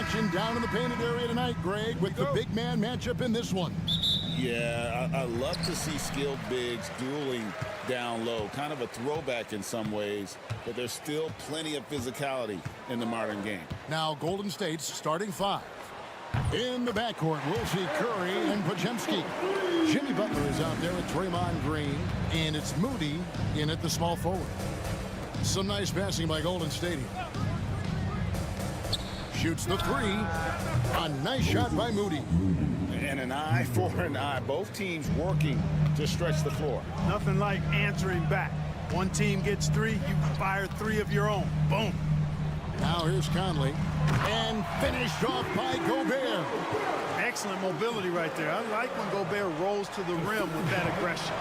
action down in the painted area tonight, Greg, with the big man matchup in this one. Yeah, I love to see skilled bigs dueling down low. Kind of a throwback in some ways, but there's still plenty of physicality in the modern game. Now Golden State's starting five. In the backcourt, we'll see Curry and Podziemski. Jimmy Butler is out there with Draymond Green, and it's Moody in at the small forward. Some nice passing by Golden State here. Shoots the three. A nice shot by Moody. And an eye for an eye. Both teams working to stretch the floor. Nothing like answering back. One team gets three, you fire three of your own. Boom. Now here's Conley. And finished off by Gobert. Excellent mobility right there. I like when Gobert rolls to the rim with that aggression.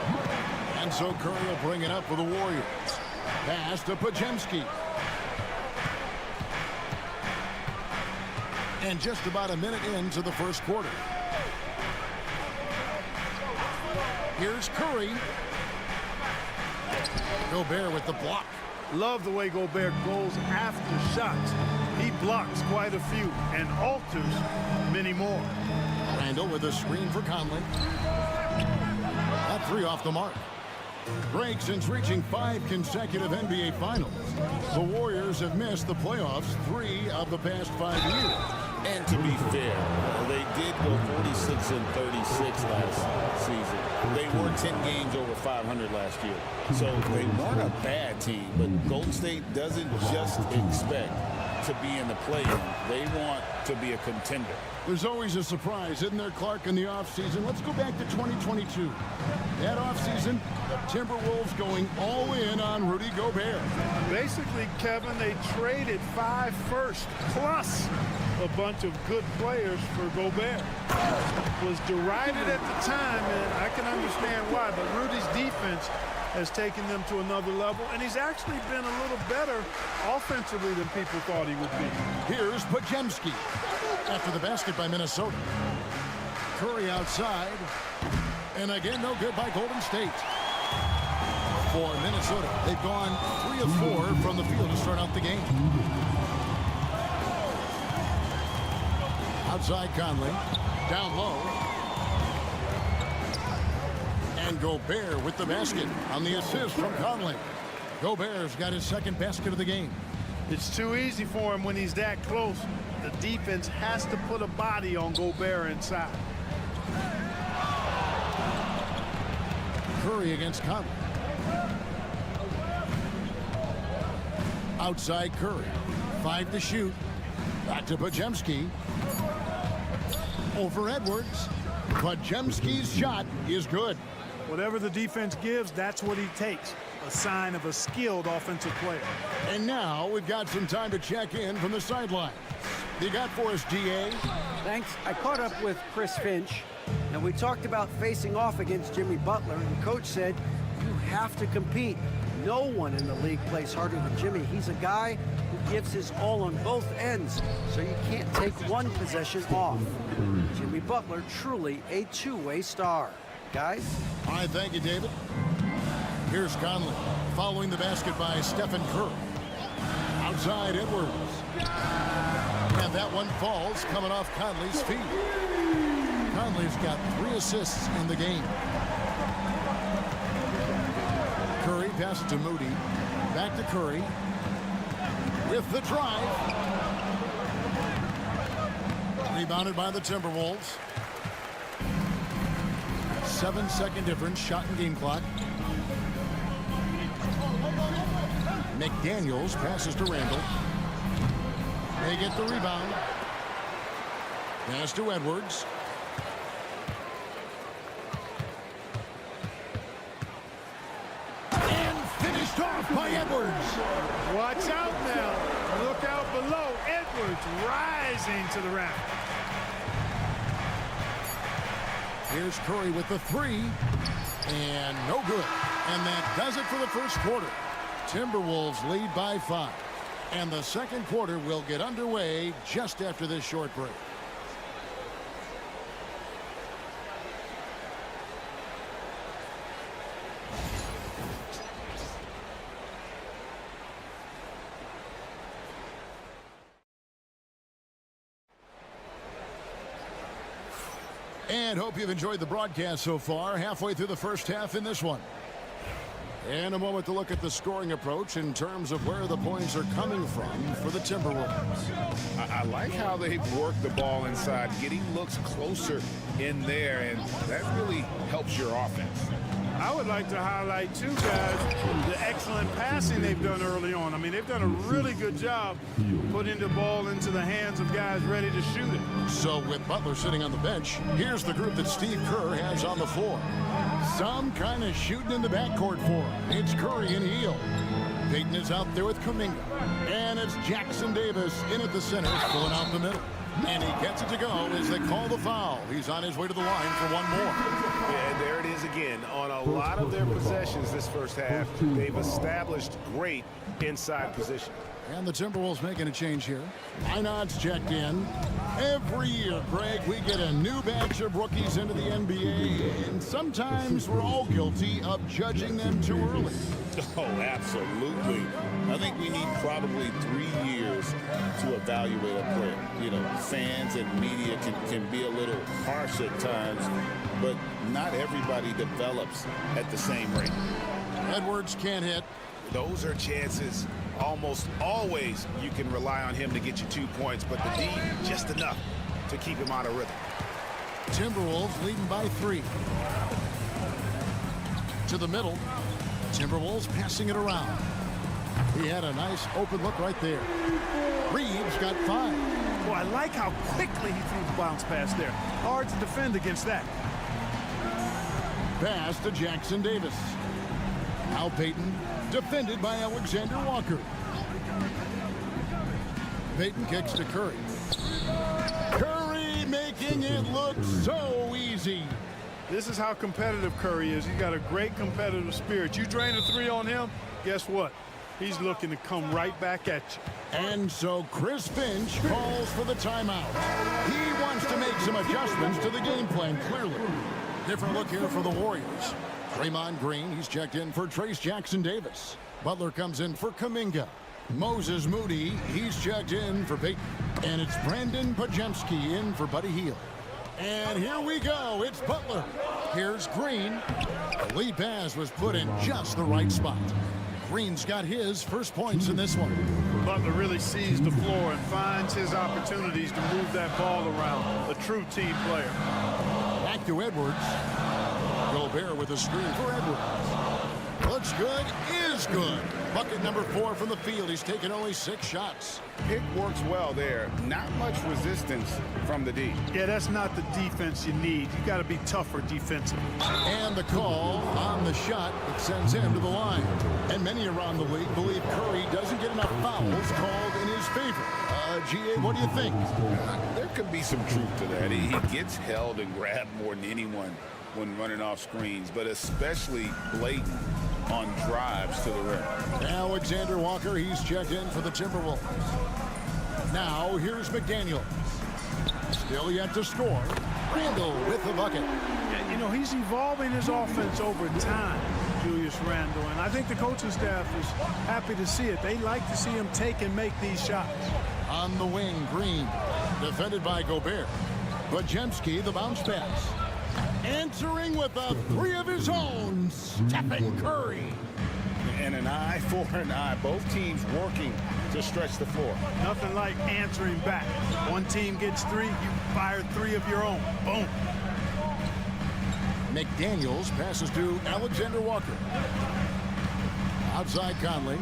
And so Curry will bring it up for the Warriors. Pass to Podziemski. And just about a minute into the first quarter. Here's Curry. Gobert with the block. Love the way Gobert goes after shots. He blocks quite a few and alters many more. Randall with a screen for Conley. That three off the mark. Greg, since reaching 5 consecutive NBA Finals, the Warriors have missed the playoffs 3 of the past 5 years. And to be fair, they did go 46 and 36 last season. They were 10 games over 500 last year. So they weren't a bad team, but Golden State doesn't just expect to be in the play-in. They want to be a contender. There's always a surprise, isn't there, Clark, in the offseason? Let's go back to 2022. That offseason, the Timberwolves going all in on Rudy Gobert. Basically, Kevin, they traded 5 firsts plus a bunch of good players for Gobert. Was derided at the time, and I can understand why, but Rudy's defense has taken them to another level, and he's actually been a little better offensively than people thought he would be. Here's Podziemski after the basket by Minnesota. Curry outside, and again, no good by Golden State. For Minnesota, they've gone 3 of 4 from the field to start out the game. Outside Conley, down low. And Gobert with the basket on the assist from Conley. Gobert's got his second basket of the game. It's too easy for him when he's that close. The defense has to put a body on Gobert inside. Curry against Conley. Outside Curry. 5 to shoot. Back to Podziemski. Over Edwards. Podziemski's shot is good. Whatever the defense gives, that's what he takes. A sign of a skilled offensive player. And now we've got some time to check in from the sideline. You got for us, DA? Thanks. I caught up with Chris Finch, and we talked about facing off against Jimmy Butler, and Coach said, you have to compete. No one in the league plays harder than Jimmy. He's a guy who gives his all on both ends, so you can't take one possession off. Jimmy Butler, truly a two-way star. Guys? All right, thank you, David. Here's Conley, following the basket by Stephen Curry. Outside Edwards. And that one falls, coming off Conley's feet. Conley's got 3 assists in the game. Curry passes to Moody. Back to Curry. With the drive. Rebounded by the Timberwolves. 7-second difference, shot and game clock. McDaniels passes to Randall. They get the rebound. Pass to Edwards. And finished off by Edwards. Watch out now. Look out below. Edwards rising to the rack. Here's Curry with the 3. And no good. And that does it for the first quarter. Timberwolves lead by 5. And the second quarter will get underway just after this short break. And hope you've enjoyed the broadcast so far. Halfway through the first half in this one. And a moment to look at the scoring approach in terms of where the points are coming from for the Timberwolves. I like how they've worked the ball inside, getting looks closer in there, and that really helps your offense. I would like to highlight, too, guys, the excellent passing they've done early on. I mean, they've done a really good job putting the ball into the hands of guys ready to shoot it. So with Butler sitting on the bench, here's the group that Steve Kerr has on the floor. Some kind of shooting in the backcourt for him. It's Curry and Hield. Payton is out there with Kuminga. And it's Jackson Davis in at the center, filling out the middle. And he gets it to go as they call the foul. He's on his way to the line for one more. And there it is again. On a lot of their possessions this first half, they've established great inside position. And the Timberwolves making a change here. Einod's checked in. Every year, Greg, we get a new batch of rookies into the NBA, and sometimes we're all guilty of judging them too early. Oh, absolutely. I think we need probably 3 years to evaluate a player. You know, fans and media can be a little harsh at times, but not everybody develops at the same rate. Edwards can't hit. Those are chances. Almost always you can rely on him to get you 2 points, but the D just enough to keep him out of rhythm. Timberwolves leading by 3. To the middle. Timberwolves passing it around. He had a nice open look right there. Reeves got 5. Boy, I like how quickly he threw the bounce pass there. Hard to defend against that. Pass to Jackson Davis. Now Payton, defended by Alexander Walker. Payton kicks to Curry. Curry making it look so easy. This is how competitive Curry is. He's got a great competitive spirit. You drain a 3 on him, guess what? He's looking to come right back at you. And so Chris Finch calls for the timeout. He wants to make some adjustments to the game plan, clearly. Different look here for the Warriors. Draymond Green, he's checked in for Trace Jackson Davis. Butler comes in for Kuminga. Moses Moody, he's checked in for Payton. And it's Brandon Pajemski in for Buddy Hield. And here we go, it's Butler. Here's Green. The lead pass was put in just the right spot. Green's got his first points in this one. Butler really sees the floor and finds his opportunities to move that ball around. A true team player. Back to Edwards. Gobert with a screen for Edwards. Looks good, is good. Bucket number 4 from the field. He's taken only 6 shots. Pick works well there. Not much resistance from the D. Yeah, that's not the defense you need. You got to be tougher defensively. And the call on the shot that sends him to the line. And many around the league believe Curry doesn't get enough fouls called in his favor. GA, what do you think? There could be some truth to that. He gets held and grabbed more than anyone when running off screens, but especially blatant on drives to the rim. Alexander Walker, he's checked in for the Timberwolves. Now here's McDaniels. Still yet to score. Randall with the bucket. Yeah, you know, he's evolving his offense over time, Julius Randle, and I think the coaching staff is happy to see it. They like to see him take and make these shots. On the wing, Green, defended by Gobert. Pajemski, the bounce pass. Answering with a 3 of his own, Stephen Curry. And an eye for an eye. Both teams working to stretch the floor. Nothing like answering back. One team gets 3, you fire 3 of your own. Boom. McDaniels passes to Alexander Walker. Outside Conley.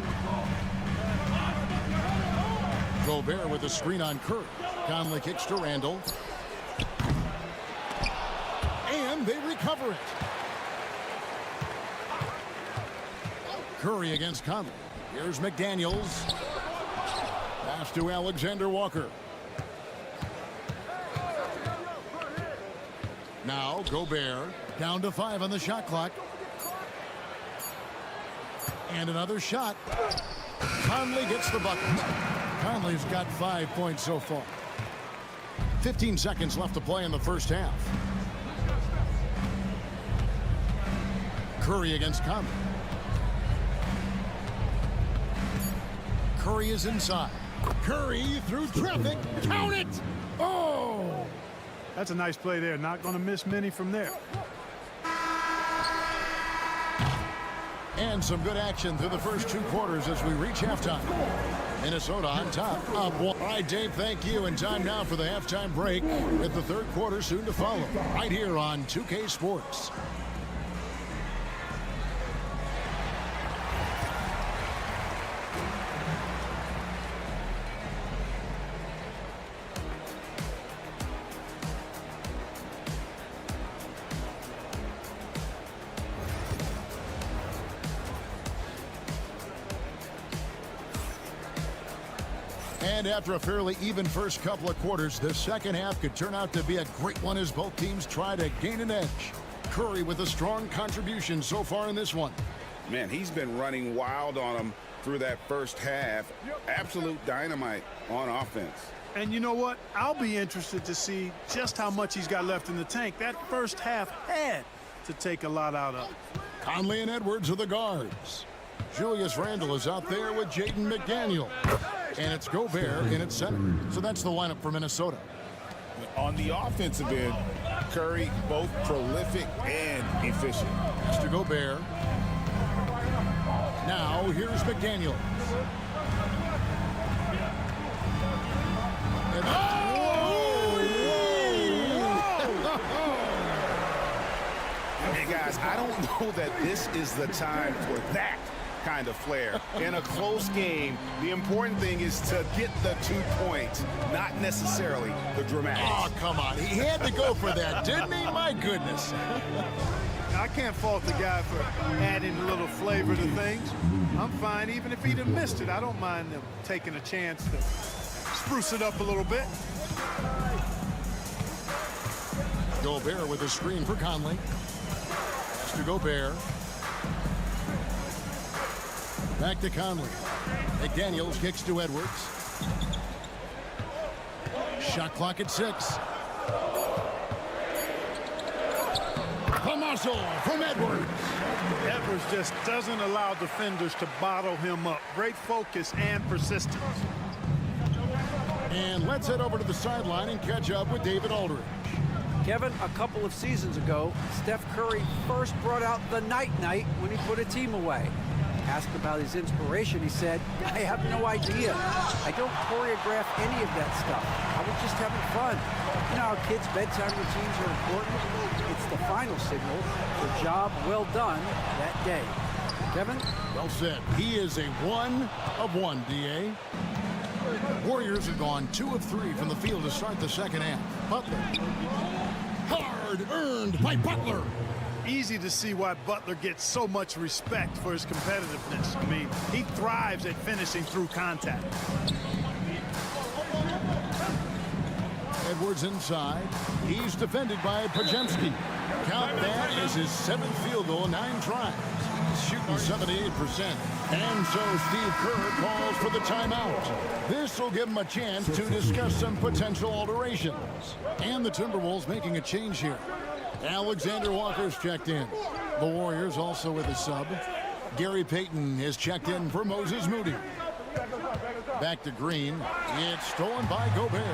Gobert with a screen on Curry. Conley kicks to Randall. And they recover it. Curry against Conley. Here's McDaniels. Pass to Alexander Walker. Now Gobert down to 5 on the shot clock. And another shot. Conley gets the bucket. Conley's got 5 points so far. 15 seconds left to play in the first half. Curry against Conley. Curry is inside. Curry through traffic. Count it! Oh! That's a nice play there. Not going to miss many from there. And some good action through the first 2 quarters as we reach halftime. Minnesota on top. Up 1. All right, Dave, thank you. And time now for the halftime break with the third quarter soon to follow. Right here on 2K Sports. And after a fairly even first couple of quarters, the second half could turn out to be a great one as both teams try to gain an edge. Curry with a strong contribution so far in this one. Man, he's been running wild on them through that first half. Absolute dynamite on offense. And you know what? I'll be interested to see just how much he's got left in the tank. That first half had to take a lot out of. Conley and Edwards are the guards. Julius Randle is out there with Jaden McDaniel. And it's Gobert in its center. So that's the lineup for Minnesota. On the offensive end, Curry both prolific and efficient. Mr. Gobert. Now here's McDaniel. And Hey guys, I don't know that this is the time for that kind of flair. In a close game, the important thing is to get the 2 points, not necessarily the dramatics. oh, come on. He had to go for that, didn't he? My goodness. I can't fault the guy for adding a little flavor to things. I'm fine. Even if he'd have missed it, I don't mind them taking a chance to spruce it up a little bit. Gobert with a screen for Conley. To Gobert. Back to Conley. McDaniels kicks to Edwards. Shot clock at 6. The muscle from Edwards. Edwards just doesn't allow defenders to bottle him up. Great focus and persistence. And let's head over to the sideline and catch up with David Aldridge. Kevin, a couple of seasons ago, Steph Curry first brought out the night-night when he put a team away. Asked about his inspiration, he said, I have no idea. I don't choreograph any of that stuff. I was just having fun. You know how kids' bedtime routines are important? It's the final signal for job well done that day. Kevin? Well said. He is a 1 of 1, D.A. Warriors have gone 2 of 3 from the field to start the second half. Butler. Hard earned by Butler. Easy to see why Butler gets so much respect for his competitiveness. I mean, he thrives at finishing through contact. Edwards inside. He's defended by Podziemski. Count that as his 7th field goal in 9 tries. He's shooting 78%. And so Steve Kerr calls for the timeout. This will give him a chance to discuss some potential alterations. And the Timberwolves making a change here. Alexander Walker's checked in. The Warriors also with a sub. Gary Payton is checked in for Moses Moody. Back to Green. It's stolen by Gobert.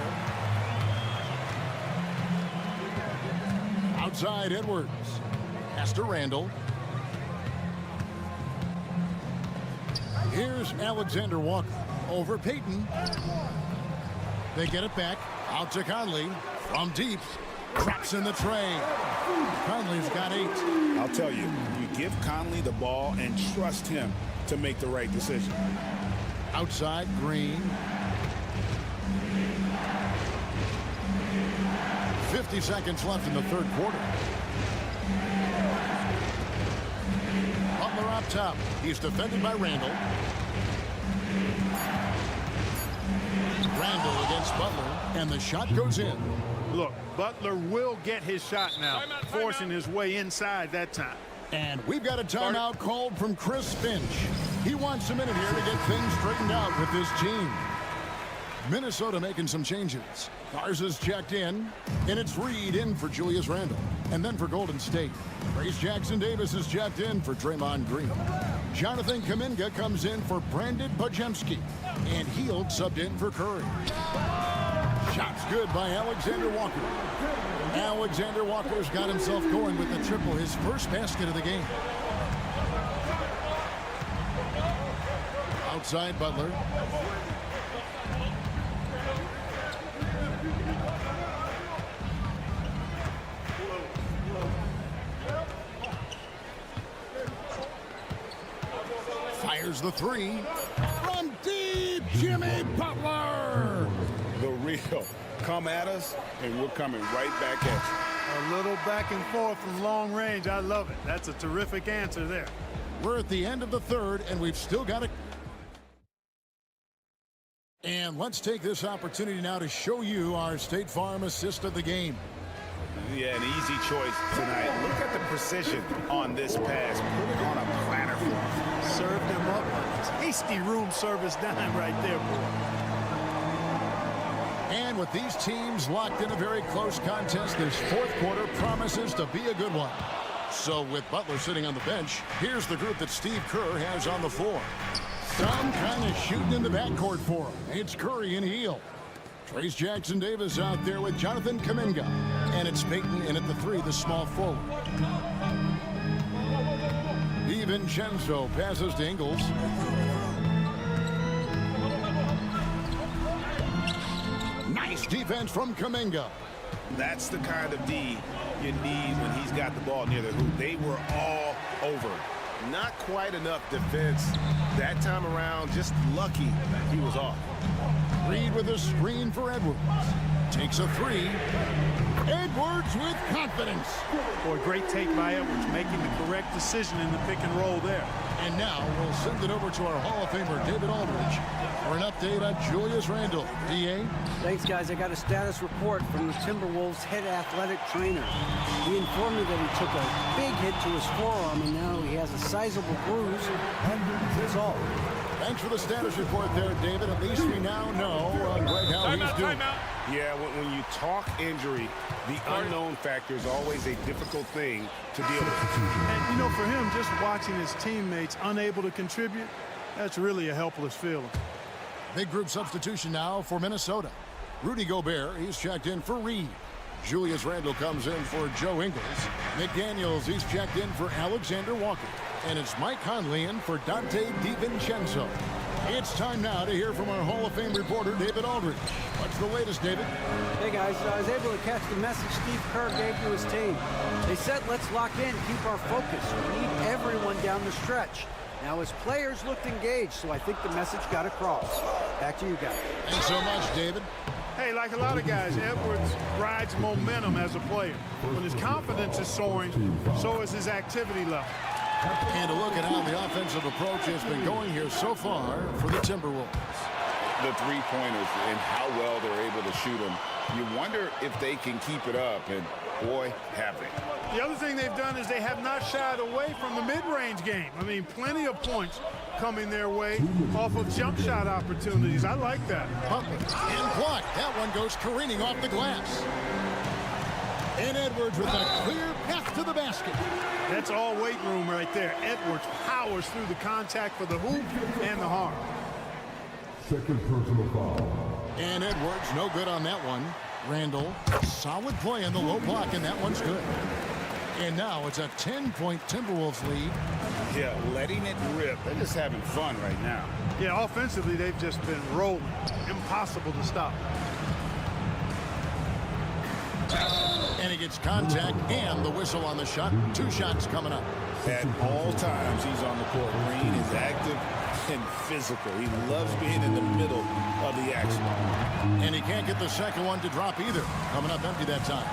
Outside Edwards. Pass to Randle. Here's Alexander Walker. Over Payton. They get it back. Out to Conley. From deep. Drops in the tray. Conley's got 8. I'll tell you, you give Conley the ball and trust him to make the right decision. Outside Green. 50 seconds left in the third quarter. Butler up top. He's defended by Randle. Randle against Butler, and the shot goes in. Look, Butler will get his shot now, forcing his way inside that time. And we've got a timeout called from Chris Finch. He wants a minute here to get things straightened out with this team. Minnesota making some changes. Garza's checked in, and it's Reed in for Julius Randle. And then for Golden State, Grace Jackson-Davis is checked in for Draymond Green. Jonathan Kuminga comes in for Brandon Podziemski. And Hield subbed in for Curry. Shot's good by Alexander Walker. Alexander Walker's got himself going with the triple, his first basket of the game. Outside Butler. Fires the three. From deep, Jimmy Butler. The real. Come at us, and we're coming right back at you. A little back and forth from long range. I love it. That's a terrific answer there. We're at the end of the third, and we've still got it. And let's take this opportunity now to show you our State Farm assist of the game. Yeah, an easy choice tonight. Look at the precision on this pass. Put it on a platter for him. Served him up a tasty room service dime right there, boy. And with these teams locked in a very close contest, this fourth quarter promises to be a good one. So with Butler sitting on the bench, here's the group that Steve Kerr has on the floor. Some kind of shooting in the backcourt for him. It's Curry and Heel. Trace Jackson-Davis out there with Jonathan Kuminga. And it's Peyton in at the three, the small forward. DiVincenzo passes to Ingles. Nice defense from Kuminga. That's the kind of D you need when he's got the ball near the hoop. They were all over. Not quite enough defense that time around. Just lucky he was off. Reed with a screen for Edwards. Takes a three. Edwards with confidence. Boy, great take by Edwards, making the correct decision in the pick and roll there. And now we'll send it over to our Hall of Famer, David Aldridge, for an update on Julius Randle. DA? Thanks, guys. I got a status report from the Timberwolves head athletic trainer. He informed me that he took a big hit to his forearm, and now he has a sizable bruise. That's all. Thanks for the status report there, David. At least we now know right how he's doing. Yeah, when you talk injury, the unknown factor is always a difficult thing to deal with. And, you know, for him, just watching his teammates unable to contribute, that's really a helpless feeling. Big group substitution now for Minnesota. Rudy Gobert, he's checked in for Reed. Julius Randle comes in for Joe Ingles. McDaniels, he's checked in for Alexander Walker. And it's Mike Conley in for Dante DiVincenzo. It's time now to hear from our Hall of Fame reporter, David Aldridge. What's the latest, David? Hey, guys. I was able to catch the message Steve Kerr gave to his team. They said, let's lock in, keep our focus. We need everyone down the stretch. Now, his players looked engaged, so I think the message got across. Back to you guys. Thanks so much, David. Hey, like a lot of guys, Edwards rides momentum as a player. When his confidence is soaring, so is his activity level. And a look at how the offensive approach has been going here so far for the Timberwolves. The three-pointers and how well they're able to shoot them. You wonder if they can keep it up, and boy, have they. The other thing they've done is they have not shied away from the mid-range game. I mean, plenty of points coming their way off of jump shot opportunities. I like that. Butler and blocked. That one goes careening off the glass. And Edwards with a clear path to the basket. That's all weight room right there. Edwards powers through the contact for the hoop and the harm. Second personal foul. And Edwards, no good on that one. Randle, solid play in the low block, and that one's good. And now it's a 10-point Timberwolves lead. Yeah, letting it rip. They're just having fun right now. Yeah, offensively, they've just been rolling. Impossible to stop. And he gets contact and the whistle on the shot. 2 shots coming up. At all times, he's on the court. Green is active and physical. He loves being in the middle of the action. And he can't get the second one to drop either. Coming up empty that time.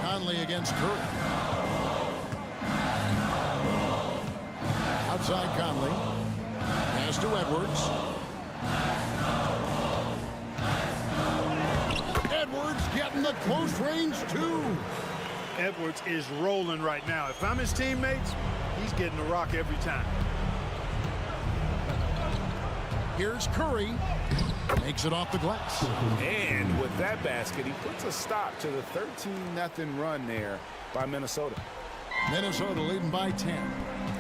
Conley against Curry. Outside Conley. Pass to Edwards. Edwards getting the close range too. Edwards is rolling right now. If I'm his teammates, he's getting the rock every time. Here's Curry. Makes it off the glass. And with that basket, he puts a stop to the 13-0 run there by Minnesota. Minnesota leading by 10.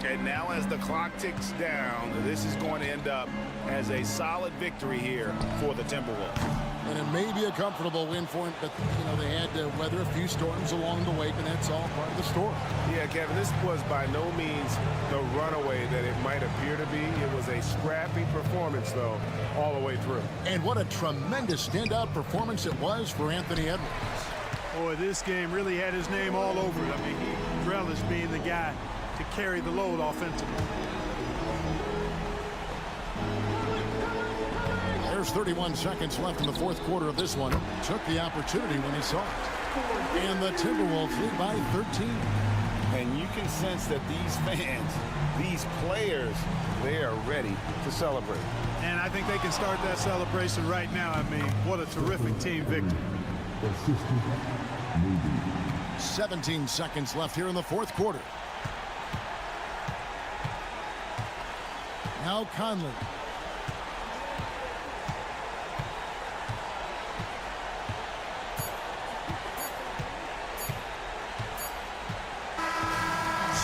And now as the clock ticks down, this is going to end up as a solid victory here for the Timberwolves. And it may be a comfortable win for him, but, they had to weather a few storms along the way, and that's all part of the story. Yeah, Kevin, this was by no means the runaway that it might appear to be. It was a scrappy performance, though, all the way through. And what a tremendous standout performance it was for Anthony Edwards. Boy, this game really had his name all over it. I mean, he relished being the guy to carry the load offensively. There's 31 seconds left in the fourth quarter of this one. Took the opportunity when he saw it. And the Timberwolves lead by 13. And you can sense that these fans, these players, they are ready to celebrate. And I think they can start that celebration right now. I mean, what a terrific team victory. 17 seconds left here in the fourth quarter. Now Conley.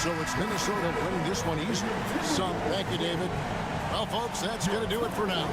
So it's Minnesota winning this one easily. Thank you, David. Well, folks, that's going to do it for now.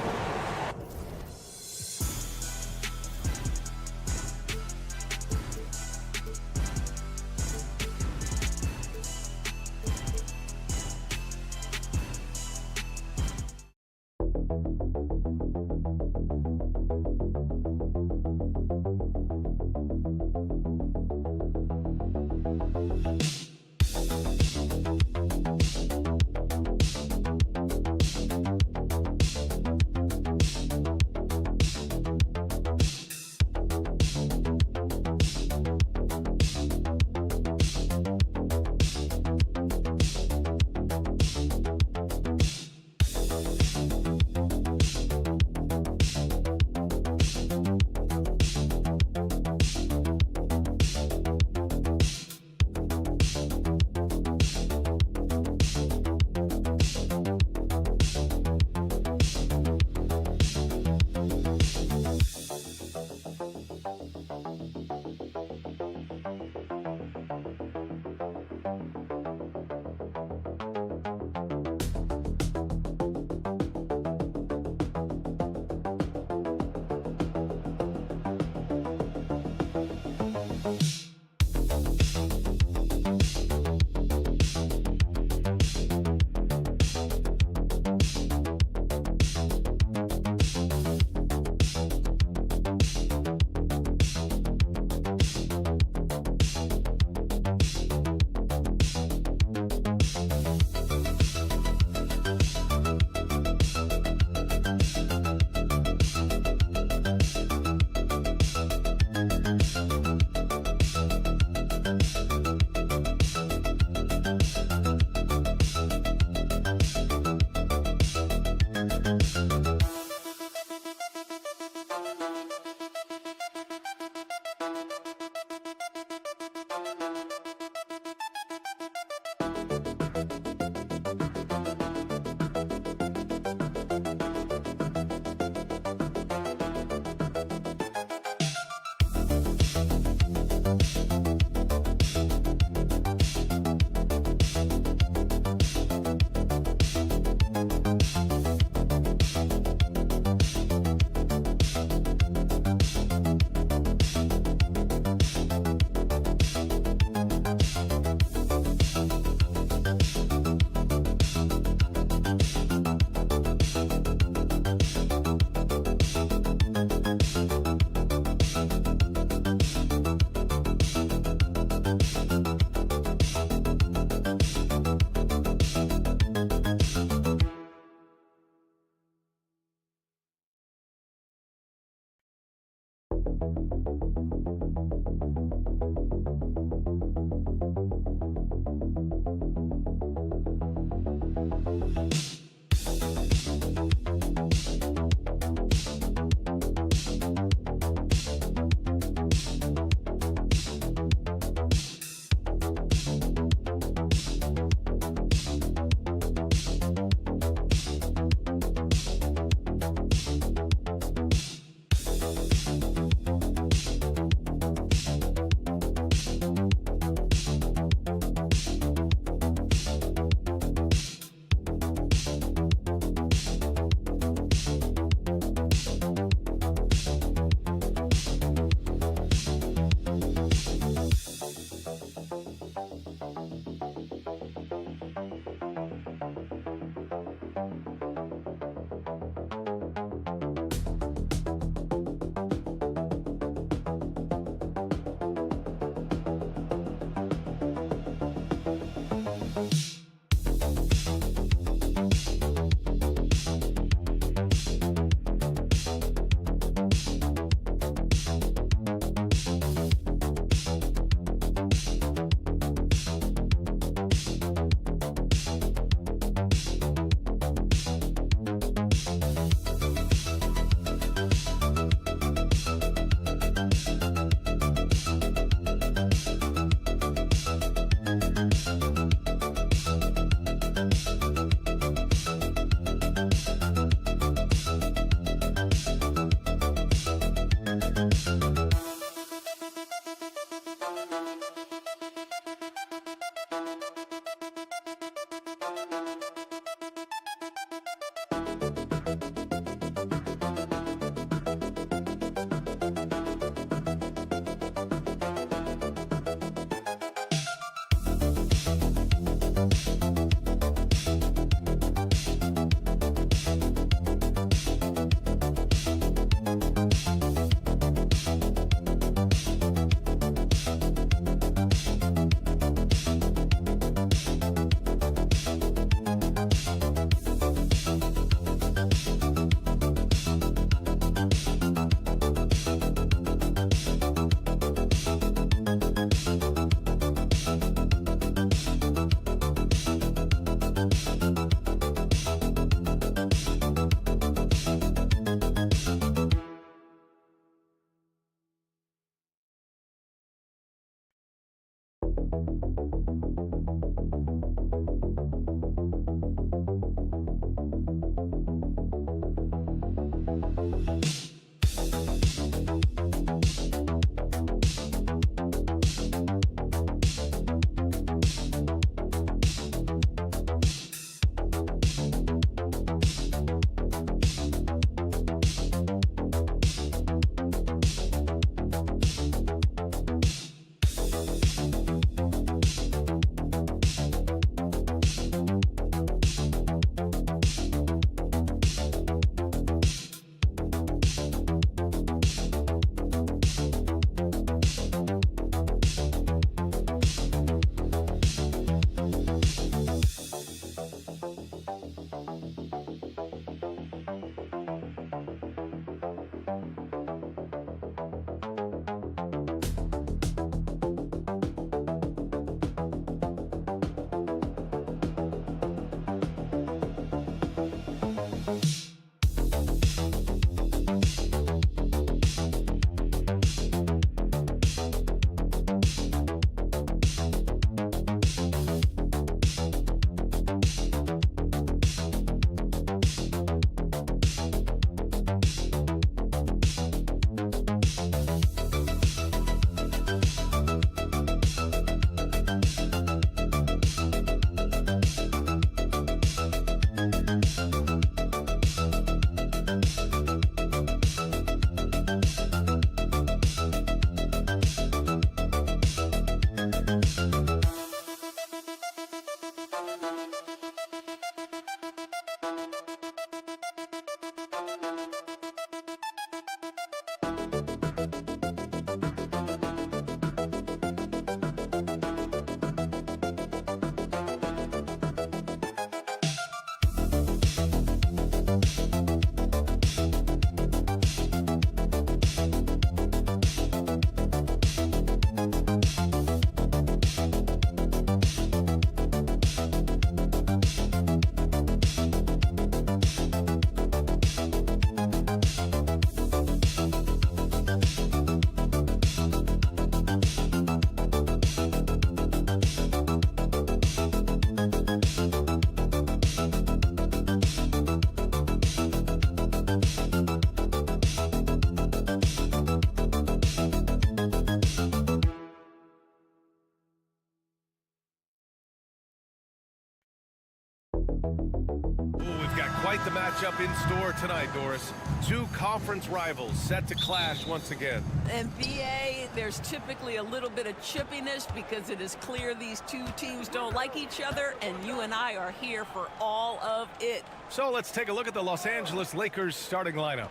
Quite the matchup in store tonight, Doris. Two conference rivals set to clash once again. And BA, there's typically a little bit of chippiness because it is clear these two teams don't like each other, and you and I are here for all of it. So let's take a look at the Los Angeles Lakers starting lineup.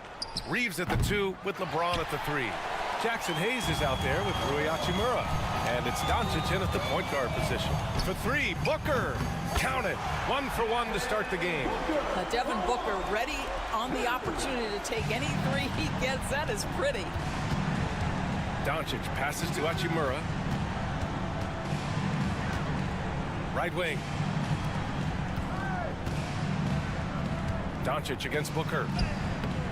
Reeves at the 2 with LeBron at the 3. Jackson Hayes is out there with Rui Hachimura. And it's Doncic in at the point guard position. For 3, Booker. Count it. 1 for 1 to start the game. Devin Booker ready on the opportunity to take any 3 he gets. That is pretty. Doncic passes to Hachimura. Right wing. Doncic against Booker.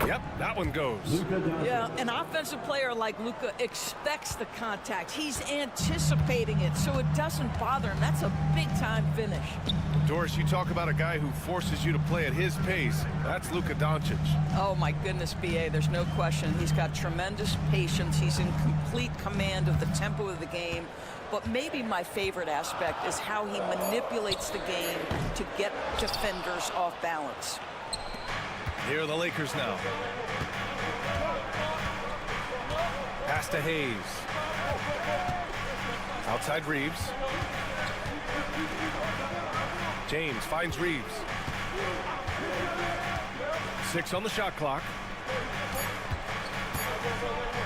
Yep, that one goes. Yeah, an offensive player like Luka expects the contact. He's anticipating it, so it doesn't bother him. That's a big-time finish. Doris, you talk about a guy who forces you to play at his pace. That's Luka Doncic. Oh, my goodness, B.A., there's no question. He's got tremendous patience. He's in complete command of the tempo of the game. But maybe my favorite aspect is how he manipulates the game to get defenders off balance. Here are the Lakers now. Pass to Hayes. Outside Reeves. James finds Reeves. 6 on the shot clock.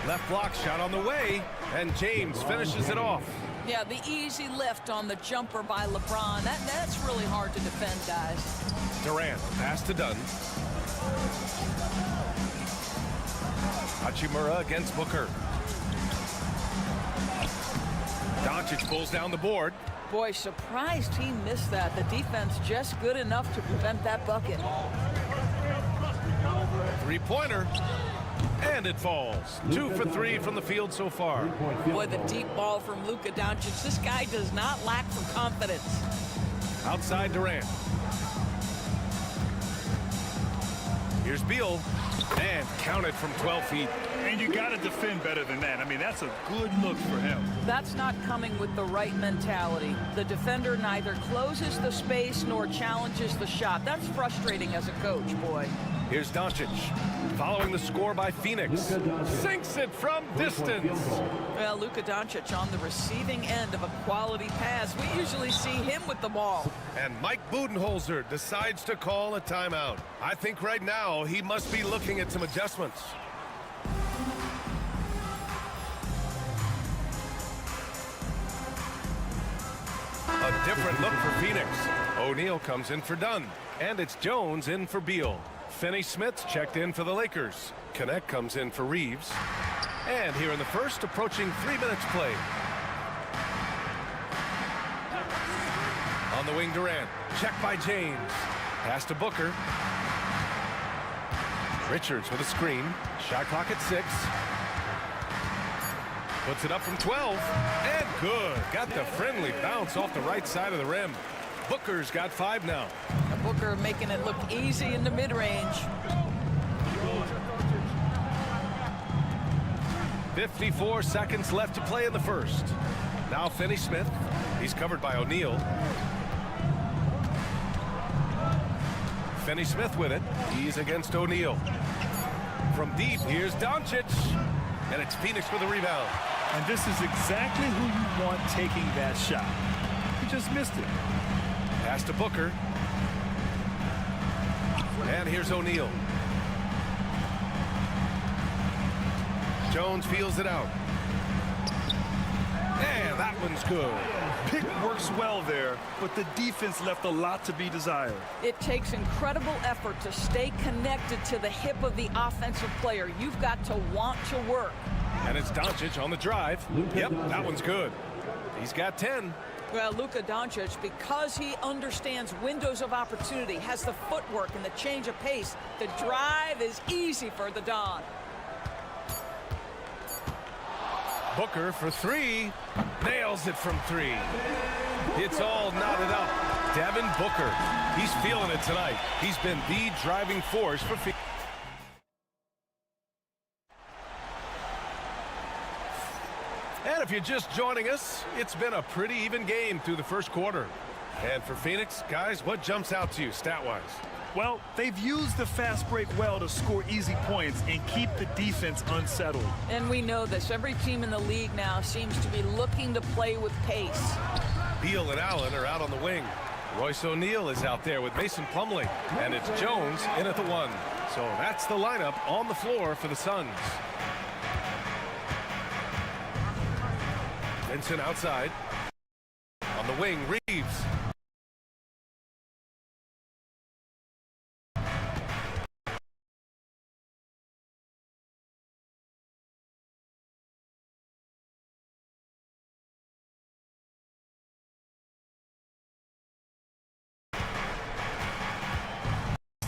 Left block shot on the way, and James finishes it off. Yeah, the easy lift on the jumper by LeBron. That's really hard to defend, guys. Durant, pass to Dunn. Hachimura against Booker. Doncic pulls down the board. Boy, surprised he missed that. The defense just good enough to prevent that bucket. 3-pointer. And it falls. 2 for 3 from the field so far. Boy, the deep ball from Luka Doncic. This guy does not lack for confidence. Outside Durant. Here's Beal. And counted from 12 feet. And you got to defend better than that. I mean, that's a good look for him. That's not coming with the right mentality. The defender neither closes the space nor challenges the shot. That's frustrating as a coach, boy. Here's Doncic. Following the score by Phoenix. Sinks it from distance. Well, Luka Doncic on the receiving end of a quality pass. We usually see him with the ball. And Mike Budenholzer decides to call a timeout. I think right now he must be looking at some adjustments. A different look for Phoenix. O'Neal comes in for Dunn. And it's Jones in for Beal. Finney-Smith checked in for the Lakers. Connect comes in for Reeves. And here in the first, approaching 3 minutes play. On the wing, Durant. Check by James. Pass to Booker. Richards with a screen. Shot clock at 6. Puts it up from 12. And good. Got the friendly bounce off the right side of the rim. Booker's got 5 now. Booker making it look easy in the mid-range. 54 seconds left to play in the first. Now Finney-Smith. He's covered by O'Neal. Finney-Smith with it. He's against O'Neal. From deep, here's Doncic. And it's Phoenix with a rebound. And this is exactly who you want taking that shot. He just missed it. Pass to Booker. And here's O'Neal. Jones feels it out. And that one's good. Pick works well there, but the defense left a lot to be desired. It takes incredible effort to stay connected to the hip of the offensive player. You've got to want to work. And it's Doncic on the drive. Yep, that one's good. He's got 10. Well, Luka Doncic, because he understands windows of opportunity, has the footwork and the change of pace, the drive is easy for the Don. Booker for 3. Nails it from 3. It's all knotted up. Devin Booker. He's feeling it tonight. He's been the driving force for Phoenix. And if you're just joining us, it's been a pretty even game through the first quarter. And for Phoenix, guys, what jumps out to you stat-wise? Well, they've used the fast break well to score easy points and keep the defense unsettled. And we know this. Every team in the league now seems to be looking to play with pace. Beal and Allen are out on the wing. Royce O'Neal is out there with Mason Plumlee. And it's Jones in at the 1. So that's the lineup on the floor for the Suns. Vincent outside. On the wing, Reeves.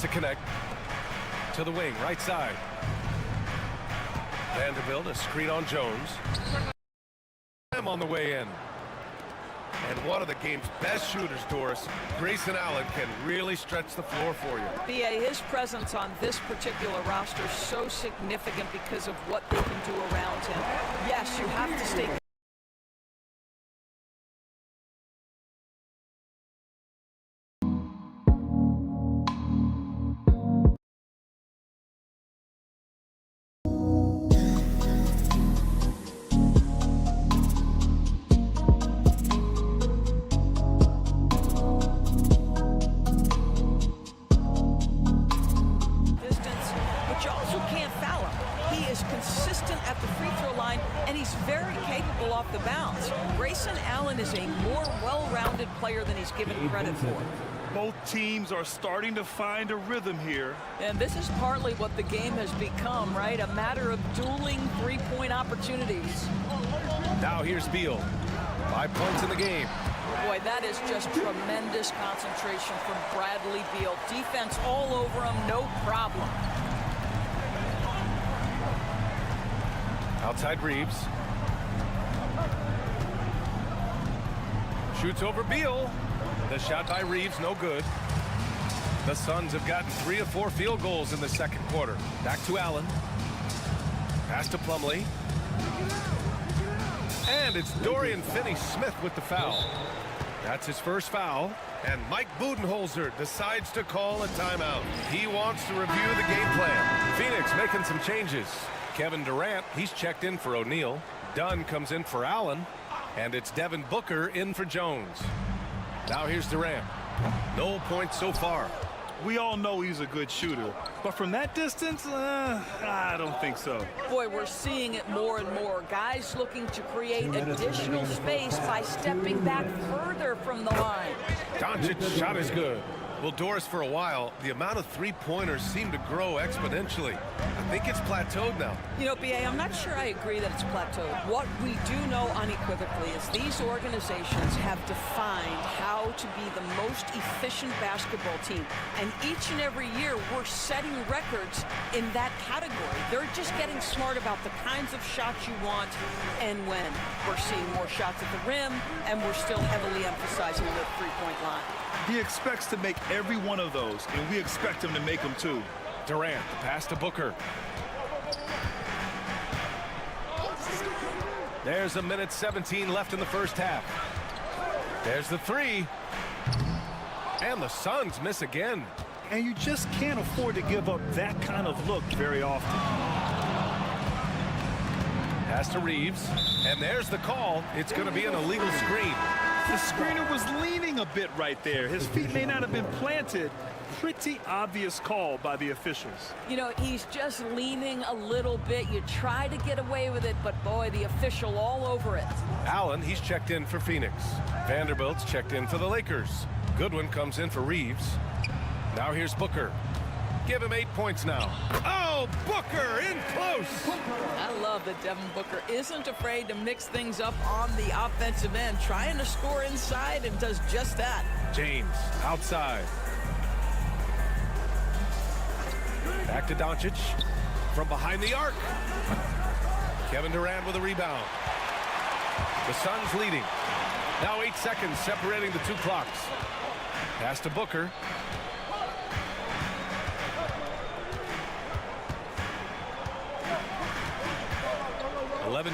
To connect to the wing, right side. Vanderbilt, a screen on Jones. On the way in. And one of the game's best shooters, Doris. Grayson Allen can really stretch the floor for you. B.A., his presence on this particular roster is so significant because of what they can do around him. Yes, you have to stay. Given credit for. Both teams are starting to find a rhythm here. And this is partly what the game has become, right? A matter of dueling three-point opportunities. Now here's Beal. 5 points in the game. Boy, that is just tremendous concentration from Bradley Beal. Defense all over him, no problem. Outside Reeves. Shoots over Beal. The shot by Reeves, no good. The Suns have gotten 3 of 4 field goals in the second quarter. Back to Allen. Pass to Plumlee. And it's Dorian Finney-Smith with the foul. That's his first foul. And Mike Budenholzer decides to call a timeout. He wants to review the game plan. Phoenix making some changes. Kevin Durant, he's checked in for O'Neal. Dunn comes in for Allen. And it's Devin Booker in for Jones. Now here's Durant. No points so far. We all know he's a good shooter, but from that distance, I don't think so. Boy, we're seeing it more and more. Guys looking to create additional space by stepping back further from the line. Doncic's shot is good. Well, Doris, for a while, the amount of three-pointers seemed to grow exponentially. I think it's plateaued now. You know, B.A., I'm not sure I agree that it's plateaued. What we do know unequivocally is these organizations have defined how to be the most efficient basketball team. And each and every year, we're setting records in that category. They're just getting smart about the kinds of shots you want and when. We're seeing more shots at the rim, and we're still heavily emphasizing the three-point line. He expects to make every one of those, and we expect him to make them too. Durant, the pass to Booker. There's a minute 17 left in the first half. There's the three. And the Suns miss again. And you just can't afford to give up that kind of look very often. Pass to Reeves. And there's the call. It's going to be an illegal screen. The screener was leaning a bit right there. His feet may not have been planted. Pretty obvious call by the officials. You know, he's just leaning a little bit. You try to get away with it, but boy, the official all over it. Allen, he's checked in for Phoenix. Vanderbilt's checked in for the Lakers. Goodwin comes in for Reeves. Now here's Booker. Give him 8 points now. Oh, Booker in close. I love that Devin Booker isn't afraid to mix things up on the offensive end, trying to score inside, and does just that. James outside. Back to Doncic from behind the arc. Kevin Durant with a rebound. The Suns leading. Now 8 seconds separating the two clocks. Pass to Booker.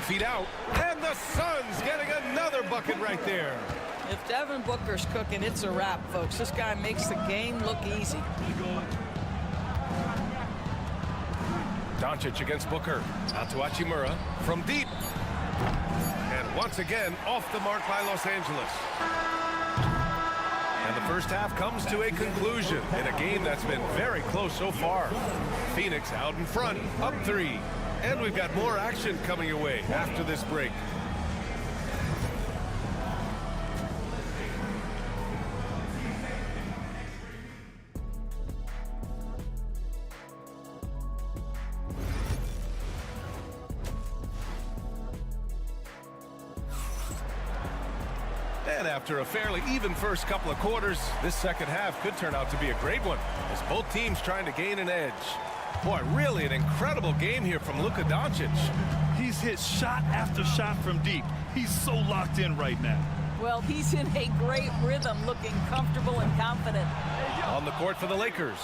Feet out, and the Suns getting another bucket right there. If Devin Booker's cooking, it's a wrap, folks. This guy makes the game look easy. Doncic against Booker. Out to Hachimura from deep. And once again, off the mark by Los Angeles. And the first half comes to a conclusion in a game that's been very close so far. Phoenix out in front, up 3. And we've got more action coming your way after this break. And after a fairly even first couple of quarters, this second half could turn out to be a great one as both teams trying to gain an edge. Boy, really an incredible game here from Luka Doncic. He's hit shot after shot from deep. He's so locked in right now. Well, he's in a great rhythm, looking comfortable and confident. On the court for the Lakers.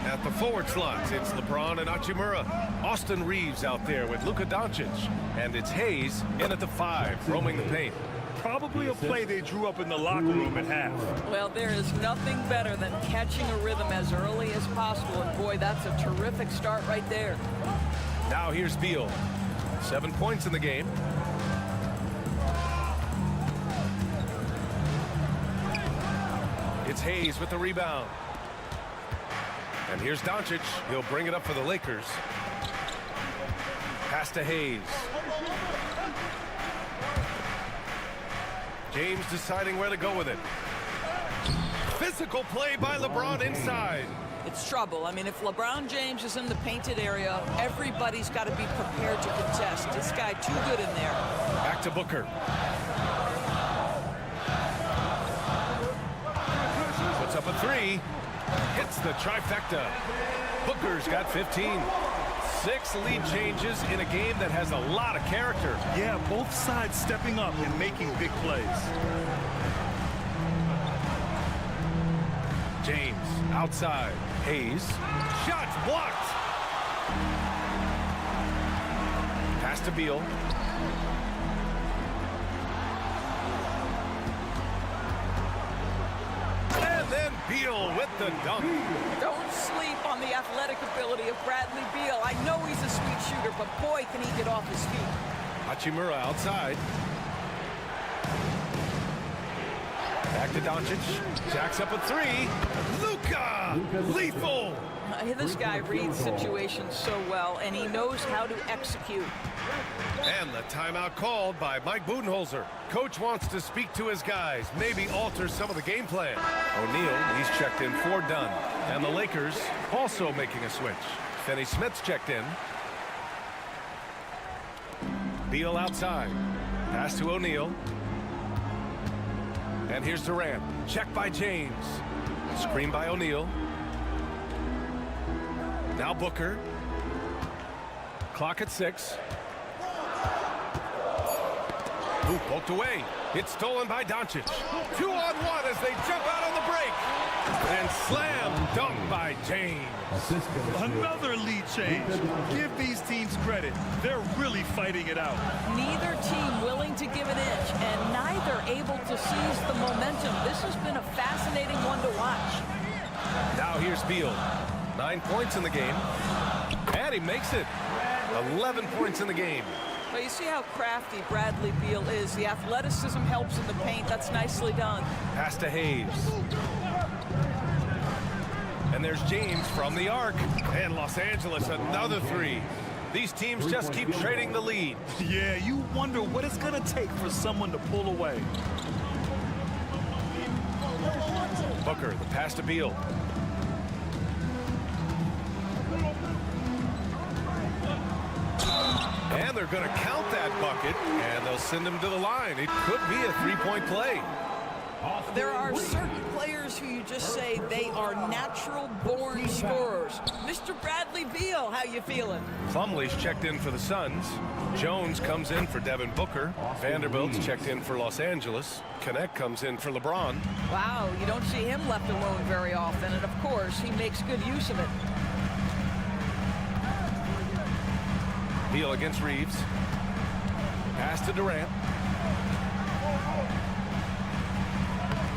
At the forward slots, it's LeBron and Hachimura. Austin Reeves out there with Luka Doncic. And it's Hayes in at the 5, roaming the paint. Probably a play they drew up in the locker room at half. Well, there is nothing better than catching a rhythm as early as possible. And boy, that's a terrific start right there. Now here's Beal. 7 points in the game. It's Hayes with the rebound. And here's Doncic. He'll bring it up for the Lakers. Pass to Hayes. James deciding where to go with it. Physical play by LeBron inside. It's trouble. I mean, if LeBron James is in the painted area, everybody's got to be prepared to contest. This guy too good in there. Back to Booker. Puts up a 3. Hits the trifecta. Booker's got 15. 6 lead changes in a game that has a lot of character. Yeah, both sides stepping up and making big plays. James outside. Hayes. Shots blocked. Pass to Beal. And then Beal with the dunk. Don't sleep on the athletic ability of Bradley Beal. I know he's a sweet shooter, but boy, can he get off his feet. Hachimura outside. Back to Doncic. Jacks up a 3. Luka! Lethal! This guy reads situations so well, and he knows how to execute. And the timeout called by Mike Budenholzer. Coach wants to speak to his guys, maybe alter some of the game plan. O'Neal, he's checked in for Dunn. And the Lakers also making a switch. Finney Smith's checked in. Beal outside. Pass to O'Neal. And here's Durant. Check by James. Screen by O'Neal. Now Booker. Clock at 6. Ooh, poked away. It's stolen by Doncic. 2-on-1 as they jump out on the break. And slam dunk by James. Another lead change. Give these teams credit. They're really fighting it out. Neither team willing to give an inch, and neither able to seize the momentum. This has been a fascinating one to watch. Now here's Beal. 9 points in the game. And he makes it. 11 points in the game. Well, you see how crafty Bradley Beal is. The athleticism helps in the paint. That's nicely done. Pass to Hayes. And there's James from the arc. And Los Angeles, another 3. These teams just keep trading the lead. Yeah, you wonder what it's going to take for someone to pull away. Booker, the pass to Beal. And they're going to count that bucket, and they'll send him to the line. It could be a 3-point play. There are certain players who you just say they are natural-born scorers. Mr. Bradley Beal, how you feeling? Plumlee's checked in for the Suns. Jones comes in for Devin Booker. Vanderbilt's checked in for Los Angeles. Connect comes in for LeBron. Wow, you don't see him left alone very often, and of course, he makes good use of it. Beal against Reeves. Pass to Durant.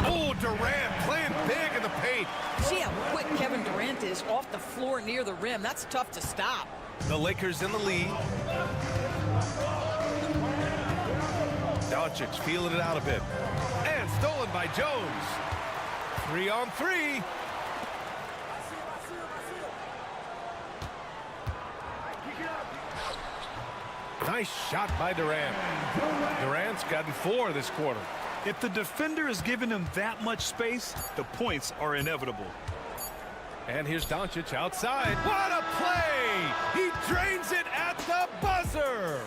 Oh, Durant playing big in the paint. See how quick Kevin Durant is off the floor near the rim. That's tough to stop. The Lakers in the lead. Doncic feeling it out a bit. And stolen by Jones. 3-on-3. Nice shot by Durant. Durant's gotten 4 this quarter. If the defender is giving him that much space, the points are inevitable. And here's Doncic outside. What a play! He drains it at the buzzer.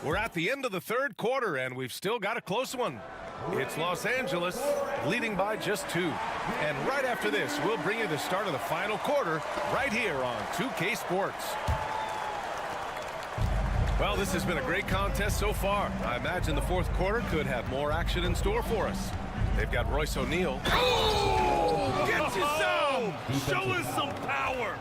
We're at the end of the third quarter, and we've still got a close one. It's Los Angeles leading by just 2. And right after this, we'll bring you the start of the final quarter right here on 2K Sports. Well, this has been a great contest so far. I imagine the fourth quarter could have more action in store for us. They've got Royce O'Neal. Oh! Get you some! Show us some power!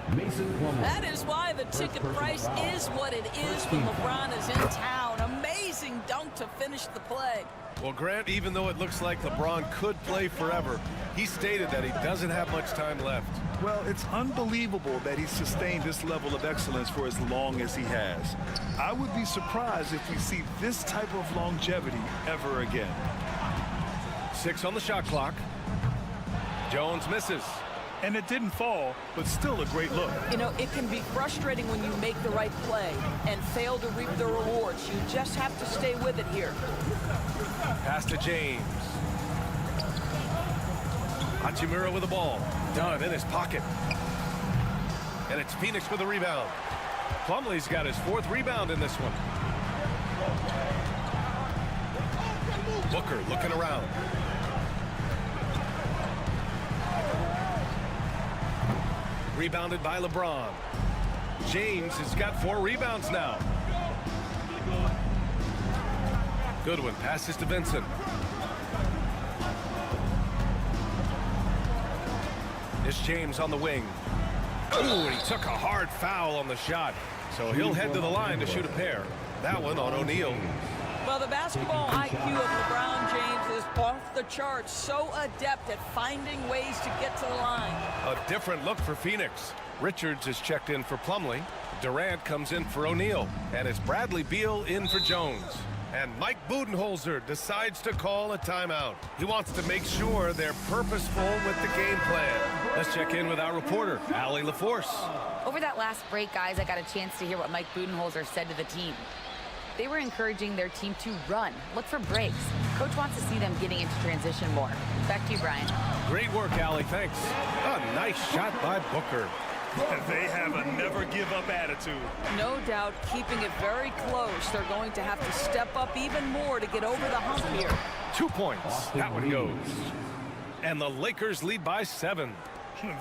That is why the ticket price is what it is when LeBron is in town. Amazing dunk to finish the play. Well, Grant, even though it looks like LeBron could play forever, he stated that he doesn't have much time left. Well, it's unbelievable that he's sustained this level of excellence for as long as he has. I would be surprised if we see this type of longevity ever again. 6 on the shot clock. Jones misses. And it didn't fall, but still a great look. You know, it can be frustrating when you make the right play and fail to reap the rewards. You just have to stay with it here. Pass to James. Hachimura with the ball. Dunn in his pocket. And it's Phoenix with the rebound. Plumlee's got his 4th rebound in this one. Booker looking around. Rebounded by LeBron. James has got 4 rebounds now. Goodwin passes to Vincent. It's James on the wing. Ooh, and he took a hard foul on the shot. So he'll head to the line to shoot a pair. That one on O'Neal. Well, the basketball IQ of LeBron James is off the charts. So adept at finding ways to get to the line. A different look for Phoenix. Richards is checked in for Plumlee. Durant comes in for O'Neal. And it's Bradley Beal in for Jones. And Mike Budenholzer decides to call a timeout. He wants to make sure they're purposeful with the game plan. Let's check in with our reporter, Allie LaForce. Over that last break, guys, I got a chance to hear what Mike Budenholzer said to the team. They were encouraging their team to run, look for breaks. Coach wants to see them getting into transition more. Back to you, Brian. Great work, Allie. Thanks. A nice shot by Booker. They have a never-give-up attitude. No doubt keeping it very close. They're going to have to step up even more to get over the hump here. 2 points. That one goes. And the Lakers lead by 7.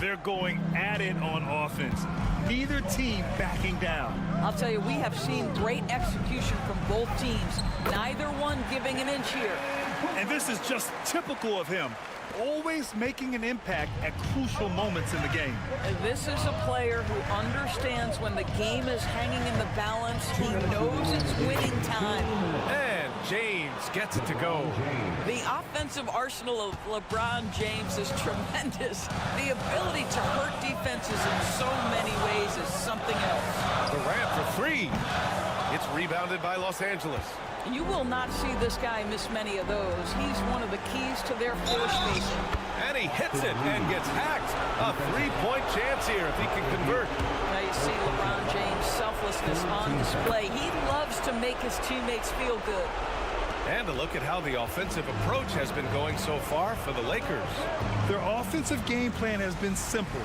They're going at it on offense. Neither team backing down. I'll tell you, we have seen great execution from both teams. Neither one giving an inch here. And this is just typical of him. Always making an impact at crucial moments in the game. This is a player who understands when the game is hanging in the balance. He knows it's winning time. And James gets it to go. The offensive arsenal of LeBron James is tremendous. The ability to hurt defenses in so many ways is something else. Durant for 3. It's rebounded by Los Angeles. You will not see this guy miss many of those. He's one of the keys to their floor spacing. And he hits it and gets hacked. A 3-point chance here if he can convert. Now you see LeBron James' selflessness on display. He loves to make his teammates feel good. And a look at how the offensive approach has been going so far for the Lakers. Their offensive game plan has been simple.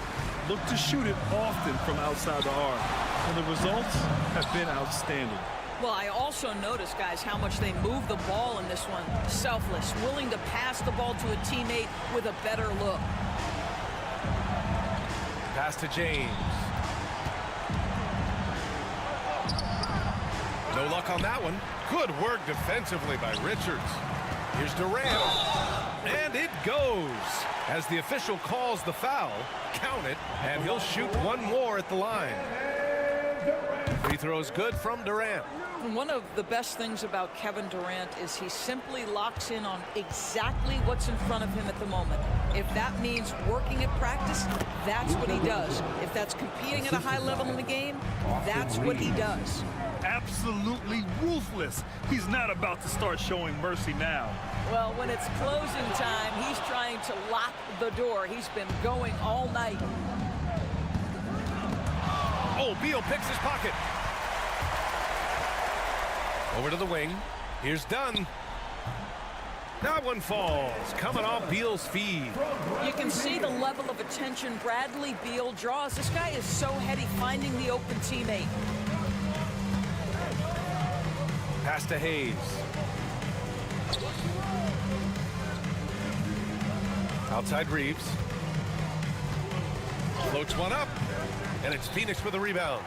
Look to shoot it often from outside the arc. And the results have been outstanding. Well, I also noticed, guys, how much they move the ball in this one. Selfless, willing to pass the ball to a teammate with a better look. Pass to James. No luck on that one. Good work defensively by Richards. Here's Durant. And it goes. As the official calls the foul, count it, and he'll shoot one more at the line. Free throws good from Durant. One of the best things about Kevin Durant is he simply locks in on exactly what's in front of him at the moment. If that means working at practice, that's what he does. If that's competing at a high level in the game, that's what he does. Absolutely ruthless. He's not about to start showing mercy now. Well, when it's closing time, he's trying to lock the door. He's been going all night. Oh, Beal picks his pocket. Over to the wing. Here's Dunn. That one falls. Coming off Beal's feed. You can see the level of attention Bradley Beal draws. This guy is so heady finding the open teammate. Pass to Hayes. Outside Reeves. Floats one up. And it's Phoenix with the rebound.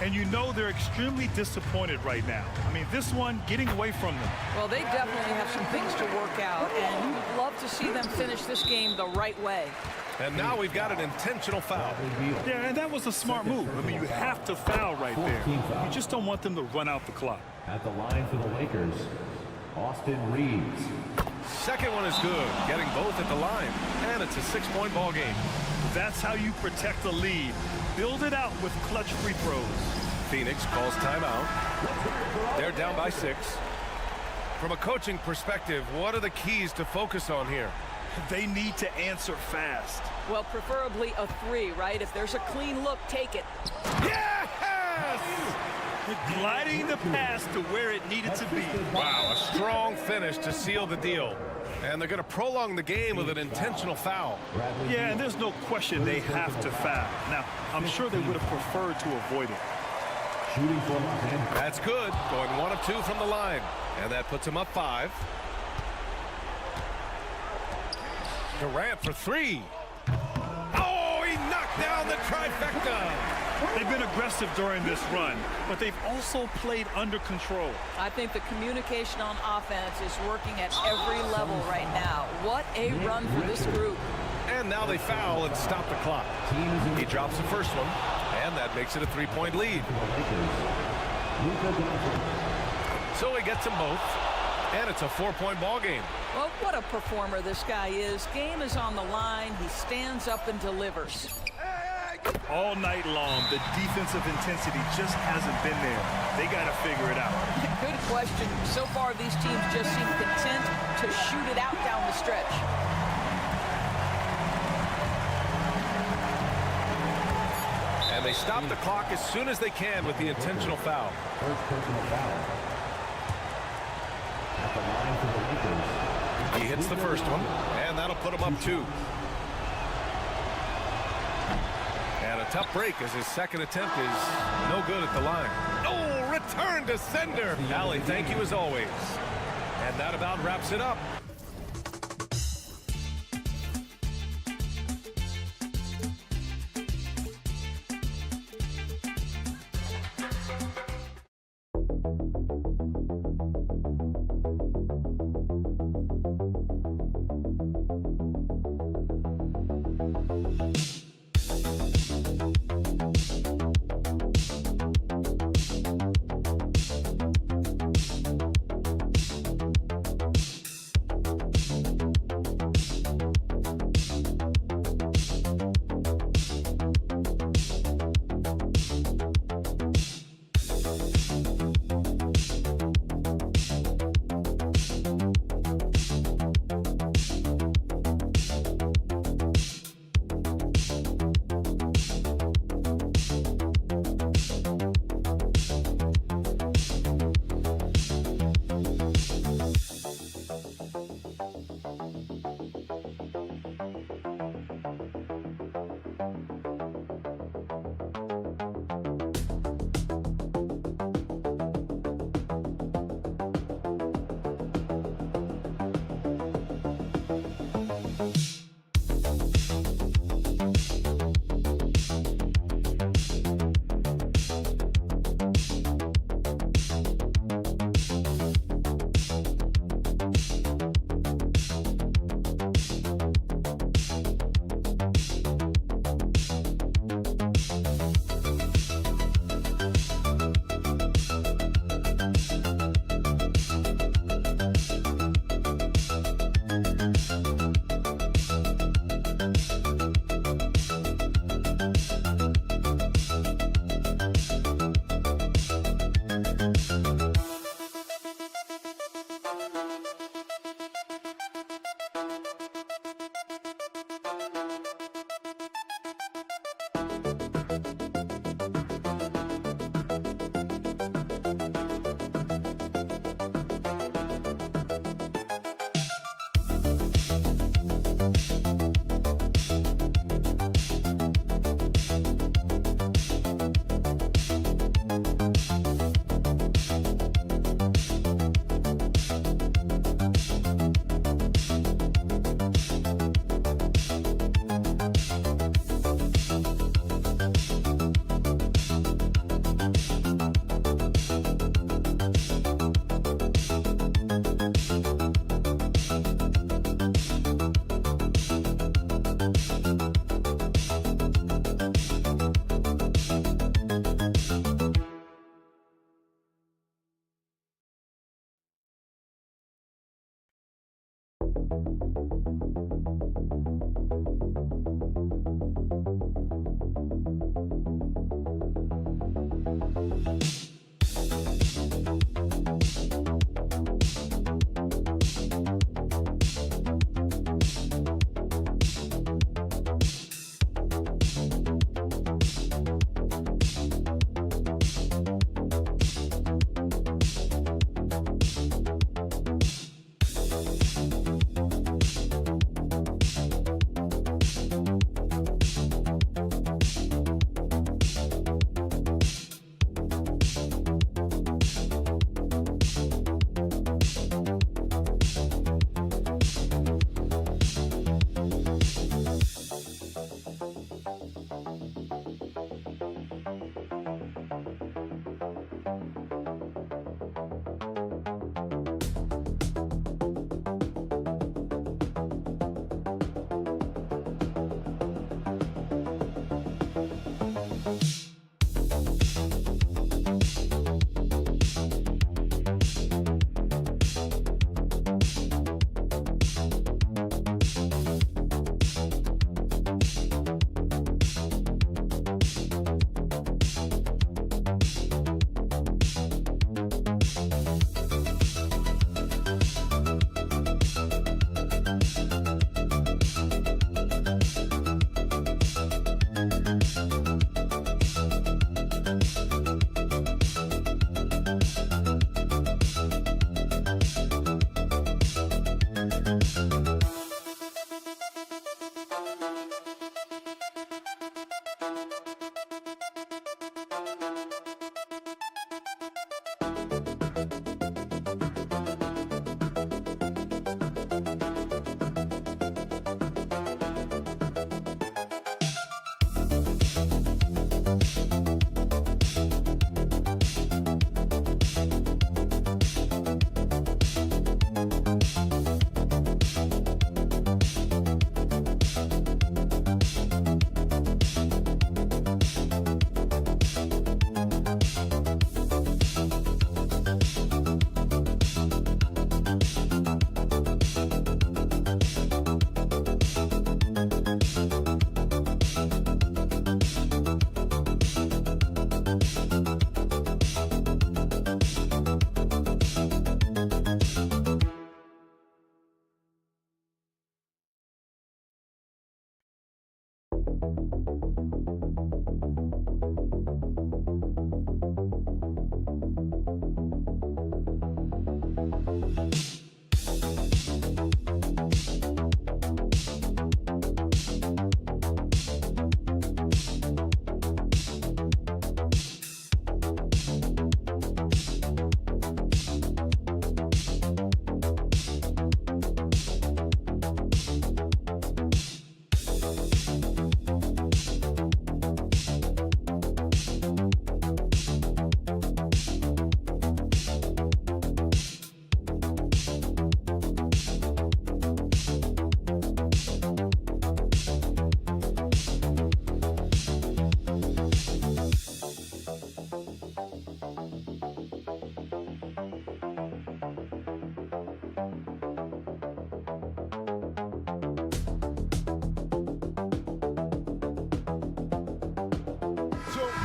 And you know they're extremely disappointed right now. I mean, this one getting away from them. Well, they definitely have some things to work out, and you'd love to see them finish this game the right way. And now we've got an intentional foul. Yeah, and that was a smart move. I mean, you have to foul right there. You just don't want them to run out the clock. At the line for the Lakers, Austin Reeves. Second one is good, getting both at the line. And it's a 6-point ball game. That's how you protect the lead. Build it out with clutch free throws. Phoenix calls timeout. They're down by 6. From a coaching perspective, what are the keys to focus on here? They need to answer fast. Well, preferably a 3, right? If there's a clean look, take it. Yes! Gliding the pass to where it needed to be. Wow, a strong finish to seal the deal. And they're going to prolong the game with an intentional foul. Yeah, and there's no question they have to foul. Now, I'm sure they would have preferred to avoid it. Shooting for Austin. That's good. Going 1 of 2 from the line. And that puts him up 5. Durant for 3. Oh, he knocked down the trifecta. They've been aggressive during this run, but they've also played under control. I think the communication on offense is working at every level right now. What a run for this group. And now they foul and stop the clock. He drops the first one, and that makes it a 3-point lead. So he gets them both, and it's a 4-point ball game. Well, what a performer this guy is. Game is on the line. He stands up and delivers. All night long, the defensive intensity just hasn't been there. They got to figure it out. Good question. So far, these teams just seem content to shoot it out down the stretch. And they stop the clock as soon as they can with the intentional foul. First personal foul. At the line for the Lakers. He hits the first one, and that'll put him up 2. And a tough break as his second attempt is no good at the line. Oh, return to sender. Allie, thank you as always. And that about wraps it up.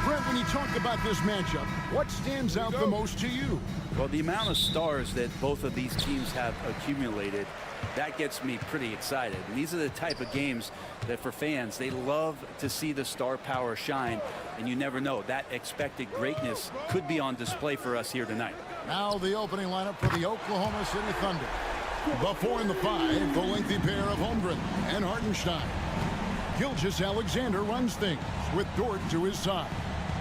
Brent, when you talk about this matchup, what stands out the most to you? Well, the amount of stars that both of these teams have accumulated, that gets me pretty excited. And these are the type of games that for fans, they love to see the star power shine. And you never know, that expected greatness could be on display for us here tonight. Now the opening lineup for the Oklahoma City Thunder. The 4 and the 5, the lengthy pair of Holmgren and Hartenstein. Gilgeous-Alexander runs things with Dort to his side.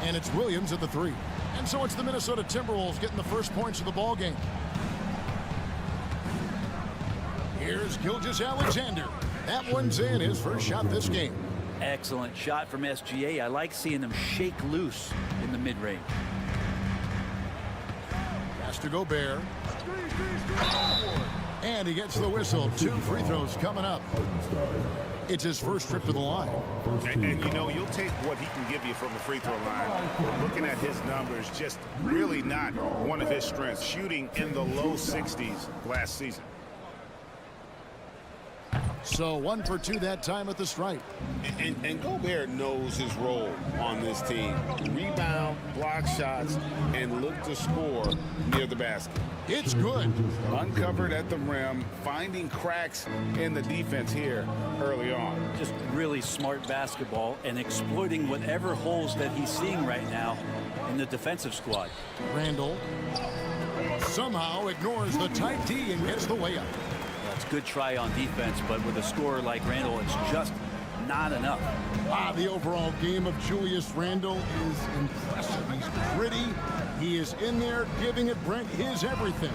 And it's Williams at the 3. And so it's the Minnesota Timberwolves getting the first points of the ball game. Here's Gilgeous-Alexander. That one's in, his first shot this game. Excellent shot from SGA. I like seeing them shake loose in the mid-range. Pass to Gobert. And he gets the whistle. 2 free throws coming up. It's his first trip to the line. And you know, you'll take what he can give you from the free throw line. Looking at his numbers, just really not one of his strengths. Shooting in the low 60s last season. So 1 for 2 that time at the stripe. And Gobert knows his role on this team. Rebound, block shots, and look to score near the basket. It's good. Uncovered at the rim, finding cracks in the defense here early on. Just really smart basketball and exploiting whatever holes that he's seeing right now in the defensive squad. Randall somehow ignores the tight D and gets the layup. That's a good try on defense, but with a scorer like Randall, it's just not enough. The overall game of Julius Randle is impressive. He's gritty. He is in there giving it, Brent, his everything.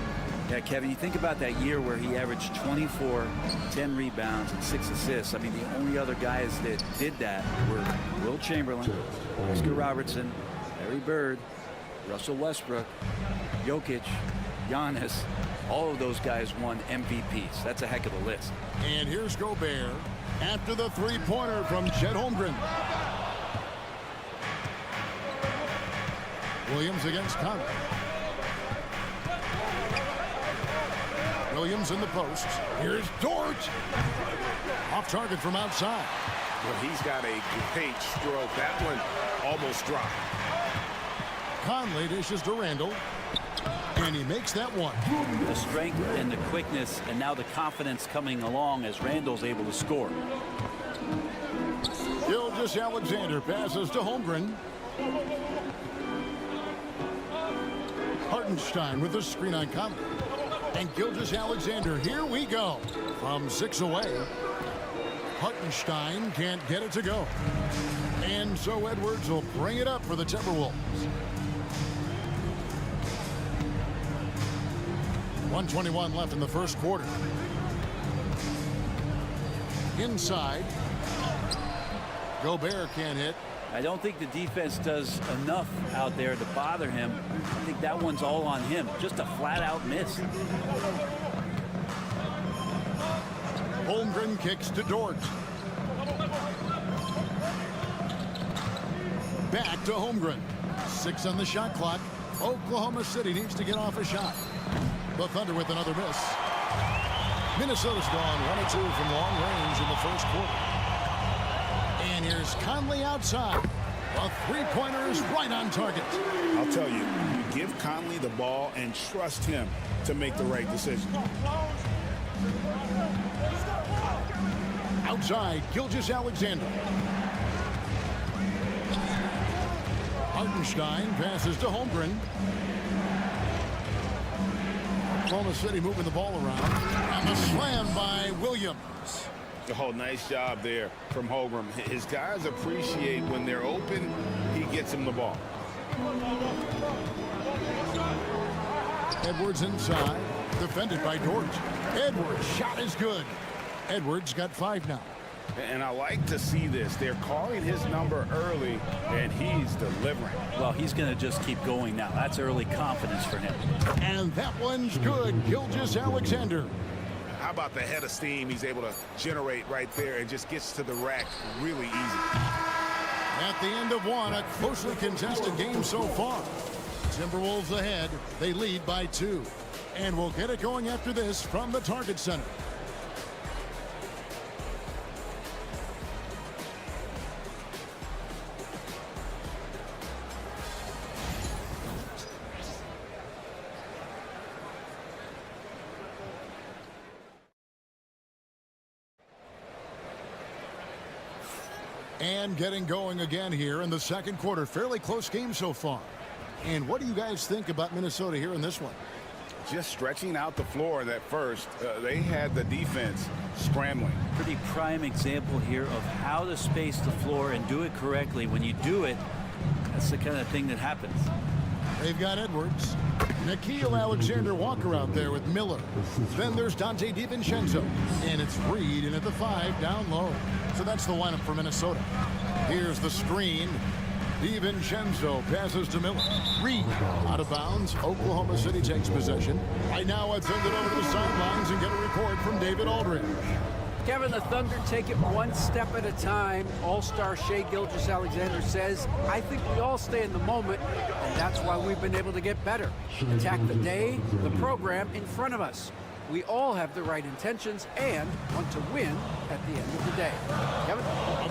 Yeah, Kevin, you think about that year where he averaged 24, 10 rebounds, and 6 assists. I mean, the only other guys that did that were Will Chamberlain, Oscar Robertson, Larry Bird, Russell Westbrook, Jokic, Giannis. All of those guys won MVPs. That's a heck of a list. And here's Gobert after the three-pointer from Chet Holmgren. Williams against Conley. Williams in the post. Here's Dort. Off target from outside. Well, he's got a great stroke. That one almost dropped. Conley dishes to Randall. And he makes that one. The strength and the quickness, and now the confidence coming along as Randall's able to score. Gilgeous-Alexander passes to Holmgren. Hartenstein with a screen on Conley. And Gilgeous-Alexander, here we go. From 6 away. Hartenstein can't get it to go. And so Edwards will bring it up for the Timberwolves. 1:21 left in the first quarter. Inside. Gobert can't hit. I don't think the defense does enough out there to bother him. I think that one's all on him. Just a flat-out miss. Holmgren kicks to Dort. Back to Holmgren. 6 on the shot clock. Oklahoma City needs to get off a shot. The Thunder with another miss. Minnesota's gone 1-2 from long range in the first quarter. And here's Conley outside. A three-pointer is right on target. I'll tell you, you give Conley the ball and trust him to make the right decision. Outside, Gilgeous-Alexander. Hartenstein passes to Holmgren. Oklahoma City moving the ball around. And the slam by Williams. Oh, nice job there from Holmgren. His guys appreciate when they're open, he gets them the ball. Edwards inside. Defended by Dort. Edwards' shot is good. Edwards got 5 now. And I like to see this. They're calling his number early, and he's delivering. Well, he's going to just keep going now. That's early confidence for him. And that one's good. Gilgeous-Alexander. How about the head of steam he's able to generate right there and just gets to the rack really easy. At the end of one, a closely contested game so far. Timberwolves ahead. They lead by 2. And we'll get it going after this from the Target Center. And getting going again here in the second quarter. Fairly close game so far. And what do you guys think about Minnesota here in this one? Just stretching out the floor that first. They had the defense scrambling. Pretty prime example here of how to space the floor and do it correctly. When you do it, that's the kind of thing that happens. They've got Edwards. Nickeil Alexander-Walker out there with Miller. Then there's Dante DiVincenzo. And it's Reed in at the 5 down low. So that's the lineup for Minnesota. Here's the screen. DiVincenzo passes to Miller. Reed out of bounds. Oklahoma City takes possession. Right now, I send it over to the sidelines and get a report from David Aldridge. Kevin, the Thunder take it one step at a time. All-star Shai Gilgeous-Alexander says, I think we all stay in the moment, and that's why we've been able to get better. Attack the day, the program in front of us. We all have the right intentions and want to win at the end of the day. Kevin?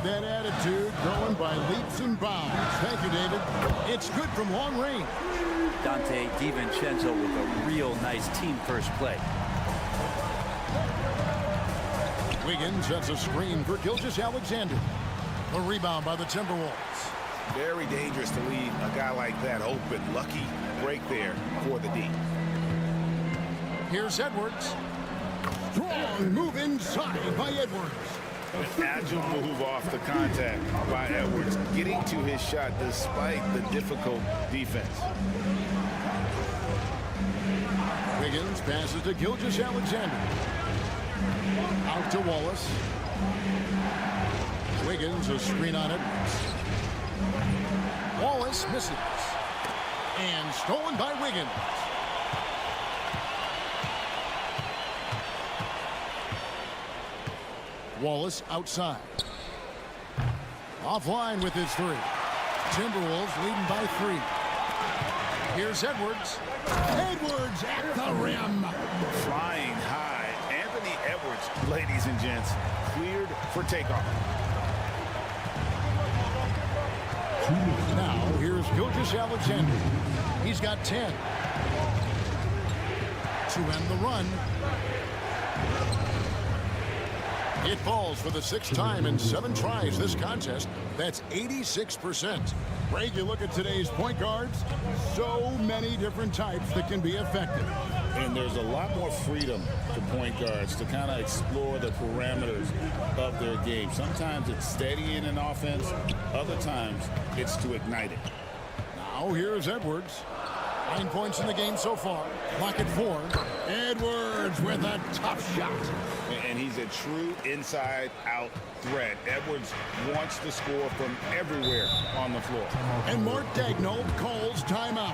That attitude going by leaps and bounds. Thank you, David. It's good from long range. Dante DiVincenzo with a real nice team-first play. Wiggins sets a screen for Gilgeous-Alexander. A rebound by the Timberwolves. Very dangerous to leave a guy like that open. Lucky break there for the D. Here's Edwards. Strong move inside by Edwards. An agile move off the contact by Edwards, getting to his shot despite the difficult defense. Wiggins passes to Gilgeous-Alexander. Out to Wallace. Wiggins a screen on Edwards. Wallace misses. And stolen by Wiggins. Wallace outside. Offline with his 3. Timberwolves leading by 3. Here's Edwards. Edwards at the rim. Flying high. Anthony Edwards, ladies and gents, cleared for takeoff. Now here's Gilgeous-Alexander. He's got 10. To end the run. It falls for the 6th time in 7 tries this contest. That's 86%. Greg, you look at today's point guards, so many different types that can be effective. And there's a lot more freedom to point guards to kind of explore the parameters of their game. Sometimes it's steadying an offense. Other times it's to ignite it. Now here's Edwards. 9 points in the game so far. Clock at 4. Edwards with a tough shot. And he's a true inside-out threat. Edwards wants to score from everywhere on the floor. And Mark Daigneault calls timeout.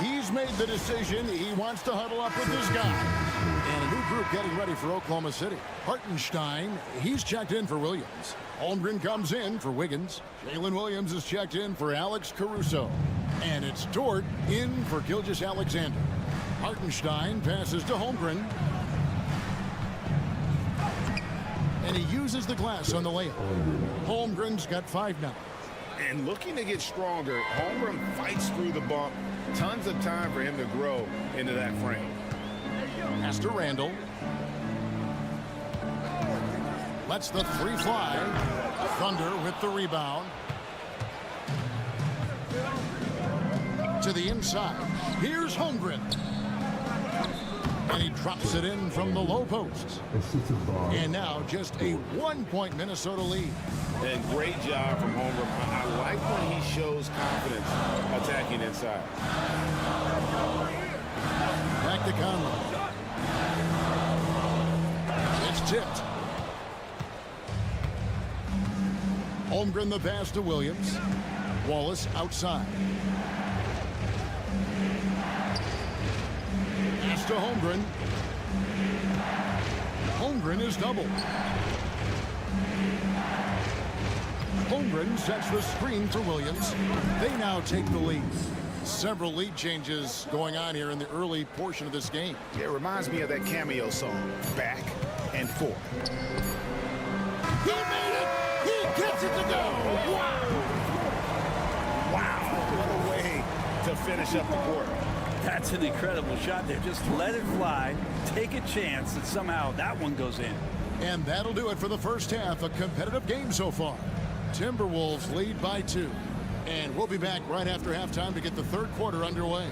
He's made the decision. He wants to huddle up with his guy. And a new group getting ready for Oklahoma City. Hartenstein, he's checked in for Williams. Holmgren comes in for Wiggins. Jalen Williams is checked in for Alex Caruso. And it's Dort in for Gilgeous-Alexander. Hartenstein passes to Holmgren. And he uses the glass on the layup. Holmgren's got 5 now. And looking to get stronger, Holmgren fights through the bump. Tons of time for him to grow into that frame. Pass to Randall. Lets the 3 fly. Thunder with the rebound. To the inside. Here's Holmgren. And he drops it in from the low post. And now just a 1-point Minnesota lead. And great job from Holmgren. I like when he shows confidence attacking inside. Back to Conley. It's tipped. Holmgren the pass to Williams. Wallace outside. Pass to Holmgren. Holmgren is doubled. Holmgren sets the screen for Williams. They now take the lead. Several lead changes going on here in the early portion of this game. Yeah, it reminds me of that cameo song, Back and Forth. He made it! He gets it to go! Wow! Wow, what a way to finish up the quarter. That's an incredible shot there. Just let it fly, take a chance, and somehow that one goes in. And that'll do it for the first half. A competitive game so far. Timberwolves lead by 2. And we'll be back right after halftime to get the third quarter underway.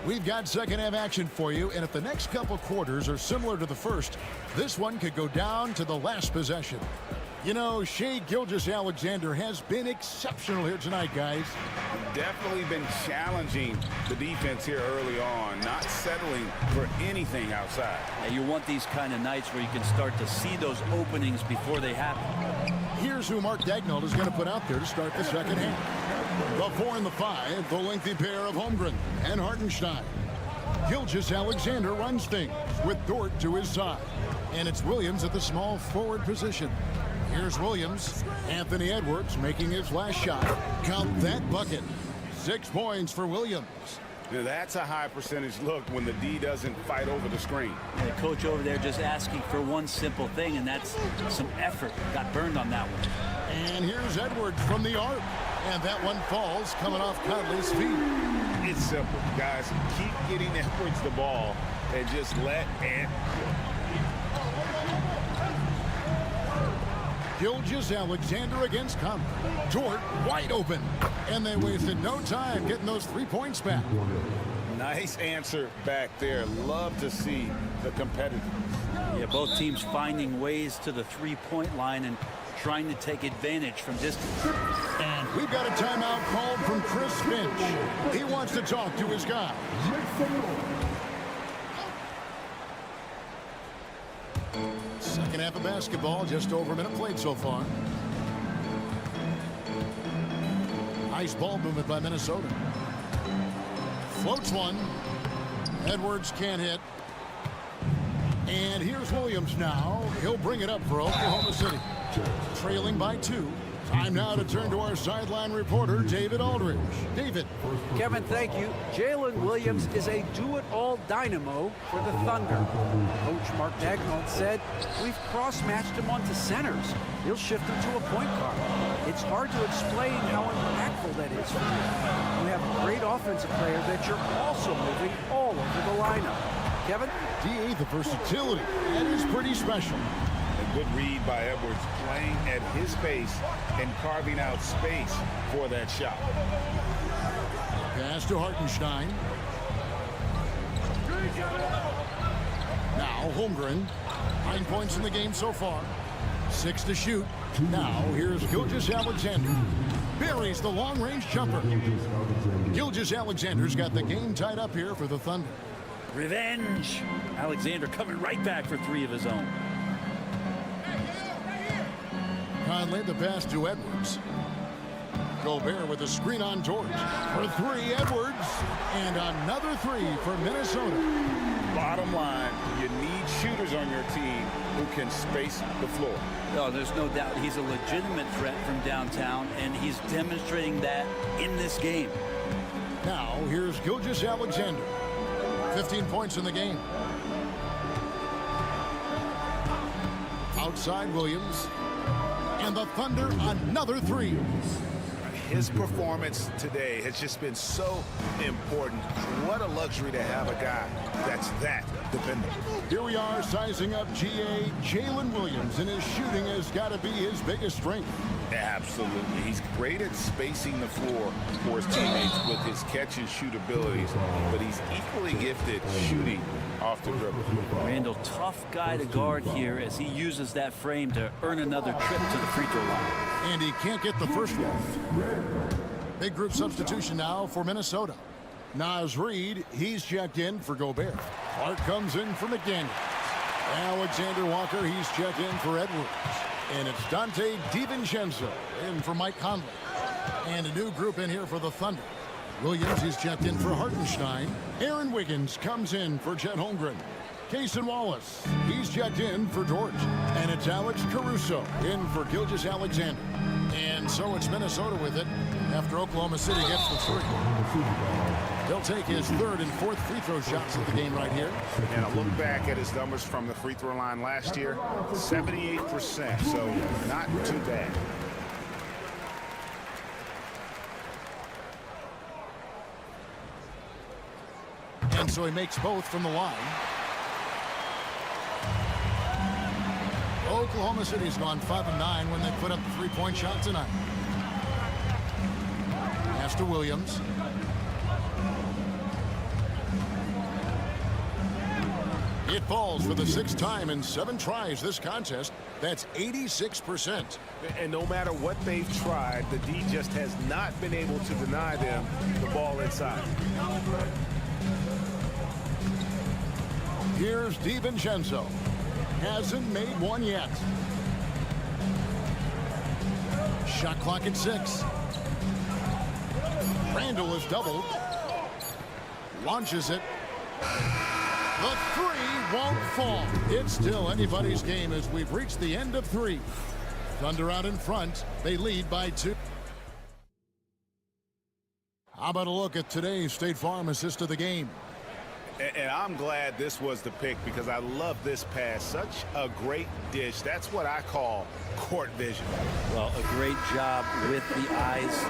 We've got second half action for you, and if the next couple quarters are similar to the first, this one could go down to the last possession. You know, Shai Gilgeous-Alexander has been exceptional here tonight, guys. Definitely been challenging the defense here early on, not settling for anything outside. Yeah, you want these kind of nights where you can start to see those openings before they happen. Here's who Mark Daigneault is going to put out there to start the second half. The 4 and the 5, the lengthy pair of Holmgren and Hartenstein. Gilgeous-Alexander runs things with Dort to his side. And it's Williams at the small forward position. Here's Williams. Anthony Edwards making his last shot. Count that bucket. 6 points for Williams. Now that's a high percentage look when the D doesn't fight over the screen. The coach over there just asking for one simple thing, and that's some effort. Got burned on that one. And here's Edwards from the arc. And that one falls coming off Conley's feet. It's simple, guys. Keep getting Edwards the ball and just let it. Gilgeous-Alexander against Conley. Dort wide open. And they wasted no time getting those 3 points back. Nice answer back there. Love to see the competitors. Yeah, both teams finding ways to the three-point line and trying to take advantage from distance. And we've got a timeout called from Chris Finch. He wants to talk to his guys. Second half of basketball, just over a minute played so far. Nice ball movement by Minnesota. Floats one. Edwards can't hit. And here's Williams now. He'll bring it up for Oklahoma City. Trailing by 2. Time now to turn to our sideline reporter, David Aldridge. David. Kevin, thank you. Jalen Williams is a do-it-all dynamo for the Thunder. Coach Mark Daigneault said, we've cross-matched him onto centers. He'll shift him to a point guard. It's hard to explain how impactful that is for you. You have a great offensive player that you're also moving all over the lineup. Kevin? DA, the versatility. That is pretty special. A good read by Edwards, playing at his pace and carving out space for that shot. Pass to Hartenstein. Now Holmgren. 9 points in the game so far. 6 to shoot. Now here's Gilgeous-Alexander. Buries the long-range jumper. Gilgeous-Alexander's got the game tied up here for the Thunder. Revenge. Alexander coming right back for 3 of his own. Conley, the pass to Edwards. Gobert with a screen on George. For 3, Edwards. And another 3 for Minnesota. Bottom line, you need shooters on your team who can space the floor. No, there's no doubt he's a legitimate threat from downtown, and he's demonstrating that in this game. Now, here's Gilgeous-Alexander. 15 points in the game. Outside Williams. And the Thunder, another 3. His performance today has just been so important. What a luxury to have a guy that's that dependable. Here we are sizing up GA Jalen Williams, and his shooting has got to be his biggest strength. Absolutely. He's great at spacing the floor for his teammates with his catch and shoot abilities, but he's equally gifted shooting off the dribble. Randall, tough guy to guard here as he uses that frame to earn another trip to the free throw line. And he can't get the first one. Big group substitution now for Minnesota. Naz Reid, he's checked in for Gobert. Clark comes in for McDaniel. Alexander Walker, he's checked in for Edwards. And it's Dante DiVincenzo in for Mike Conley. And a new group in here for the Thunder. Williams is checked in for Hartenstein. Aaron Wiggins comes in for Chet Holmgren. Cason Wallace, he's checked in for George. And it's Alex Caruso in for Gilgeous-Alexander. And And so it's Minnesota with it after Oklahoma City gets the three. He'll take his third and fourth free throw shots of the game right here. And a look back at his numbers from the free throw line last year, 78%, so not too bad. And so he makes both from the line. Oklahoma City's gone 5 of 9 when they put up the three-point shot tonight. Pass to Williams. It falls for the 6th time in 7 tries this contest. That's 86%. And no matter what they've tried, the D just has not been able to deny them the ball inside. Here's DiVincenzo. Hasn't made one yet. Shot clock at 6. Randall is doubled. Launches it. The three won't fall. It's still anybody's game as we've reached the end of 3. Thunder out in front. They lead by 2. How about a look at today's State Farm assist of the game? And I'm glad this was the pick because I love this pass. Such a great dish. That's what I call court vision. Well, a great job with the eyes.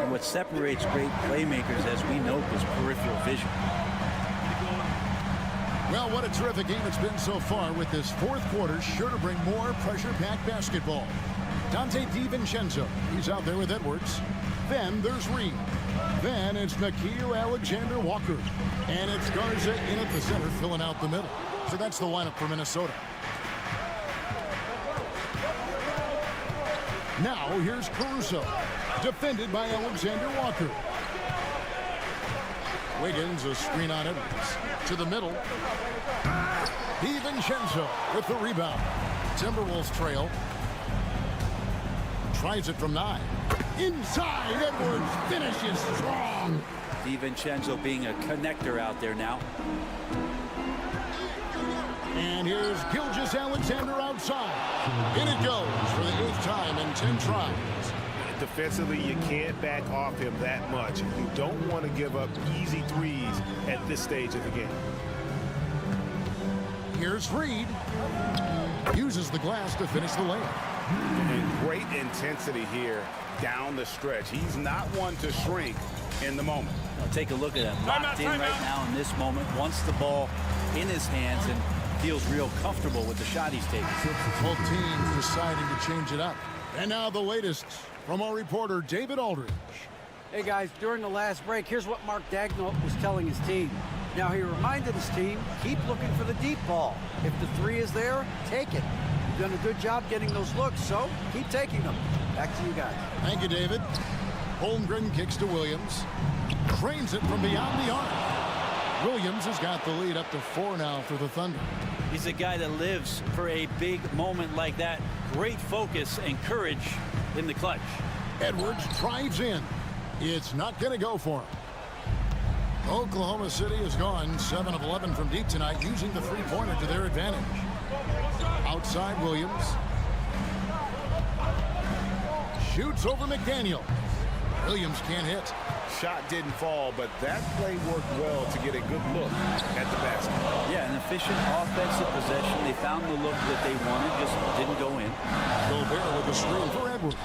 And what separates great playmakers, as we know, is peripheral vision. Well, what a terrific game it's been so far, with this 4th quarter sure to bring more pressure-packed basketball. Dante DiVincenzo, he's out there with Edwards. Then there's Reed. Then it's Nickeil Alexander-Walker. And it's Garza in at the center, filling out the middle. So that's the lineup for Minnesota. Now here's Caruso, defended by Alexander-Walker. Wiggins, a screen on Edwards. To the middle. DiVincenzo with the rebound. Timberwolves trail. Tries it from 9. Inside, Edwards finishes strong. DiVincenzo being a connector out there now. And here's Gilgeous Alexander outside. In it goes for the 8th time in 10 tries. Defensively, you can't back off him that much. You don't want to give up easy threes at this stage of the game. Here's Reed. Uses the glass to finish the layup. And great intensity here down the stretch. He's not one to shrink in the moment. Now take a look at him. Locked in right now in this moment. Wants the ball in his hands and feels real comfortable with the shot he's taking. Both teams deciding to change it up. And now the latest from our reporter, David Aldridge. Hey, guys, during the last break, here's what Mark Daigneault was telling his team. Now, he reminded his team, keep looking for the deep ball. If the 3 is there, take it. You've done a good job getting those looks, so keep taking them. Back to you guys. Thank you, David. Holmgren kicks to Williams. Trains it from beyond the arc. Williams has got the lead up to 4 now for the Thunder. He's a guy that lives for a big moment like that. Great focus and courage in the clutch. Edwards drives in. It's not going to go for him. Oklahoma City has gone 7 of 11 from deep tonight, using the three-pointer to their advantage. Outside Williams. Shoots over McDaniel. Williams can't hit. Shot didn't fall, but that play worked well to get a good look at the basket. Yeah, an efficient offensive possession. They found the look that they wanted, just didn't go in. Gobert with the screen for Edwards.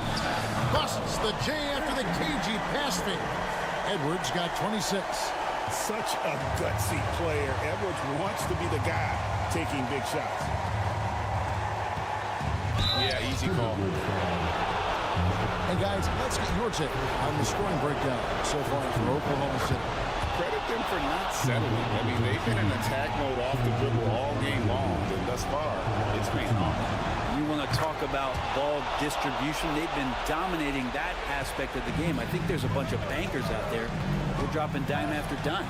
Busts the J after the cagey pass fake. Edwards got 26. Such a gutsy player. Edwards wants to be the guy taking big shots. Yeah, easy call. Hey, guys, let's get your take on the scoring breakdown so far for Oklahoma City. Credit them for not settling. I mean, they've been in attack mode off the dribble all game long, and thus far, it's been hard. You want to talk about ball distribution. They've been dominating that aspect of the game. I think there's a bunch of bankers out there. They're dropping dime after dime.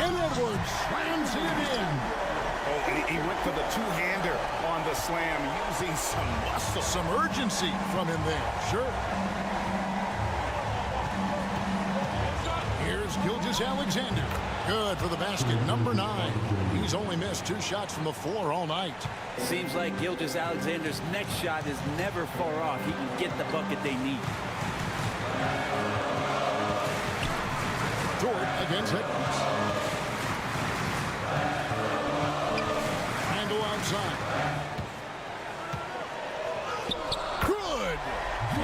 And Edwards slams it in. Oh, and he went for the two-hander on the slam, using some muscle. Some urgency from him there, sure. Here's Gilgeous-Alexander. Good for the basket, number 9. He's only missed 2 shots from the floor all night. Seems like Gilgeous-Alexander's next shot is never far off. He can get the bucket they need. Dort against Edwards. Handle outside. Good!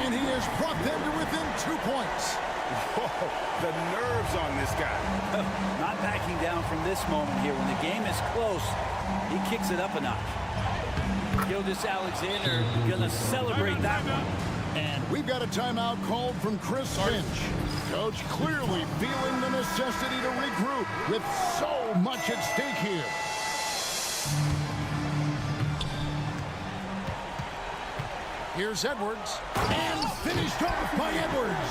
And he has brought them to within 2 points. Whoa, the nerves on this guy. Not backing down from this moment here. When the game is close, he kicks it up a notch. Gilgeous-Alexander gonna celebrate that one. And we've got a timeout called from Chris Finch. Coach clearly feeling the necessity to regroup with so much at stake here. Here's Edwards. And finished off by Edwards.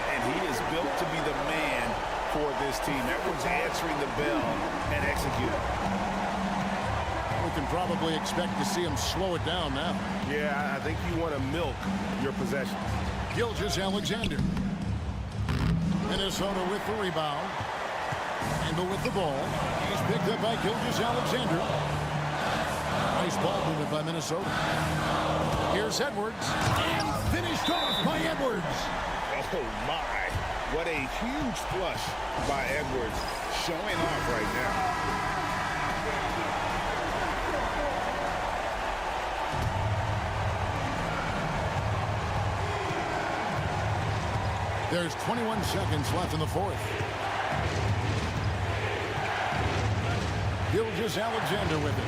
And he is built to be the man for this team. Edwards answering the bell and executing. We can probably expect to see him slow it down now. Yeah, I think you want to milk your possessions. Gilgeous-Alexander. Minnesota with the rebound. Handle with the ball. He's picked up by Gilgeous-Alexander. Nice ball movement by Minnesota. Here's Edwards. And finished off by Edwards. Oh, my. What a huge flush by Edwards. Showing off right now. There's 21 seconds left in the fourth. Gilgeous-Alexander with it.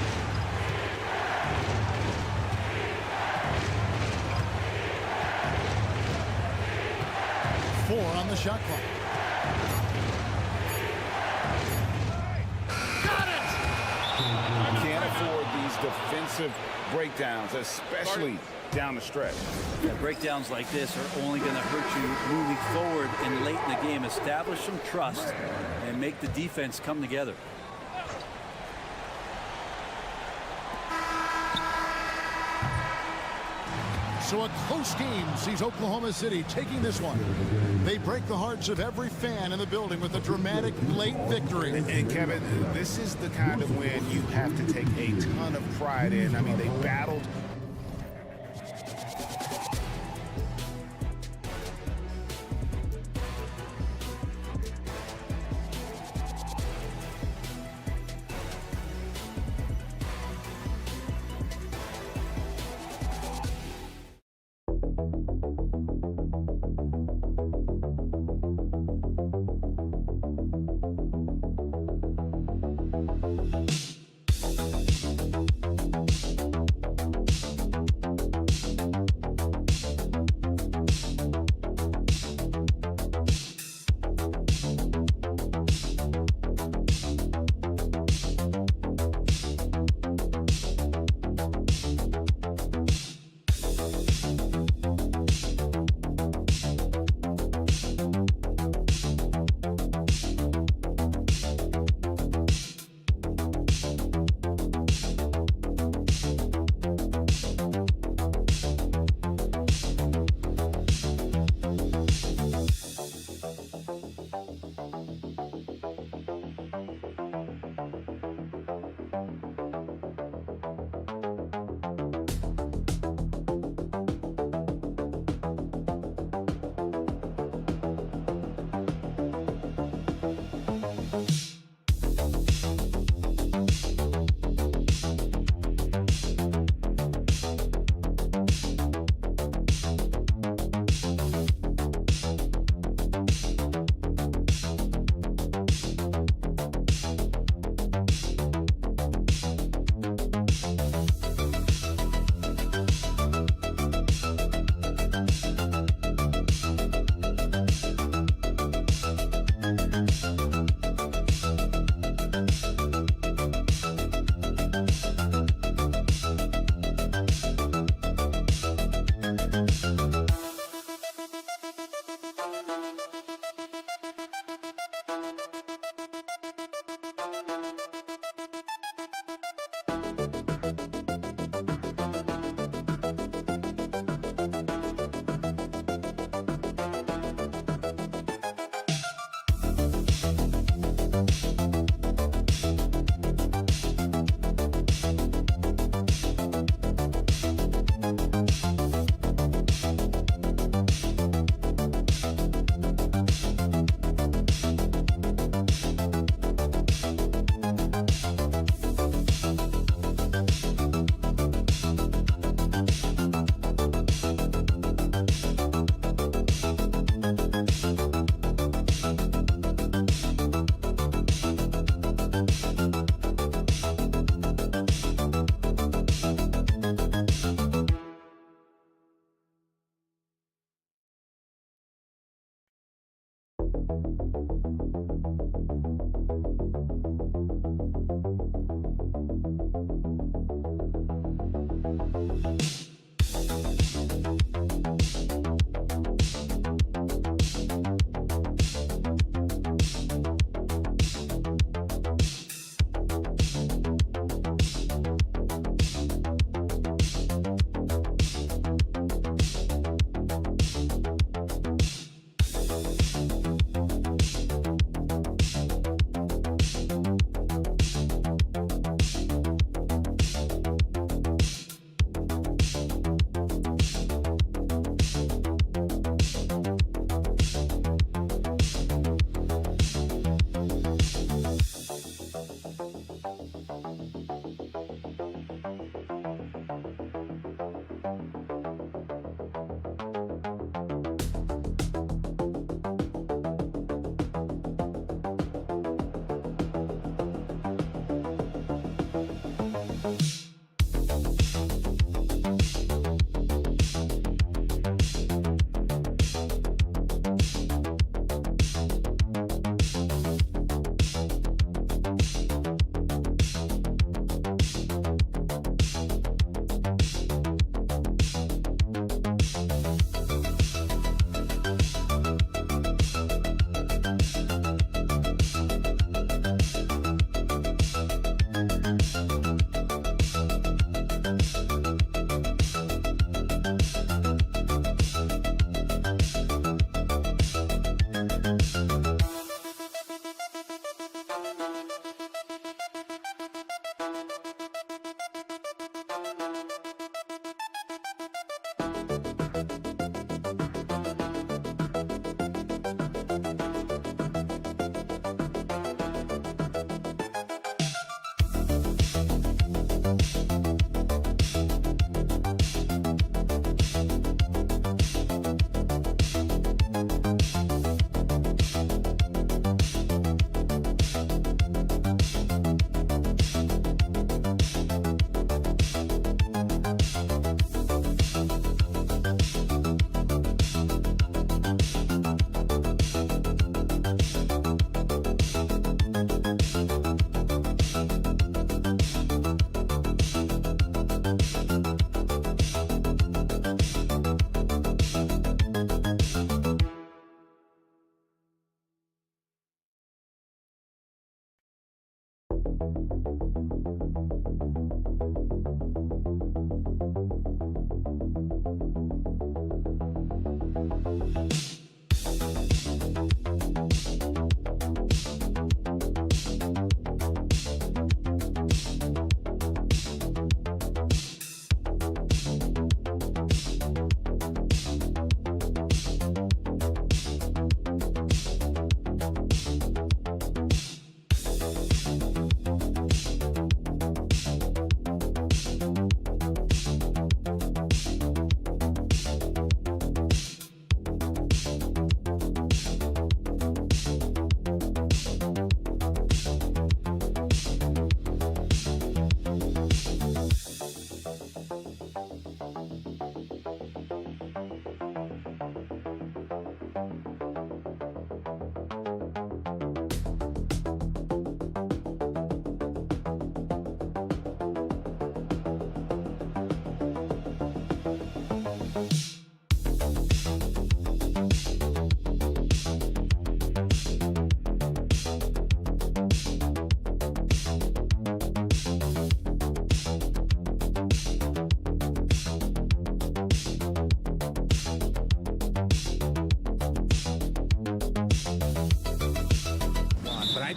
Four on the shot clock. Got it! You can't afford these defensive breakdowns, especially down the stretch. Yeah, breakdowns like this are only going to hurt you moving forward and late in the game. Establish some trust and make the defense come together. So a close game sees Oklahoma City taking this one. They break the hearts of every fan in the building with a dramatic late victory. And Kevin, this is the kind of win you have to take a ton of pride in. I mean, they battled.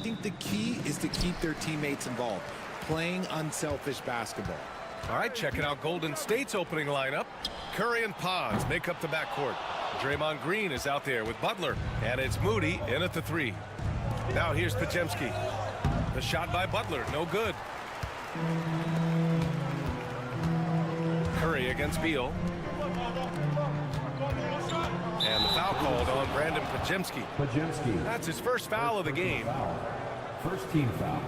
think the key is to keep their teammates involved, playing unselfish basketball. All right, checking out Golden State's opening lineup. Curry and Pons make up the backcourt. Draymond Green is out there with Butler, and it's Moody in at the three. Now here's Podziemski. The shot by Butler, no good. Curry against Beal. And the foul called on Brandon Podziemski. That's his first foul of the game. First team foul.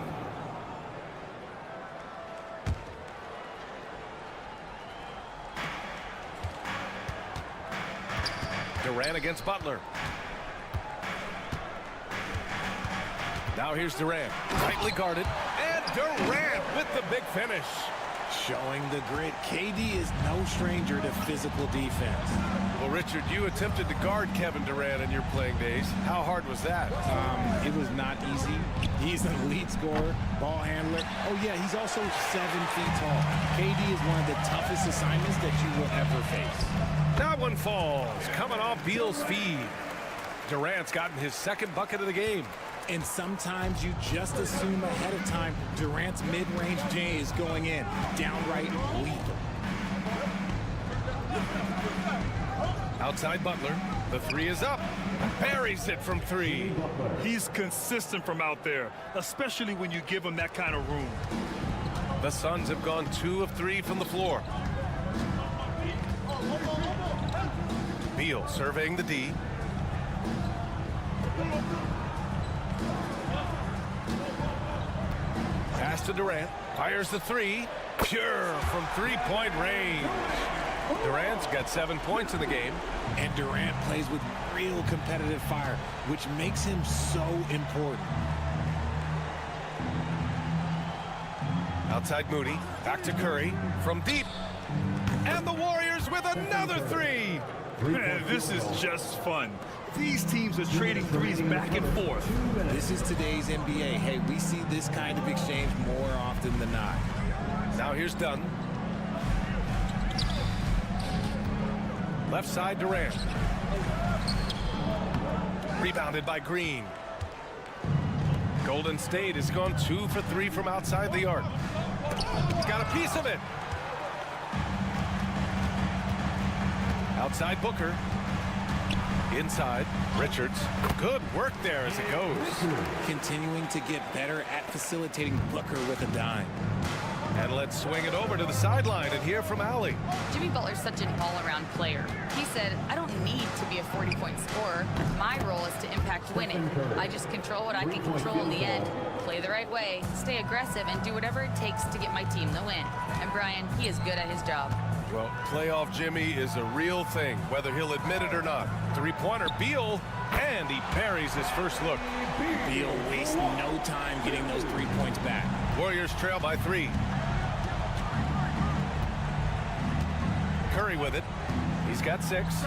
Durant against Butler. Now here's Durant, tightly guarded, and Durant with the big finish. Showing the grit. KD is no stranger to physical defense. Well, Richard, you attempted to guard Kevin Durant in your playing days. How hard was that? It was not easy. He's an elite scorer, ball handler. Oh, yeah, he's also 7 feet tall. KD is one of the toughest assignments that you will ever face. That one falls, coming off Beal's feed. Durant's gotten his second bucket of the game. And sometimes you just assume ahead of time Durant's mid-range J is going in. Downright lethal. Outside Butler. The three is up. Buries it from 3. He's consistent from out there, especially when you give him that kind of room. The Suns have gone 2 of 3 from the floor. Beal surveying the D. Pass to Durant. Fires the 3. Pure from 3-point range. Durant's got 7 points in the game. And Durant plays with real competitive fire, which makes him so important. Outside Moody. Back to Curry. From deep. And the Warriors with another 3. Man, this is just fun. These teams are trading threes back and forth. This is today's NBA. Hey, we see this kind of exchange more often than not. Now here's Dunn. Left side Durant. Rebounded by Green. Golden State has gone 2 for 3 from outside the arc. He's got a piece of it. Outside Booker. Inside Richards. Good work there as it goes. Continuing to get better at facilitating Booker with a dime. And let's swing it over to the sideline and hear from Allie. Jimmy Butler's such an all-around player. He said, I don't need to be a 40-point scorer. My role is to impact winning. I just control what I can control in the end, play the right way, stay aggressive, and do whatever it takes to get my team the win. And Brian, he is good at his job. Well, playoff Jimmy is a real thing, whether he'll admit it or not. Three-pointer, Beal, and he parries his first look. Beal wastes no time getting those 3 points back. Warriors trail by 3. Curry with it. He's got 6.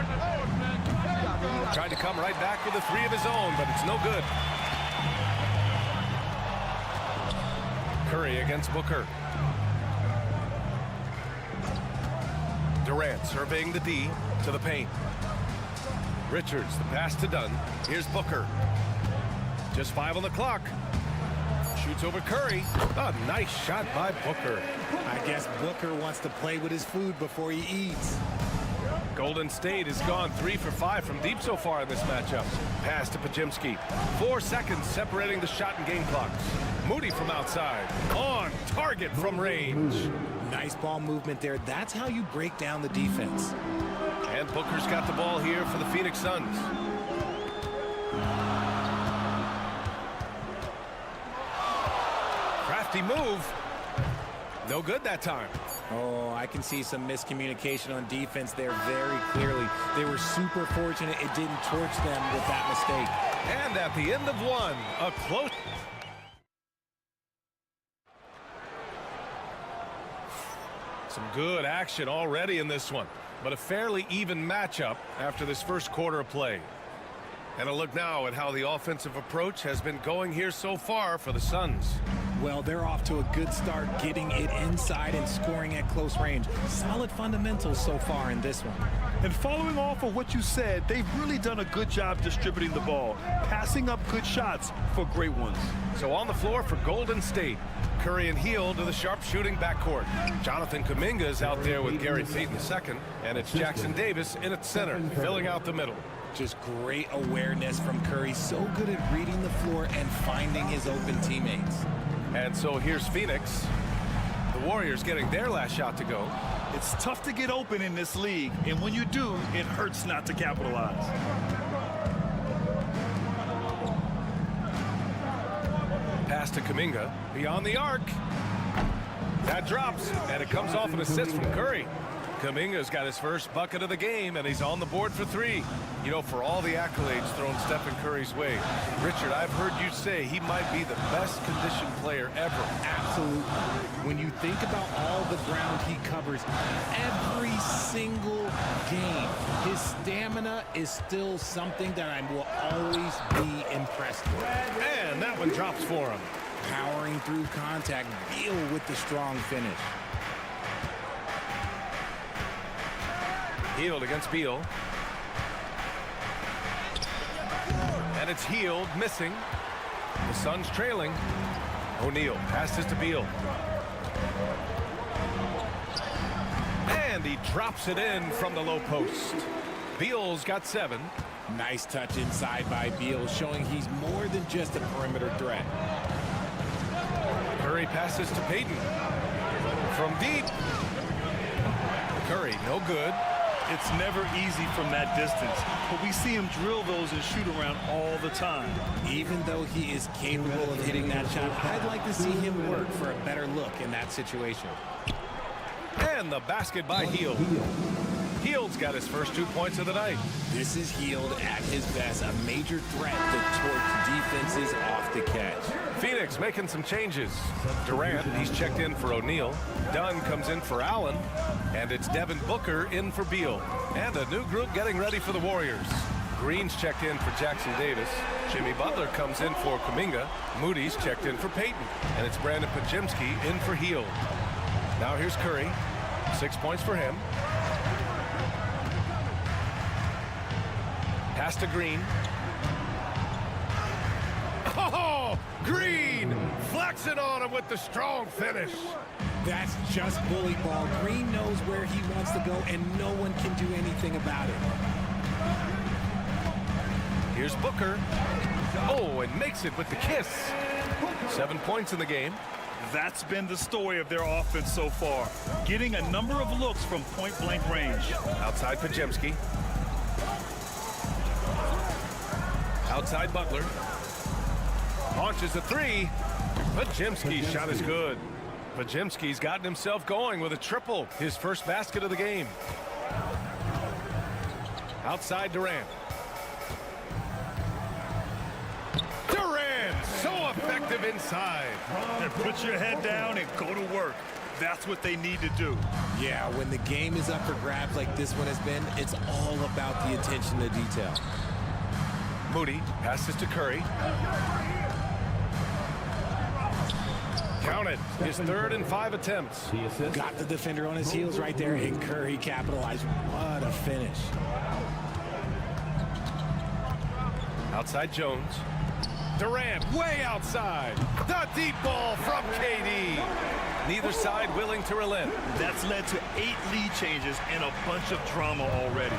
Tried to come right back with a 3 of his own, but it's no good. Curry against Booker. Durant surveying the D to the paint. Richards, the pass to Dunn. Here's Booker. Just 5 on the clock. Shoots over Curry. A nice shot by Booker. I guess Booker wants to play with his food before he eats. Golden State has gone 3 for 5 from deep so far in this matchup. Pass to Pajimski. 4 seconds separating the shot and game clocks. Moody from outside. On target from range. Nice ball movement there. That's how you break down the defense. And Booker's got the ball here for the Phoenix Suns. Crafty move. No good that time. Oh, I can see some miscommunication on defense there very clearly. They were super fortunate it didn't torch them with that mistake. And at the end of 1, a close. Some good action already in this one, but a fairly even matchup after this first quarter of play. And a look now at how the offensive approach has been going here so far for the Suns. Well, they're off to a good start getting it inside and scoring at close range. Solid fundamentals so far in this one. And following off of what you said, they've really done a good job distributing the ball, passing up good shots for great ones. So on the floor for Golden State, Curry and Hield to the sharpshooting backcourt. Jonathan Kuminga is out there with Gary Payton II, and it's Jackson Davis in at center, filling out the middle. Just great awareness from Curry. So good at reading the floor and finding his open teammates. And so here's Phoenix. The Warriors getting their last shot to go. It's tough to get open in this league, and when you do, it hurts not to capitalize. Pass to Kuminga, beyond the arc. That drops, and it comes off an assist from Curry. Kuminga's got his first bucket of the game, and he's on the board for 3. You know, for all the accolades thrown Stephen Curry's way, Richard, I've heard you say he might be the best conditioned player ever. Absolutely. When you think about all the ground he covers every single game, his stamina is still something that I will always be impressed with. And that one drops for him. Powering through contact, Beal with the strong finish. Healed against Beal. And it's Healed, missing. The Suns trailing. O'Neal passes to Beal. And he drops it in from the low post. Beal's got 7. Nice touch inside by Beal, showing he's more than just a perimeter threat. Curry passes to Payton. From deep. Curry, no good. It's never easy from that distance, but we see him drill those and shoot around all the time. Even though he is capable of hitting that shot, I'd like to see him work for a better look in that situation. And the basket by Hield. Hield's got his first 2 points of the night. This is Hield at his best, a major threat to torch defenses off the catch. Phoenix making some changes. Durant, he's checked in for O'Neal. Dunn comes in for Allen. And it's Devin Booker in for Beal. And a new group getting ready for the Warriors. Green's checked in for Jackson Davis. Jimmy Butler comes in for Kuminga. Moody's checked in for Payton. And it's Brandon Podziemski in for Hield. Now here's Curry. 6 points for him. Pass to Green. Oh, Green flexing on him with the strong finish. That's just bully ball. Green knows where he wants to go, and no one can do anything about it. Here's Booker. Oh, and makes it with the kiss. 7 points in the game. That's been the story of their offense so far, getting a number of looks from point-blank range. Outside Podziemski. Outside Butler. Launches a 3. Podziemski's shot is good. Podziemski's gotten himself going with a triple, his first basket of the game. Outside Durant. Durant, so effective inside. And put your head down and go to work. That's what they need to do. Yeah, when the game is up for grabs like this one has been, it's all about the attention to detail. Moody passes to Curry. Count it. His 3rd and 5 attempts. Got the defender on his heels right there, and Curry capitalized. What a finish. Outside Jones. Durant way outside. The deep ball from KD. Neither side willing to relent. That's led to 8 lead changes and a bunch of drama already.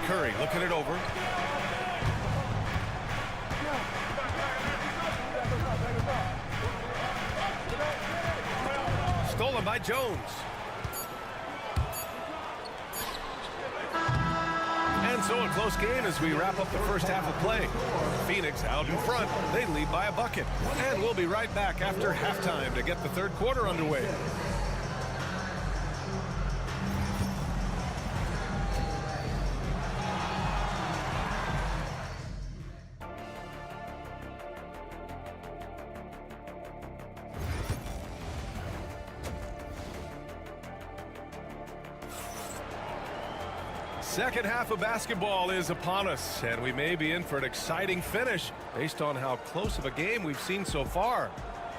Curry looking it over. Stolen by Jones. And so a close game as we wrap up the first half of play. Phoenix out in front. They lead by a bucket. And we'll be right back after halftime to get the third quarter underway. Second half of basketball is upon us, and we may be in for an exciting finish based on how close of a game we've seen so far.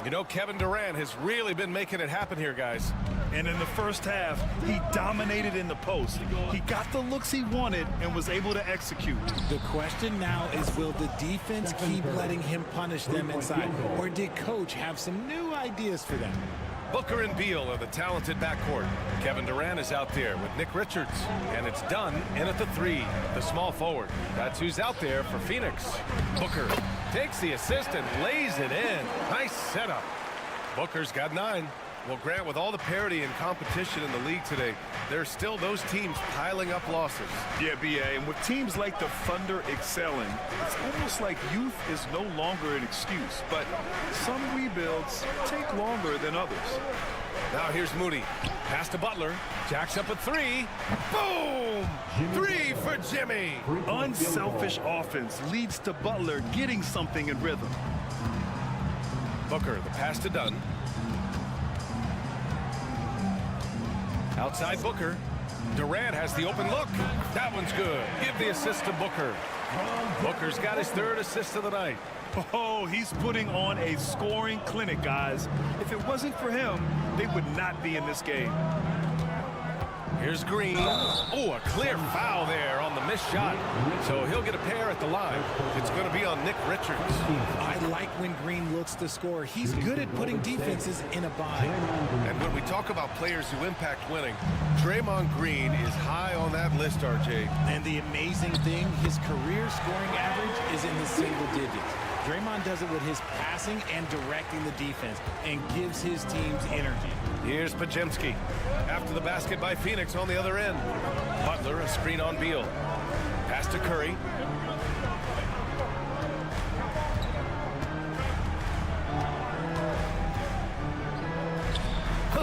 You know, Kevin Durant has really been making it happen here, guys. And in the first half, he dominated in the post. He got the looks he wanted and was able to execute. The question now is, will the defense keep letting him punish them inside, or did coach have some new ideas for them? Booker and Beal are the talented backcourt. Kevin Durant is out there with Nick Richards. And it's Dunn in at the 3, the small forward. That's who's out there for Phoenix. Booker takes the assist and lays it in. Nice setup. Booker's got 9. Well, Grant, with all the parity and competition in the league today, there's still those teams piling up losses. Yeah, B.A., and with teams like the Thunder excelling, it's almost like youth is no longer an excuse, but some rebuilds take longer than others. Now here's Moody. Pass to Butler. Jacks up a three. Boom! Three for Jimmy. Unselfish offense leads to Butler getting something in rhythm. Booker, the pass to Dunn. Outside Booker. Durant has the open look. That one's good. Give the assist to Booker. Booker's got his third assist of the night. Oh, he's putting on a scoring clinic, guys. If it wasn't for him, they would not be in this game. Here's Green. Oh, a clear foul there on the missed shot. So he'll get a pair at the line. It's going to be on Nick Richards. I like when Green looks to score. He's good at putting defenses in a bind. And when we talk about players who impact winning, Draymond Green is high on that list, RJ. And the amazing thing, his career scoring average is in the single digits. Draymond does it with his passing and directing the defense and gives his teams energy. Here's Pajemski. After the basket by Phoenix on the other end. Butler, a screen on Beal. Pass to Curry.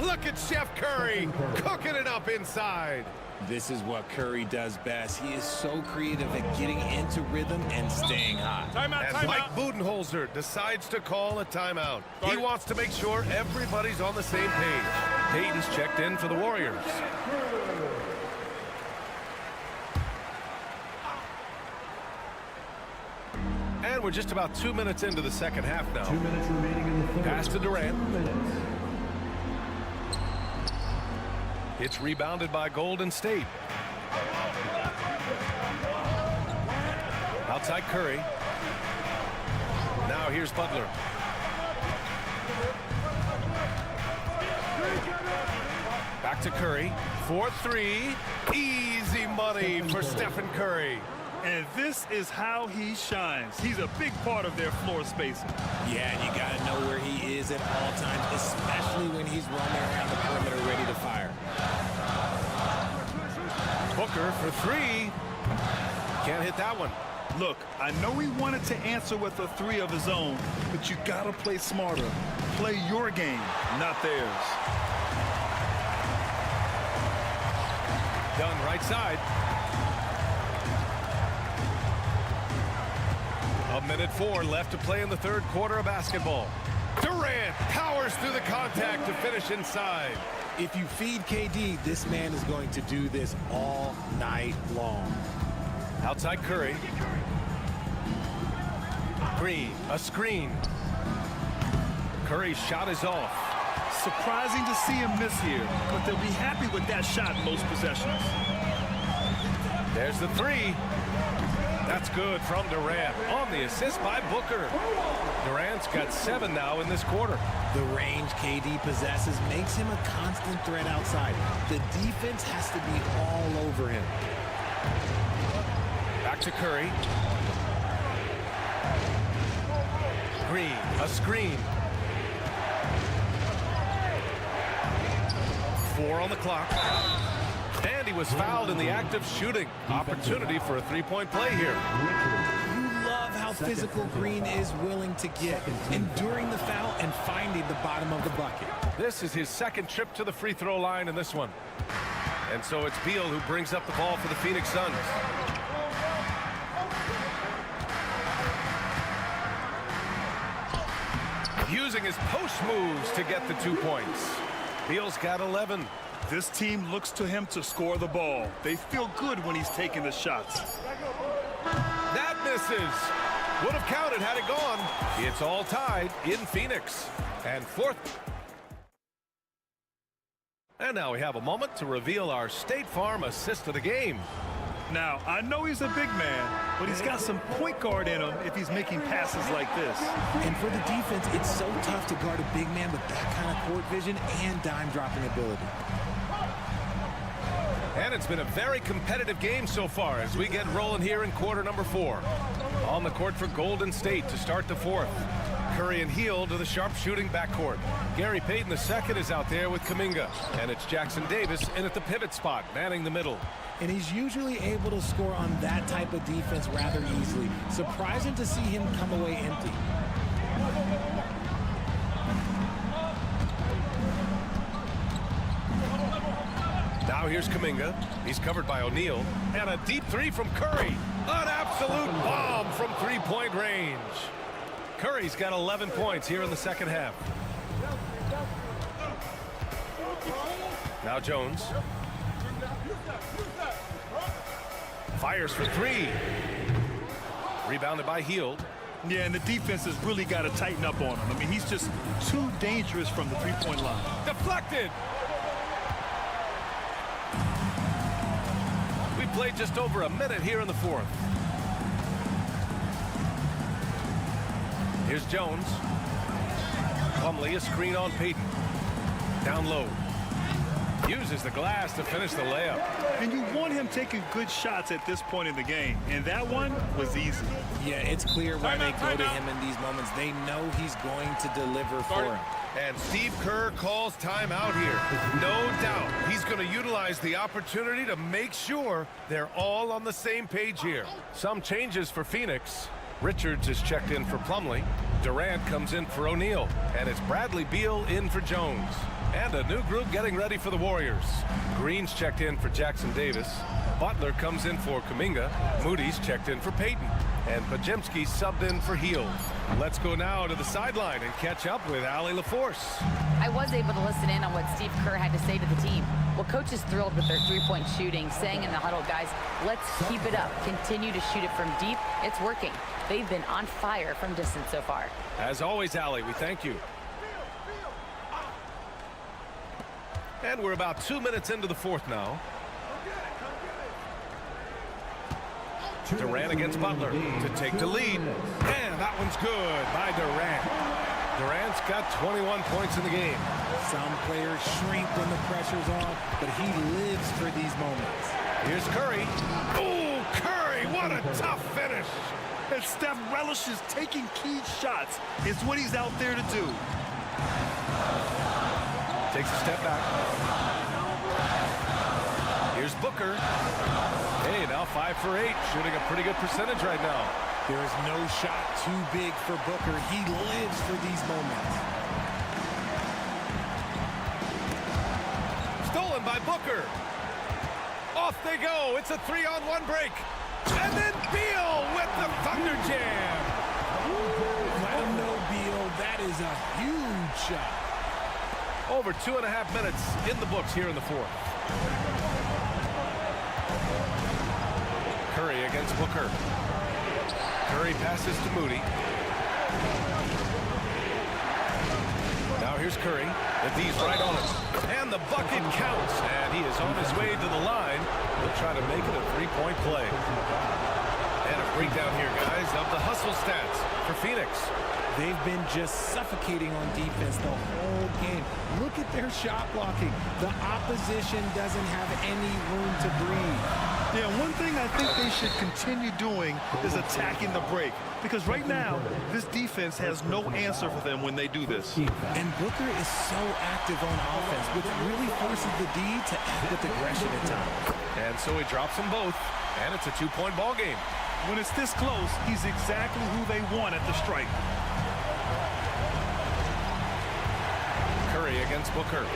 Look at Chef Curry cooking it up inside. This is what Curry does best. He is so creative at getting into rhythm and staying hot. And Mike Budenholzer decides to call a timeout. He wants to make sure everybody's on the same page. Payton's checked in for the Warriors. And we're just about 2 minutes into the second half now. 2 minutes remaining in the third. Pass to Durant. It's rebounded by Golden State. Outside Curry. Now here's Butler. Back to Curry. 4-3. Easy money for Stephen Curry. And this is how he shines. He's a big part of their floor spacing. Yeah, and you got to know where he is at all times, especially when he's roaming around the perimeter ready to fire. Booker for three. Can't hit that one. Look, I know he wanted to answer with a three of his own, but you got to play smarter. Play your game, not theirs. Done right side. A minute 4 left to play in the third quarter of basketball. Durant powers through the contact to finish inside. If you feed KD, this man is going to do this all night long. Outside Curry. Green, a screen. Curry's shot is off. Surprising to see him miss here, but they'll be happy with that shot most possessions. There's the three. That's good from Durant on the assist by Booker. Durant's got 7 now in this quarter. The range KD possesses makes him a constant threat outside. The defense has to be all over him. Back to Curry. Green, a screen. 4 on the clock. And he was fouled in the act of shooting. Opportunity for a three-point play here. You love how physical Green is willing to get, enduring the foul and finding the bottom of the bucket. This is his second trip to the free throw line in this one. And so it's Beal who brings up the ball for the Phoenix Suns. Using his post moves to get the 2 points. Beal's got 11. This team looks to him to score the ball. They feel good when he's taking the shots. That misses. Would have counted had it gone. It's all tied in Phoenix. And fourth. And now we have a moment to reveal our State Farm assist of the game. Now, I know he's a big man, but he's got some point guard in him if he's making passes like this. And for the defense, it's so tough to guard a big man with that kind of court vision and dime-dropping ability. And it's been a very competitive game so far as we get rolling here in quarter number 4. On the court for Golden State to start the fourth. Curry and Heel to the sharp-shooting backcourt. Gary Payton II is out there with Kuminga. And it's Jackson Davis in at the pivot spot, manning the middle. And he's usually able to score on that type of defense rather easily. Surprising to see him come away empty. Now here's Kuminga. He's covered by O'Neal. And a deep three from Curry. An absolute bomb from three-point range. Curry's got 11 points here in the second half. Now Jones. Fires for three. Rebounded by Hield. Yeah, and the defense has really got to tighten up on him. I mean, he's just too dangerous from the three-point line. Deflected. We played just over a minute here in the fourth. Here's Jones. Plumlee, a screen on Payton. Down low. Uses the glass to finish the layup. And you want him taking good shots at this point in the game. And that one was easy. Yeah, it's clear when they go to him in these moments. They know he's going to deliver for him. And Steve Kerr calls timeout here. No doubt he's going to utilize the opportunity to make sure they're all on the same page here. Some changes for Phoenix. Richards is checked in for Plumlee. Durant comes in for O'Neal. And it's Bradley Beal in for Jones. And a new group getting ready for the Warriors. Green's checked in for Jackson Davis. Butler comes in for Kuminga. Moody's checked in for Payton. And Podziemski subbed in for Hield. Let's go now to the sideline and catch up with Allie LaForce. I was able to listen in on what Steve Kerr had to say to the team. Well, coach is thrilled with their three-point shooting, saying in the huddle, guys, let's keep it up. Continue to shoot it from deep. It's working. They've been on fire from distance so far. As always, Allie, we thank you. And we're about 2 minutes into the fourth now. Durant against Butler to take the lead. And that one's good by Durant. Durant's got 21 points in the game. Some players shrink when the pressure's on, but he lives for these moments. Here's Curry. Oh, Curry, what a tough finish. And Steph relishes taking key shots. It's what he's out there to do. Takes a step back. Here's Booker. Hey, now 5 for 8, shooting a pretty good percentage right now. There is no shot too big for Booker. He lives for these moments. Stolen by Booker. Off they go. It's a 3-on-1 break. And then Beal with the Thunder Jam. Let him know, Beal. That is a huge shot. Over 2.5 minutes in the books here in the fourth. Curry against Booker. Curry passes to Moody. Now here's Curry. The D's right on him. And the bucket counts. And he is on his way to the line. He'll try to make it a three-point play. And a breakdown here, guys, of the hustle stats for Phoenix. They've been just suffocating on defense the whole game. Look at their shot blocking. The opposition doesn't have any room to breathe. Yeah, one thing I think they should continue doing is attacking the break. Because right now, this defense has no answer for them when they do this. And Booker is so active on offense, which really forces the D to act with aggression at times. And so he drops them both, and it's a two-point ball game. When it's this close, he's exactly who they want at the stripe. Curry against Booker.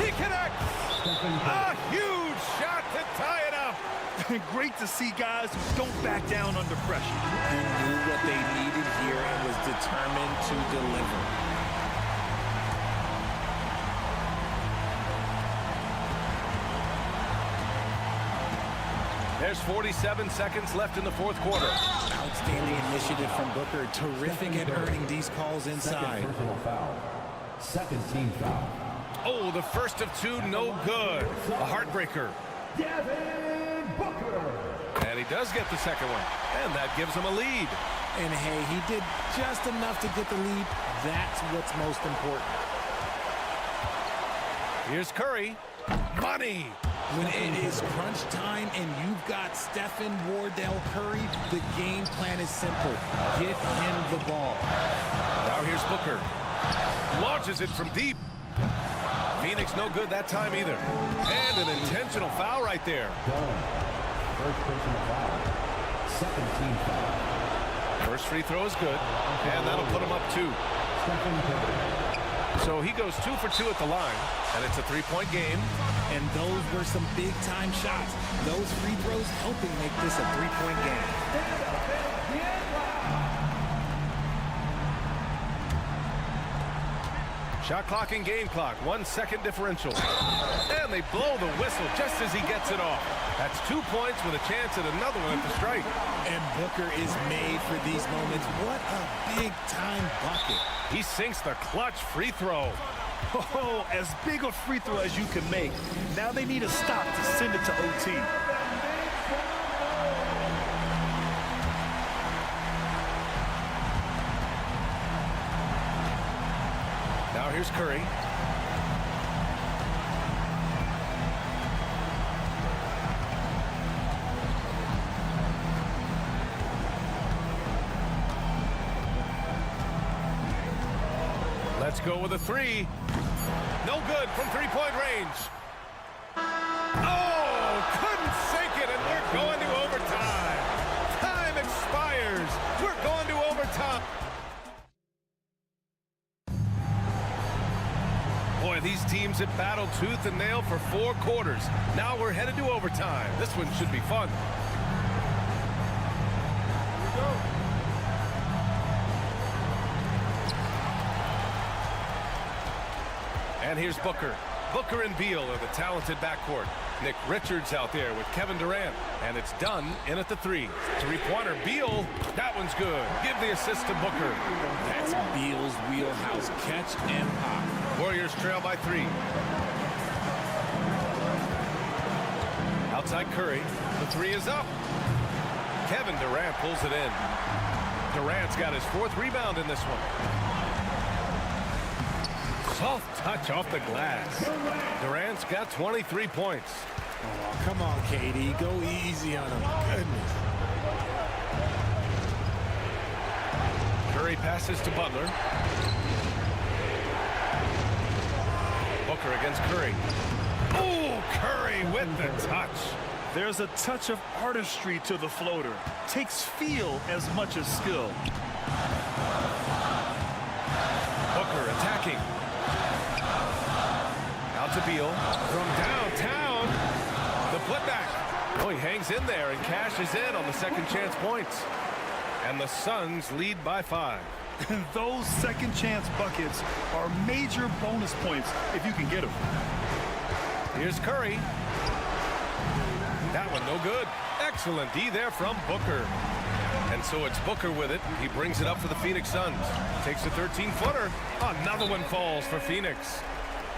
He connects! A huge shot to tie it up! Great to see guys who don't back down under pressure. He knew what they needed here and was determined to deliver. There's 47 seconds left in the fourth quarter. Outstanding initiative from Booker. Terrific at earning these calls inside. Second team foul. Oh, the first of two, no good. A heartbreaker. Devin Booker. And he does get the second one. And that gives him a lead. And hey, he did just enough to get the lead. That's what's most important. Here's Curry. Money. When it is crunch time and you've got Stephen Wardell Curry, the game plan is simple. Get him the ball. Now here's Booker. Launches it from deep. Phoenix no good that time either. And an intentional foul right there. First personal foul. Second team foul. First free throw is good. And that'll put him up 2. So he goes 2 for 2 at the line, and it's a three-point game. And those were some big-time shots. Those free throws helping make this a three-point game. Shot clock and game clock, 1 second differential. And they blow the whistle just as he gets it off. That's 2 points with a chance at another one at the strike. And Booker is made for these moments. What a big-time bucket. He sinks the clutch free throw. Oh, as big a free throw as you can make. Now they need a stop to send it to OT. Now here's Curry. Let's go with a three. No good from three-point range. Oh, couldn't sink it, and we're going to overtime. Time expires. We're going to overtime. Boy, these teams have battled tooth and nail for 4 quarters. Now we're headed to overtime. This one should be fun. And here's Booker. Booker and Beal are the talented backcourt. Nick Richards out there with Kevin Durant. And it's done in at the three. Three-pointer, Beal. That one's good. Give the assist to Booker. That's Beal's wheelhouse. Catch and pop. Warriors trail by 3. Outside Curry. The 3 is up. Kevin Durant pulls it in. Durant's got his 4th rebound in this one. Soft touch off the glass. Durant's got 23 points. Oh, come on, KD. Go easy on him. Goodness. Curry passes to Butler. Booker against Curry. Oh, Curry with the touch. There's a touch of artistry to the floater. Takes feel as much as skill. Booker attacking. Out to Beal from downtown. The putback. Oh, he hangs in there and cashes in on the second chance points. And the Suns lead by 5. Those second chance buckets are major bonus points if you can get them. Here's Curry. That one no good. Excellent D there from Booker. And so it's Booker with it. He brings it up for the Phoenix Suns. Takes a 13-footer. Another one falls for Phoenix.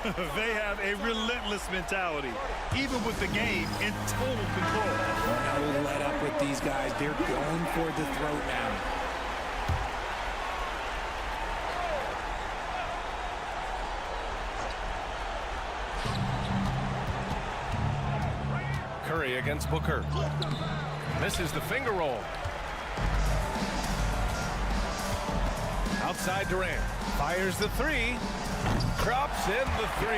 They have a relentless mentality, even with the game in total control. No let up with these guys. They're going for the throat now. Curry against Booker. Misses the finger roll. Outside Durant. Fires the 3. Drops in the 3.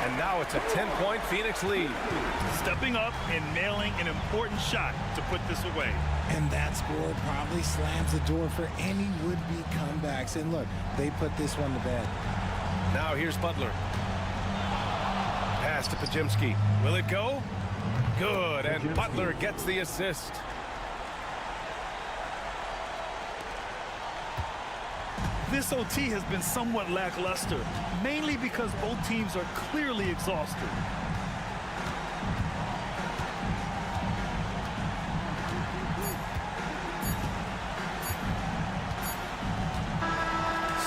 And now it's a 10-point Phoenix lead. Stepping up and nailing an important shot to put this away. And that score probably slams the door for any would-be comebacks. And look, they put this one to bed. Now here's Butler. Pass to Pajimski. Will it go? Good, and Butler gets the assist. This OT has been somewhat lackluster, mainly because both teams are clearly exhausted.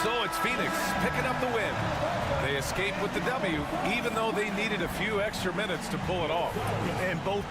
So it's Phoenix picking up the win. They escape with the W, even though they needed a few extra minutes to pull it off. And both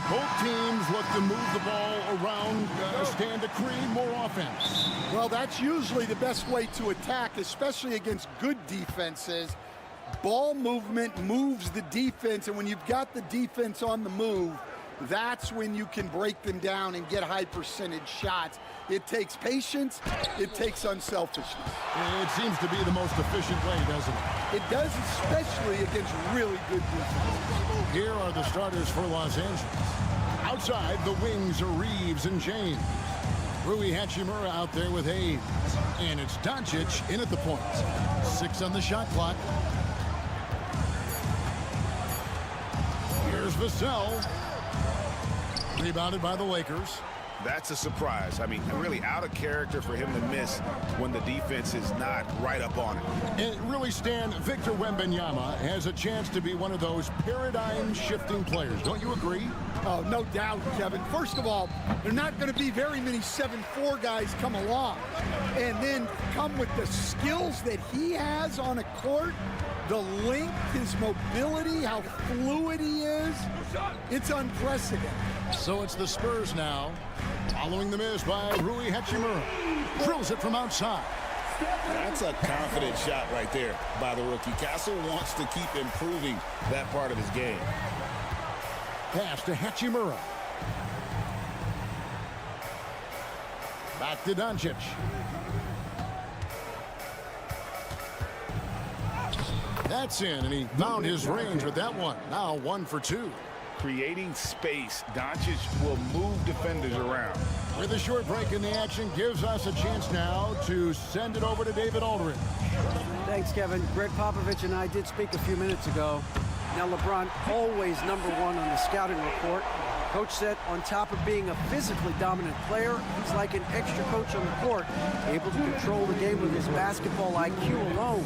Both teams look to move the ball around, stand to create more offense. Well, that's usually the best way to attack, especially against good defenses. Ball movement moves the defense, and when you've got the defense on the move, that's when you can break them down and get high percentage shots. It takes patience, it takes unselfishness. It seems to be the most efficient way, doesn't it? It does, especially against really good defense. Here are the starters for Los Angeles. Outside, the wings are Reeves and James. Rui Hachimura out there with Hayes. And it's Doncic in at the point. 6 on the shot clock. Here's Vassell. Rebounded by the Lakers. That's a surprise. I mean, really out of character for him to miss when the defense is not right up on it. And really, Stan, Victor Wembanyama has a chance to be one of those paradigm-shifting players. Don't you agree? Oh, no doubt, Kevin. First of all, there are not going to be very many 7'4" guys come along. And then come with the skills that he has on a court, the length, his mobility, how fluid he is. It's unprecedented. So it's the Spurs now, following the miss by Rui Hachimura. Drills it from outside. That's a confident shot right there by the rookie. Castle wants to keep improving that part of his game. Pass to Hachimura. Back to Doncic. That's in, and he found his range with that one. Now 1 for 2. Creating space, Doncic will move defenders around. With a short break in the action, gives us a chance now to send it over to David Aldridge. Thanks, Kevin. Greg Popovich and I did speak a few minutes ago. Now, LeBron always #1 on the scouting report. Coach said on top of being a physically dominant player, he's like an extra coach on the court, able to control the game with his basketball IQ alone.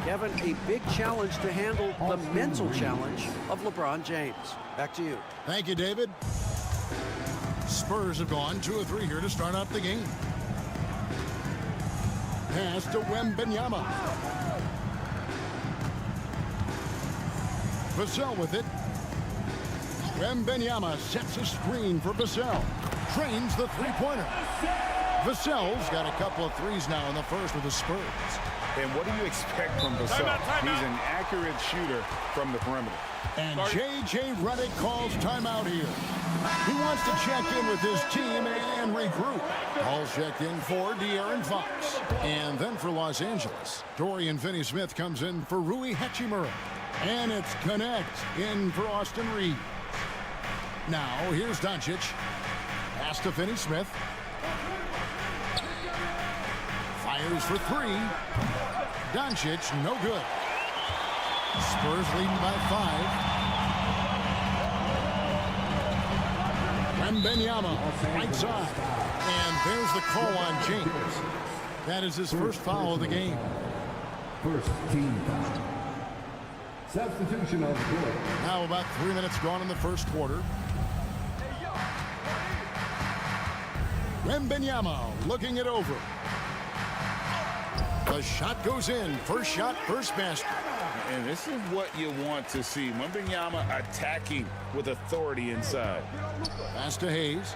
Kevin, a big challenge to handle the mental challenge of LeBron James. Back to you. Thank you, David. Spurs have gone 2 of 3 here to start out the game. Pass to Wembanyama. Vassell with it. Wembanyama sets a screen for Vassell. Trains the three-pointer. Vassell's got a couple of threes now in the first with the Spurs. And what do you expect from Vassell? He's an accurate shooter from the perimeter. And J.J. Redick calls timeout here. He wants to check in with his team and regroup. Paul's checked in for De'Aaron Fox. And then for Los Angeles, Dorian Finney-Smith comes in for Rui Hachimura. And it's Connect in for Austin Reeves. Now, here's Doncic. Pass to Finney-Smith. Fires for 3. Doncic, no good. Spurs leading by 5. Wembanyama, right side. And there's the call on James. That is his first foul of the game. First team foul. Substitution on the court. Now about 3 minutes gone in the first quarter. Wembanyama looking it over. The shot goes in. First shot, first basket. And this is what you want to see. Wembanyama attacking with authority inside. Pass to Hayes.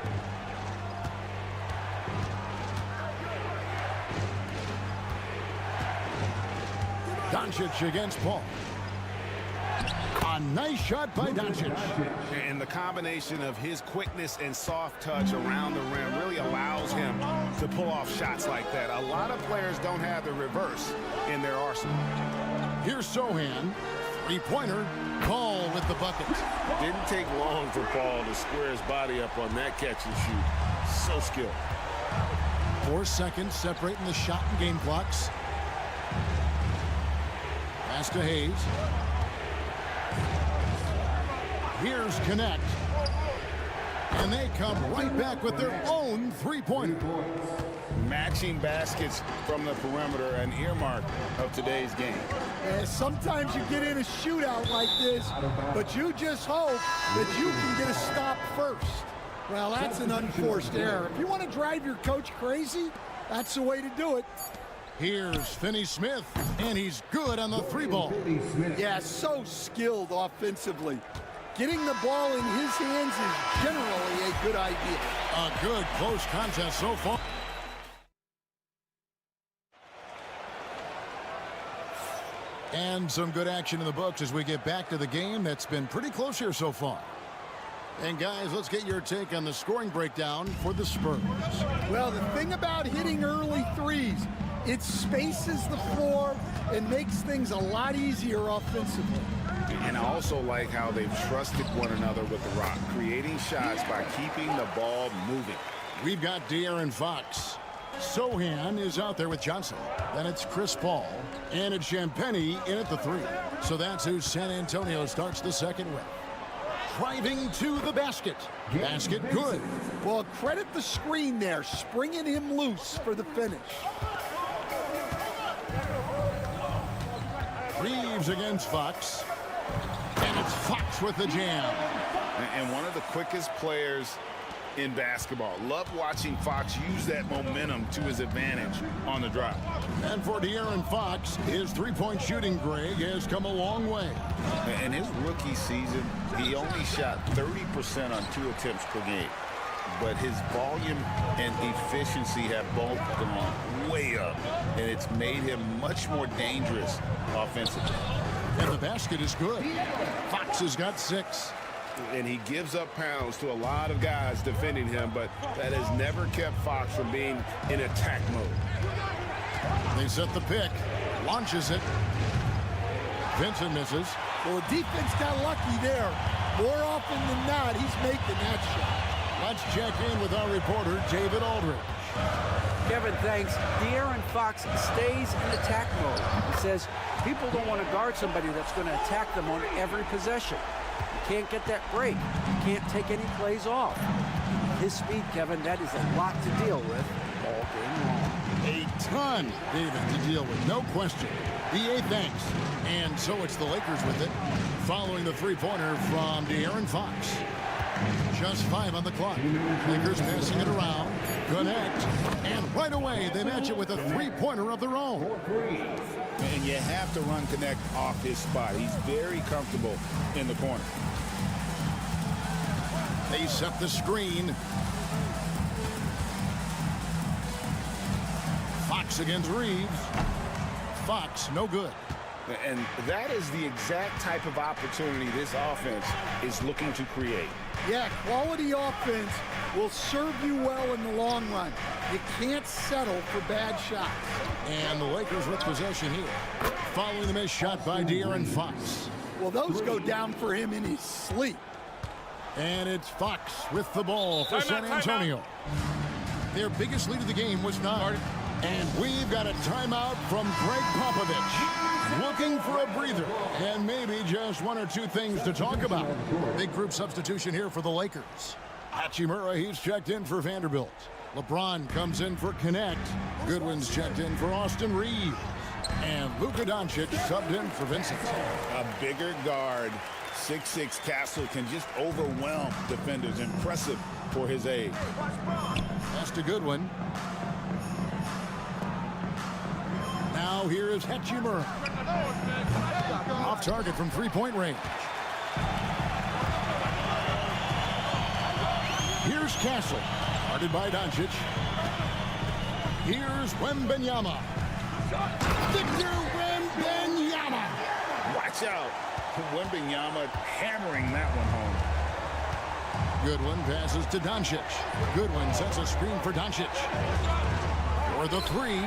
Doncic against Paul. On nice shot by Doncic. And the combination of his quickness and soft touch around the rim really allows him to pull off shots like that. A lot of players don't have the reverse in their arsenal. Here's Sohan. Three-pointer. Paul with the bucket. Didn't take long for Paul to square his body up on that catch and shoot. So skilled. 4 seconds separating the shot and game clocks. Pass to Hayes. Here's Connect. And they come right back with their own three-pointer. Matching baskets from the perimeter, an earmark of today's game. Sometimes you get in a shootout like this, but you just hope that you can get a stop first. Well, that's an unforced error. If you want to drive your coach crazy, that's the way to do it. Here's Finney-Smith, and he's good on the three ball. Yeah, so skilled offensively. Getting the ball in his hands is generally a good idea. A good close contest so far. And some good action in the books as we get back to the game that's been pretty close here so far. And guys, let's get your take on the scoring breakdown for the Spurs. Well, the thing about hitting early threes, it spaces the floor and makes things a lot easier offensively. And I also like how they've trusted one another with the rock, creating shots by keeping the ball moving. We've got De'Aaron Fox. Sohan is out there with Johnson. Then it's Chris Paul. And it's Champagnie in at the three. So that's who San Antonio starts the second with. Driving to the basket. Basket good. Well, credit the screen there, springing him loose for the finish. Reeves against Fox. And it's Fox with the jam. And one of the quickest players in basketball. Love watching Fox use that momentum to his advantage on the drive. And for De'Aaron Fox, his three-point shooting, Greg, has come a long way. In his rookie season, he only shot 30% on 2 attempts per game. But his volume and efficiency have both gone way up. And it's made him much more dangerous offensively. And the basket is good. Fox has got 6. And he gives up pounds to a lot of guys defending him, but that has never kept Fox from being in attack mode. They set the pick. Launches it. Vincent misses. Well, the defense got lucky there. More often than not, he's making that shot. Let's check in with our reporter, David Aldridge. Kevin, thanks. De'Aaron Fox stays in attack mode. He says people don't want to guard somebody that's going to attack them on every possession. You can't get that break. You can't take any plays off. His speed, Kevin, that is a lot to deal with all game long. A ton, David, to deal with, no question. BA thanks. And so it's the Lakers with it, following the three-pointer from De'Aaron Fox. Just 5 on the clock. Lakers passing it around. Connect. And right away, they match it with a three-pointer of their own. And you have to run Connect off his spot. He's very comfortable in the corner. They set the screen. Fox against Reeves. Fox, no good. And that is the exact type of opportunity this offense is looking to create. Yeah, quality offense will serve you well in the long run. You can't settle for bad shots. And the Lakers with possession here. Following the missed shot by De'Aaron Fox. Well, those go down for him in his sleep. And it's Fox with the ball for San Antonio. Their biggest lead of the game was 9. And we've got a timeout from Greg Popovich. Looking for a breather and maybe just 1 or 2 things to talk about. Big group substitution here for the Lakers. Hachimura, he's checked in for Vanderbilt. LeBron comes in for Connect. Goodwin's checked in for Austin Reeves. And Luka Doncic subbed in for Vincent. A bigger guard, 6'6" Castle, can just overwhelm defenders. Impressive for his age. That's a good one. Now here is Hachimura. Off target from three-point range. Here's Castle. Guarded by Doncic. Here's Wembanyama. Victor Wembanyama. Watch out. Wembanyama hammering that one home. Goodwin passes to Doncic. Goodwin sets a screen for Doncic. For the three,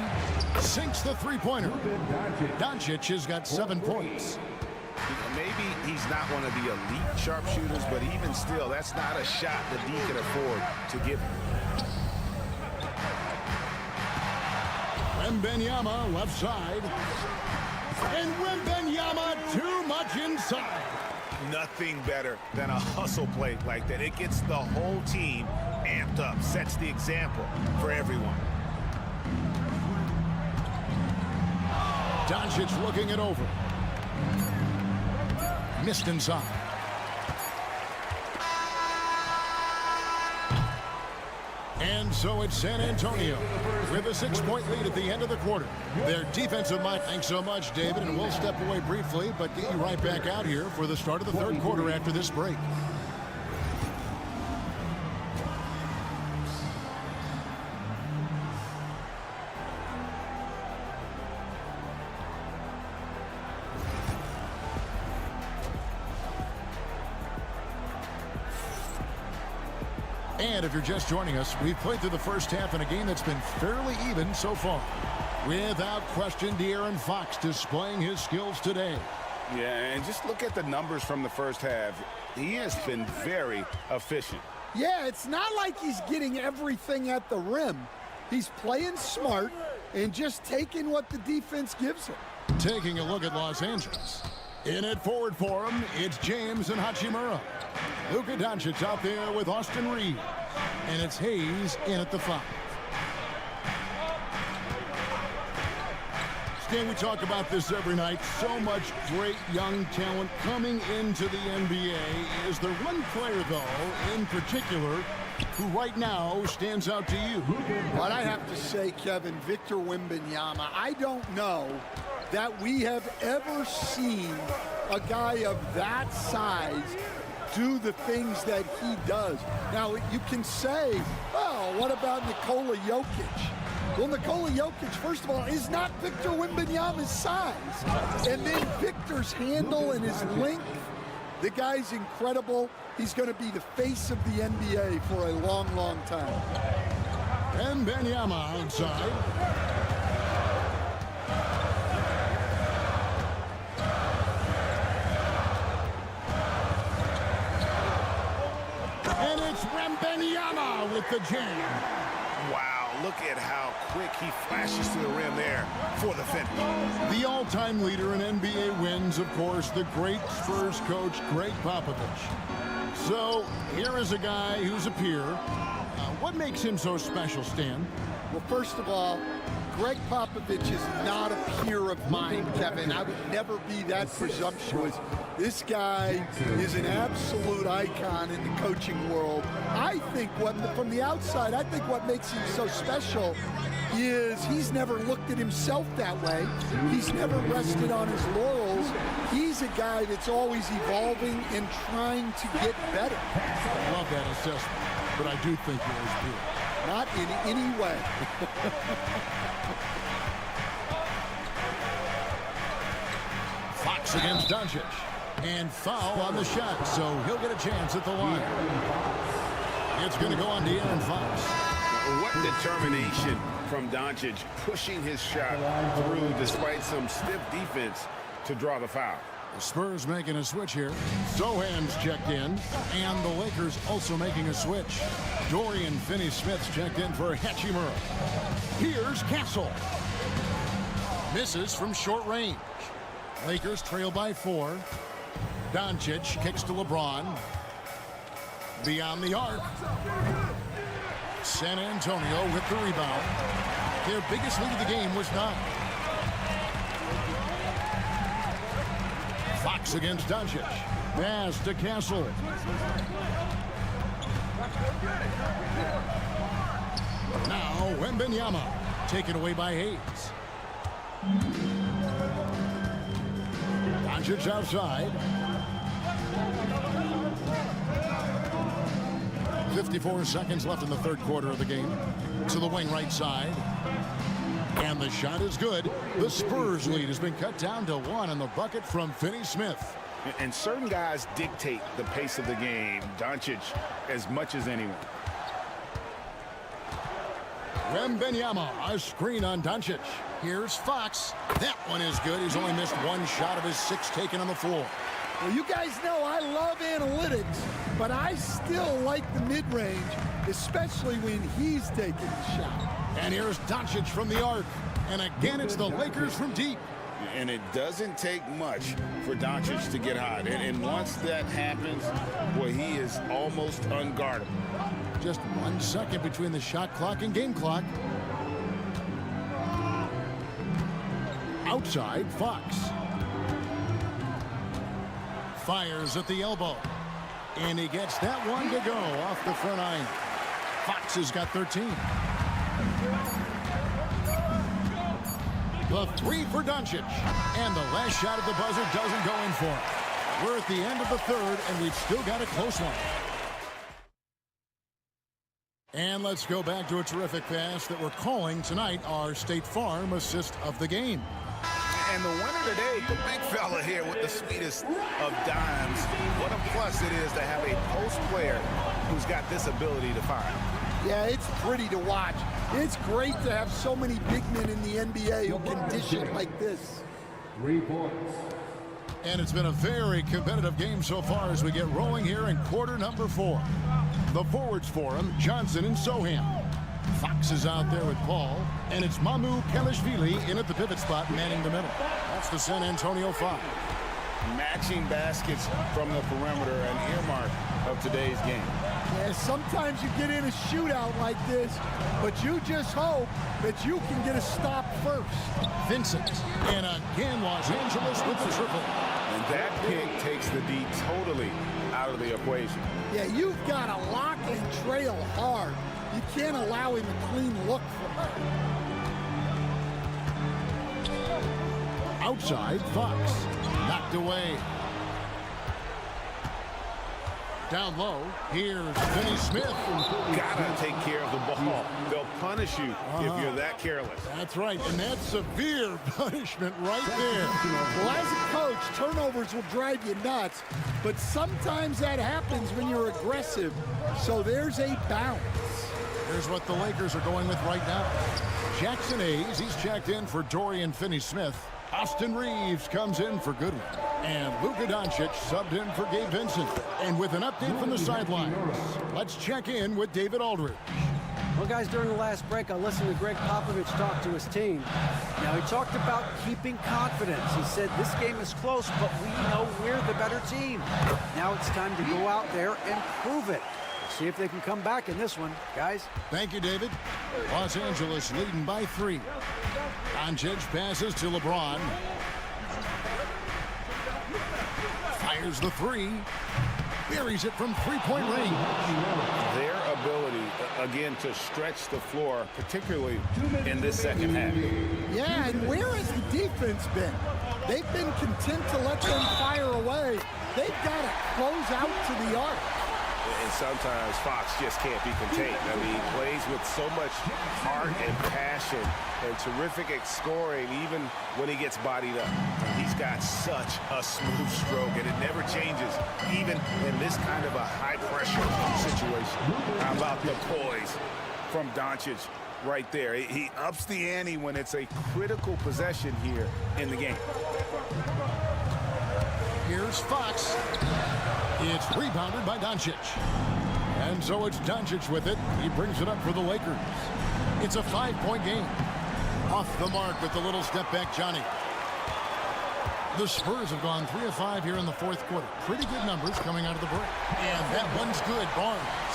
sinks the three-pointer. Doncic has got 7 points. Maybe he's not one of the elite sharpshooters, but even still, that's not a shot that he can afford to give him. Wembanyama left side. And Wembanyama too much inside. Nothing better than a hustle play like that. It gets the whole team amped up, sets the example for everyone. Doncic looking it over. Missed inside. And so it's San Antonio with a 6-point lead at the end of the quarter. Their defensive mind. Thanks so much, David. And we'll step away briefly, but get you right back out here for the start of the third quarter after this break. And if you're just joining us, we've played through the first half in a game that's been fairly even so far. Without question, De'Aaron Fox displaying his skills today. Yeah, and just look at the numbers from the first half. He has been very efficient. Yeah, it's not like he's getting everything at the rim. He's playing smart and just taking what the defense gives him. Taking a look at Los Angeles. In it forward for him, it's James and Hachimura. Luka Doncic out there with Austin Reeves. And it's Hayes in at the 5. Stan, we talk about this every night. So much great young talent coming into the NBA. Is there one player, though, in particular, who right now stands out to you? But I have to say, Kevin, Victor Wembanyama, I don't know that we have ever seen a guy of that size do the things that he does. Now, you can say, well, what about Nikola Jokic? Well, Nikola Jokic, first of all, is not Victor Wembanyama's size. And then Victor's handle and his length, the guy's incredible. He's going to be the face of the NBA for a long, long time. Wembanyama outside. And it's Wembanyama with the jam. Wow, look at how quick he flashes to the rim there for the finish. The all-time leader in NBA wins, of course, the great Spurs coach, Greg Popovich. So here is a guy who's a peer. What makes him so special, Stan? Well, first of all, Greg Popovich is not a peer of mine, Kevin. I would never be that presumptuous. This guy is an absolute icon in the coaching world. I think from the outside, I think what makes him so special is he's never looked at himself that way. He's never rested on his laurels. He's a guy that's always evolving and trying to get better. I love that assessment, but I do think he is peer. Not in any way. Fox against Doncic. And foul on the shot, so he'll get a chance at the line. It's going to go on De'Aaron Fox. What determination from Doncic, pushing his shot through despite some stiff defense to draw the foul. The Spurs making a switch here. Sohan's checked in, and the Lakers also making a switch. Dorian Finney-Smith's checked in for Hachimura. Here's Castle. Misses from short range. Lakers trail by 4. Doncic kicks to LeBron. Beyond the arc. San Antonio with the rebound. Their biggest lead of the game was 9. Fox against Doncic. Pass to Castle. Now Wembanyama taken away by Hayes. Doncic outside. 54 seconds left in the third quarter of the game. To the wing right side. And the shot is good. The Spurs lead has been cut down to 1 on the bucket from Finney-Smith. And certain guys dictate the pace of the game. Doncic as much as anyone. Wembanyama, a screen on Doncic. Here's Fox. That one is good. He's only missed one shot of his 6 taken on the floor. Well, you guys know I love analytics, but I still like the mid-range, especially when he's taking the shot. And here's Doncic from the arc. And again, it's the Lakers from deep. And it doesn't take much for Doncic to get hot. And once that happens, boy, he is almost unguardable. Just 1 second between the shot clock and game clock. Outside, Fox. Fires at the elbow. And he gets that one to go off the front iron. Fox has got 13. The 3 for Doncic. And the last shot at the buzzer doesn't go in for him. We're at the end of the third, and we've still got a close one. And let's go back to a terrific pass that we're calling tonight our State Farm assist of the game. And the winner today, the big fella here with the sweetest of dimes. What a plus it is to have a post player who's got this ability to fire. Yeah, it's pretty to watch. It's great to have so many big men in the NBA who can dish it like this. 3 points. And it's been a very competitive game so far as we get rolling here in quarter number 4. The forwards for him, Johnson and Sohan. Fox is out there with Paul, and it's Mamu Kelishvili in at the pivot spot, manning the middle. That's the San Antonio 5. Matching baskets from the perimeter, an earmark of today's game. Yeah, sometimes you get in a shootout like this, but you just hope that you can get a stop first. Vincent, and again Los Angeles with the triple. And that pick takes the D totally out of the equation. Yeah, you've got to lock and trail hard. You can't allow him a clean look for her. Outside, Fox. Knocked away. Down low, here's Finney Smith. Gotta take care of the ball. They'll punish you if you're that careless. That's right, and that's severe punishment right there. Well, as a coach, turnovers will drive you nuts, but sometimes that happens when you're aggressive. So there's a balance. Here's what the Lakers are going with right now. Jackson Hayes, he's checked in for Dorian Finney-Smith. Austin Reeves comes in for Goodwin. And Luka Doncic subbed in for Gabe Vincent. And with an update from the sidelines, let's check in with David Aldridge. Well, guys, during the last break, I listened to Greg Popovich talk to his team. Now, he talked about keeping confidence. He said, this game is close, but we know we're the better team. Now it's time to go out there and prove it. See if they can come back in this one, guys. Thank you, David. Los Angeles leading by 3. Doncic passes to LeBron. Fires the 3. Buries it from three-point range. Their ability, again, to stretch the floor, particularly in this second half. Yeah, and where has the defense been? They've been content to let them fire away. They've got to close out to the arc. And sometimes Fox just can't be contained. I mean, he plays with so much heart and passion and terrific scoring, even when he gets bodied up. He's got such a smooth stroke, and it never changes, even in this kind of a high-pressure situation. How about the poise from Doncic right there? He ups the ante when it's a critical possession here in the game. Here's Fox. It's rebounded by Doncic. And so it's Doncic with it. He brings it up for the Lakers. It's a 5-point game. Off the mark with the little step back, Johnny. The Spurs have gone 3 of 5 here in the fourth quarter. Pretty good numbers coming out of the break. And that one's good, Barnes.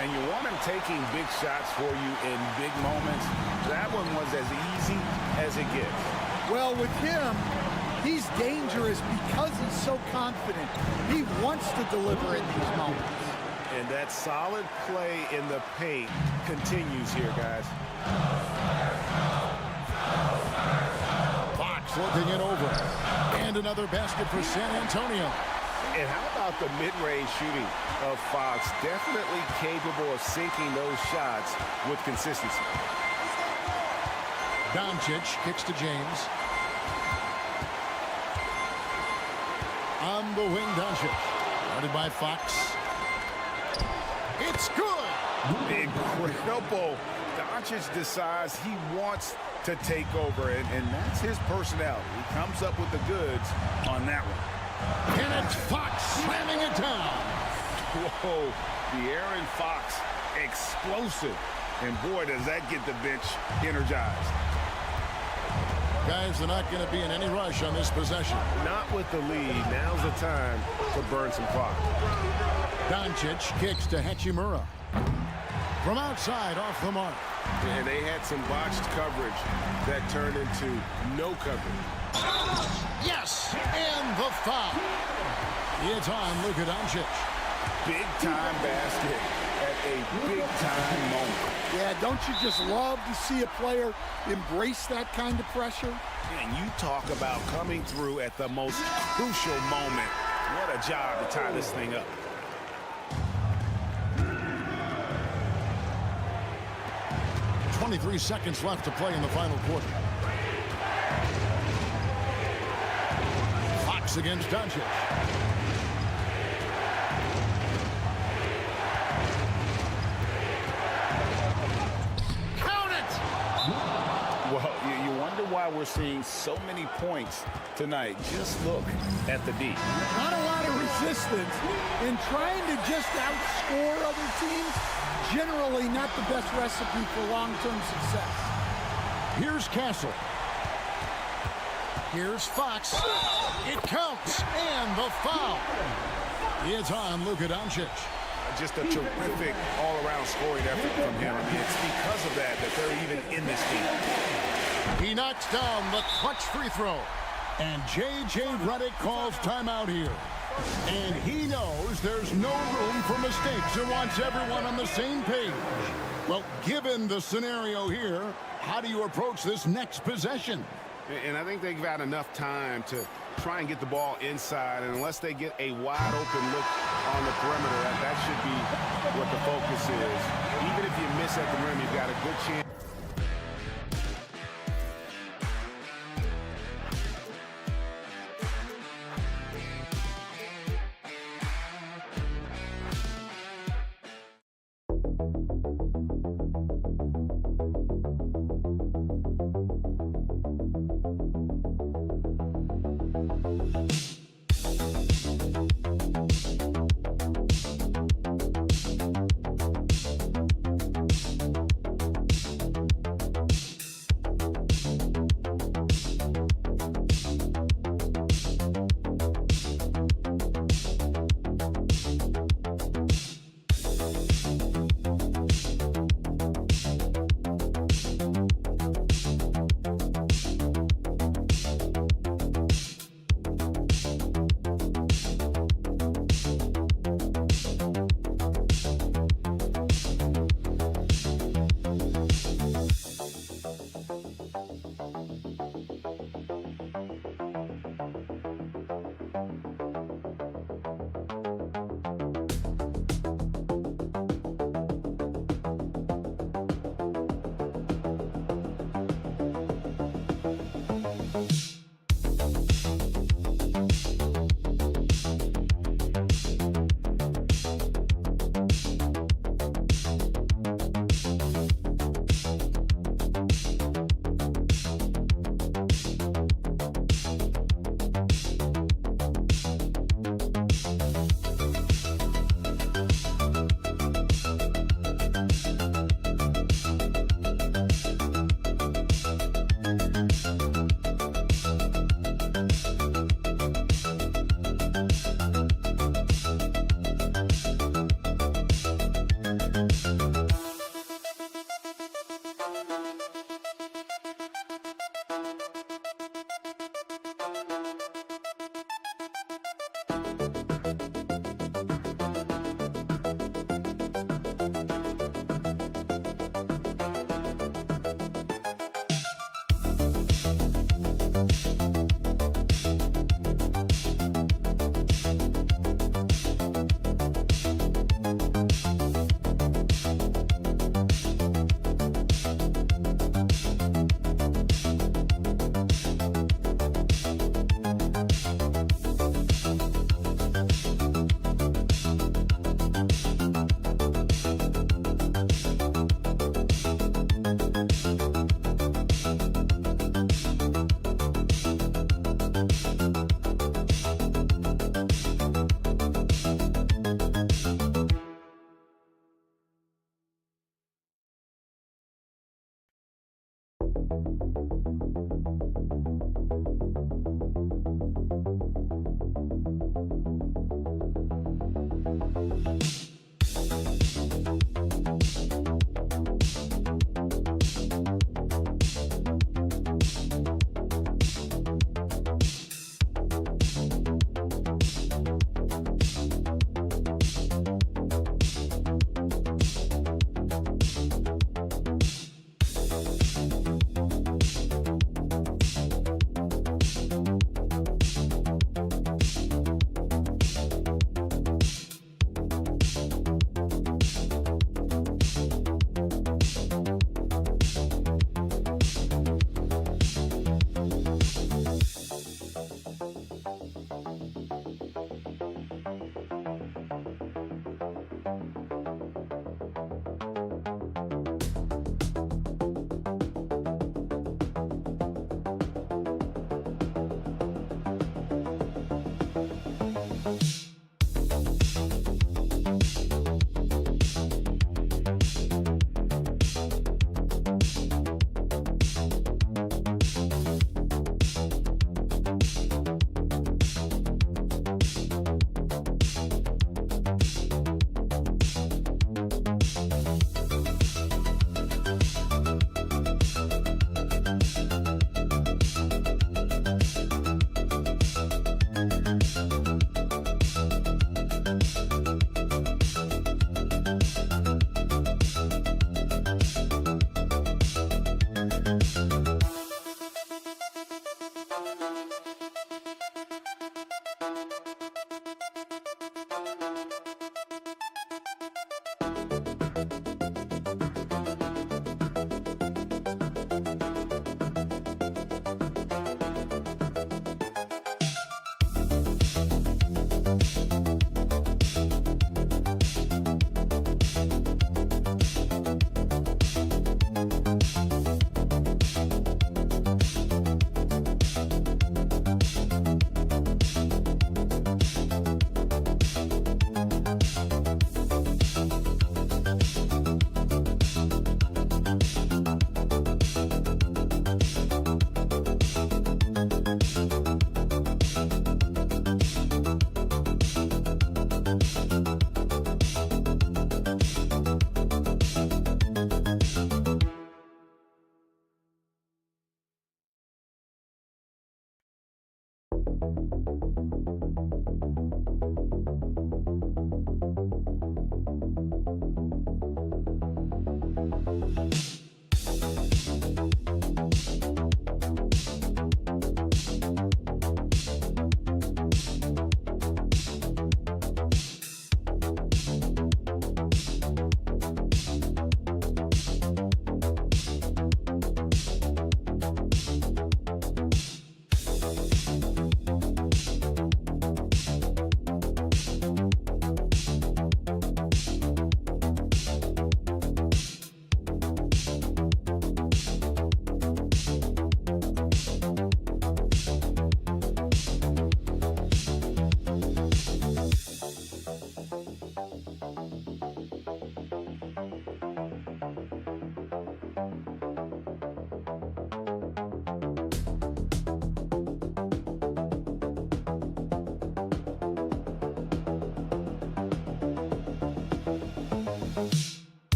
And you want him taking big shots for you in big moments. That one was as easy as it gets. Well, with him, he's dangerous because he's so confident. He wants to deliver in these moments. And that solid play in the paint continues here, guys. Fox looking it over. And another basket for San Antonio. And how about the mid-range shooting of Fox? Definitely capable of sinking those shots with consistency. Doncic kicks to James. On the wing, Doncic. Guarded by Fox. It's good. Incredible. Doncic decides he wants to take over, and that's his personality. He comes up with the goods on that one. And it's Fox slamming it down. Whoa, the Aaron Fox explosive. And boy, does that get the bench energized. Guys, they're not going to be in any rush on this possession. Not with the lead. Now's the time to burn some clock. Doncic kicks to Hachimura. From outside, off the mark. And they had some botched coverage that turned into no coverage. Yes, and the foul. It's on Luka Doncic. Big-time basket at a big-time moment. Yeah, don't you just love to see a player embrace that kind of pressure? And you talk about coming through at the most crucial moment. What a job to tie this thing up. .23 seconds left to play in the final quarter. Fox against Doncic. Count it! Well, you wonder why we're seeing so many points tonight. Just look at the D. Not a lot of resistance in trying to just outscore other teams. Generally not the best recipe for long-term success. Here's Castle. Here's Fox. It counts, and the foul. It's on Luka Doncic. Just a terrific all-around scoring effort from him. I mean, it's because of that they're even in this game. He knocks down the clutch free throw. And J.J. Redick calls timeout here. And he knows there's no room for mistakes and wants everyone on the same page. Well, given the scenario here, how do you approach this next possession? And I think they've got enough time to try and get the ball inside. And unless they get a wide open look on the perimeter, that should be what the focus is. Even if you miss at the rim, you've got a good chance.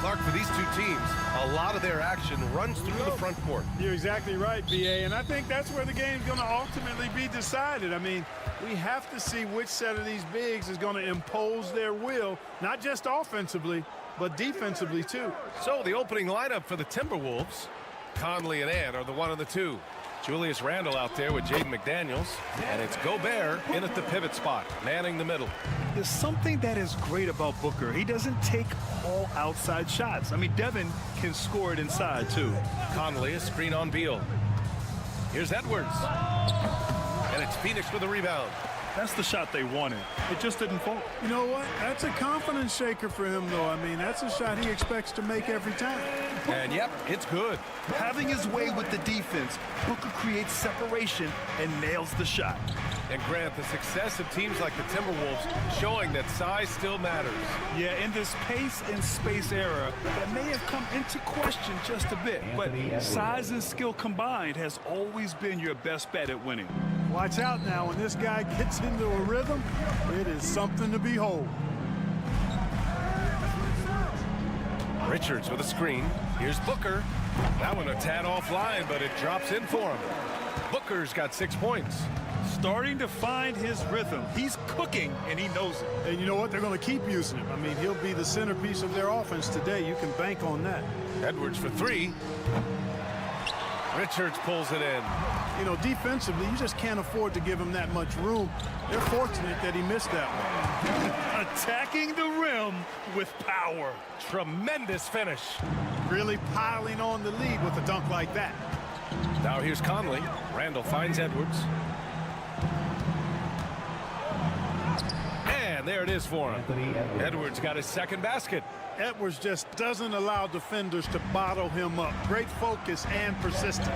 Clark, for these two teams, a lot of their action runs through the front court. You're exactly right, B.A., and I think that's where the game's going to ultimately be decided. I mean, we have to see which set of these bigs is going to impose their will, not just offensively, but defensively, too. So the opening lineup for the Timberwolves, Conley and Ant are the 1 and the 2. Julius Randle out there with Jaden McDaniels, and it's Gobert in at the pivot spot, manning the middle. There's something that is great about Booker. He doesn't take all outside shots. I mean, Devin can score it inside, too. Conley, a screen on Beal. Here's Edwards. And it's Phoenix with a rebound. That's the shot they wanted. It just didn't fall. You know what? That's a confidence shaker for him, though. I mean, that's a shot he expects to make every time. And, yep, it's good. Having his way with the defense, Booker creates separation and nails the shot. And, Grant, the success of teams like the Timberwolves showing that size still matters. Yeah, in this pace and space era, that may have come into question just a bit. But size and skill combined has always been your best bet at winning. Watch out now. When this guy gets into a rhythm, it is something to behold. Richards with a screen. Here's Booker. That one a tad offline, but it drops in for him. Booker's got 6 points. Starting to find his rhythm. He's cooking, and he knows it. And you know what? They're going to keep using him. I mean, he'll be the centerpiece of their offense today. You can bank on that. Edwards for 3. Richards pulls it in. You know, defensively, you just can't afford to give him that much room. They're fortunate that he missed that one. Attacking the rim with power. Tremendous finish. Really piling on the lead with a dunk like that. Now here's Conley. Randle finds Edwards. And And there it is for him. Edwards got his second basket. Edwards just doesn't allow defenders to bottle him up. Great focus and persistence.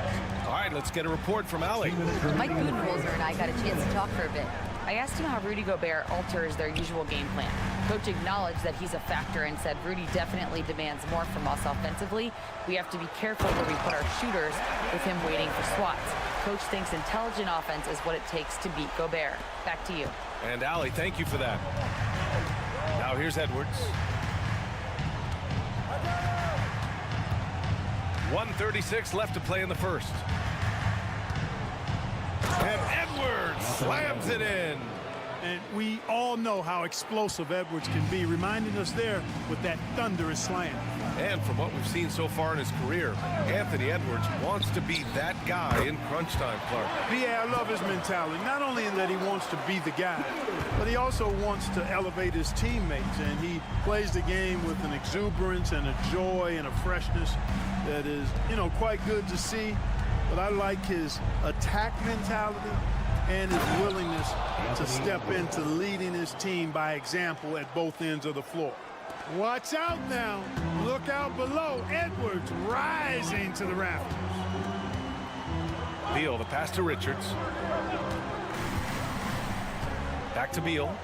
All right, let's get a report from Allie. Mike Budenholzer and I got a chance to talk for a bit. I asked him how Rudy Gobert alters their usual game plan. Coach acknowledged that he's a factor and said Rudy definitely demands more from us offensively. We have to be careful where we put our shooters with him waiting for swats. Coach thinks intelligent offense is what it takes to beat Gobert. Back to you. And Allie, thank you for that. Now here's Edwards. 1:36 left to play in the first. And Edwards slams it in. And we all know how explosive Edwards can be, reminding us there with that thunderous slam. And from what we've seen so far in his career, Anthony Edwards wants to be that guy in crunch time, Clark. B.A., I love his mentality. Not only in that he wants to be the guy, but he also wants to elevate his teammates. And he plays the game with an exuberance and a joy and a freshness that is, quite good to see. But I like his attack mentality and his willingness to step into leading his team by example at both ends of the floor. Watch out now. Look out below. Edwards rising to the rafters. Beal, the pass to Richards. Back to Beal.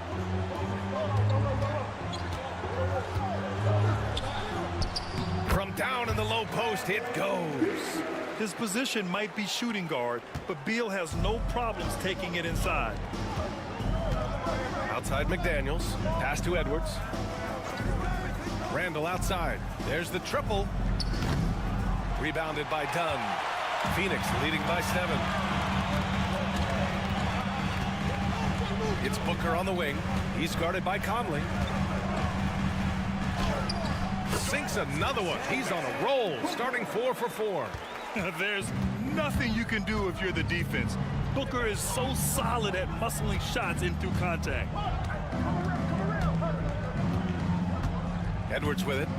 From down in the low post, it goes. His position might be shooting guard, but Beal has no problems taking it inside. Outside McDaniels. Pass to Edwards. Randall outside. There's the triple. Rebounded by Dunn. Phoenix leading by 7. It's Booker on the wing. He's guarded by Conley. Sinks another one. He's on a roll, starting 4 for 4. There's nothing you can do if you're the defense. Booker is so solid at muscling shots in through contact. Edwards with it.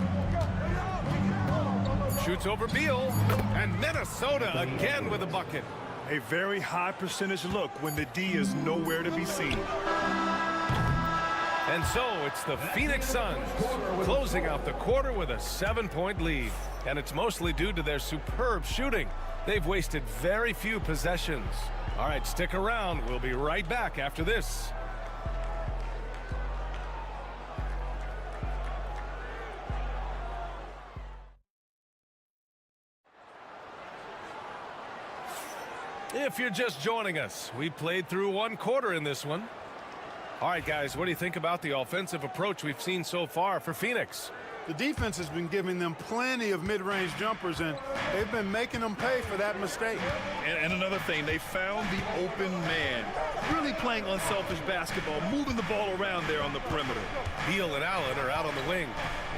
Shoots over Beal. And Minnesota again with a bucket. A very high percentage look when the D is nowhere to be seen. And so it's the Phoenix Suns closing out the quarter with a 7-point lead. And it's mostly due to their superb shooting. They've wasted very few possessions. All right, stick around. We'll be right back after this. If you're just joining us, we played through 1 quarter in this one. All right, guys, what do you think about the offensive approach we've seen so far for Phoenix? The defense has been giving them plenty of mid-range jumpers, and they've been making them pay for that mistake. And another thing, they found the open man. Really playing unselfish basketball, moving the ball around there on the perimeter. Beal and Allen are out on the wing.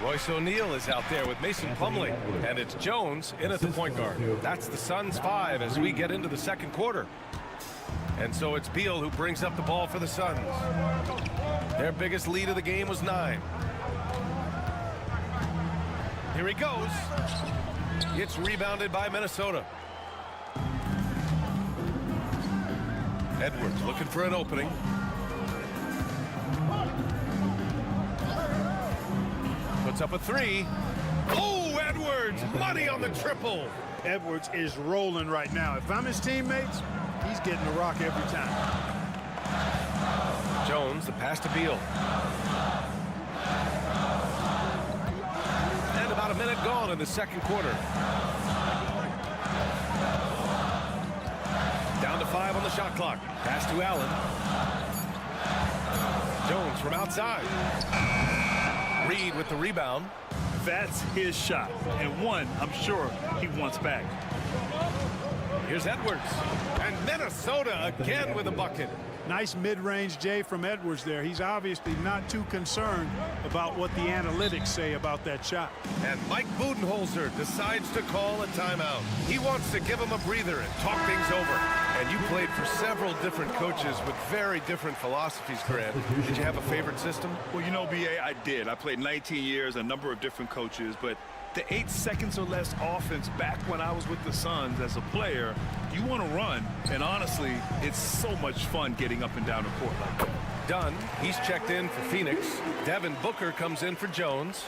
Royce O'Neal is out there with Mason Plumlee, and it's Jones in at the point guard. That's the Suns' 5 as we get into the second quarter. And so it's Beal who brings up the ball for the Suns. Their biggest lead of the game was 9. Here he goes. It's rebounded by Minnesota. Edwards looking for an opening. Puts up a 3. Oh, Edwards! Money on the triple. Edwards is rolling right now. If I'm his teammates, he's getting the rock every time. Jones, the pass to Beal. And about a minute gone in the second quarter. Down to 5 on the shot clock. Pass to Allen. Jones from outside. Reed with the rebound. That's his shot, and one I'm sure he wants back. Here's Edwards. And Minnesota again with a bucket. Nice mid-range J from Edwards there. He's obviously not too concerned about what the analytics say about that shot. And Mike Budenholzer decides to call a timeout. He wants to give him a breather and talk things over. And you played for several different coaches with very different philosophies, Grant. Did you have a favorite system? Well, you know, B.A., I did. I played 19 years, a number of different coaches, but the 8 seconds or less offense back when I was with the Suns as a player, you want to run, and honestly, it's so much fun getting up and down the court like that. Dunn, he's checked in for Phoenix. Devin Booker comes in for Jones.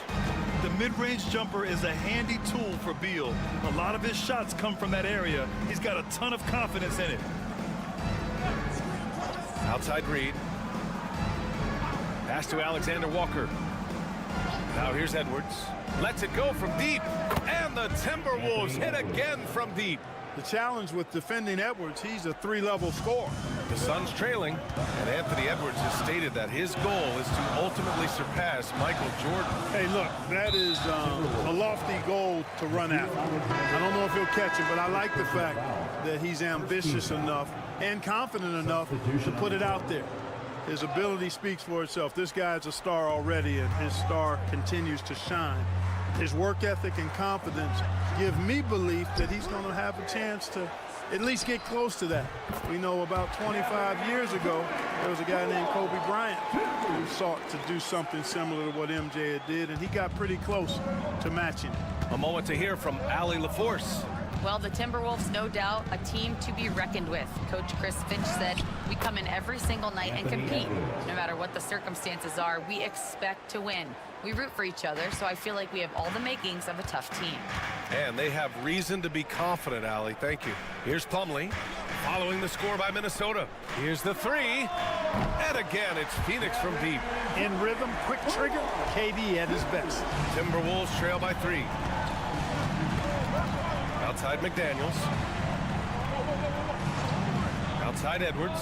The mid-range jumper is a handy tool for Beal. A lot of his shots come from that area. He's got a ton of confidence in it. Outside Reed. Pass to Alexander Walker. Now here's Edwards. Lets it go from deep. And the Timberwolves hit again from deep. The challenge with defending Edwards, he's a three-level scorer. The Suns trailing, and Anthony Edwards has stated that his goal is to ultimately surpass Michael Jordan. Hey, look, that is a lofty goal to run after. I don't know if he'll catch it, but I like the fact that he's ambitious enough and confident enough to put it out there. His ability speaks for itself. This guy's a star already, and his star continues to shine. His work ethic and confidence give me belief that he's going to have a chance to at least get close to that. We know about 25 years ago, there was a guy named Kobe Bryant who sought to do something similar to what MJ did, and he got pretty close to matching it. A moment to hear from Allie LaForce. Well, the Timberwolves, no doubt, a team to be reckoned with. Coach Chris Finch said, we come in every single night and compete. No matter what the circumstances are, we expect to win. We root for each other, so I feel like we have all the makings of a tough team. And they have reason to be confident, Allie. Thank you. Here's Plumlee, following the score by Minnesota. Here's the three. And again, it's Phoenix from deep. In rhythm, quick trigger, KD at his best. Timberwolves trail by 3. Outside McDaniels. Outside Edwards.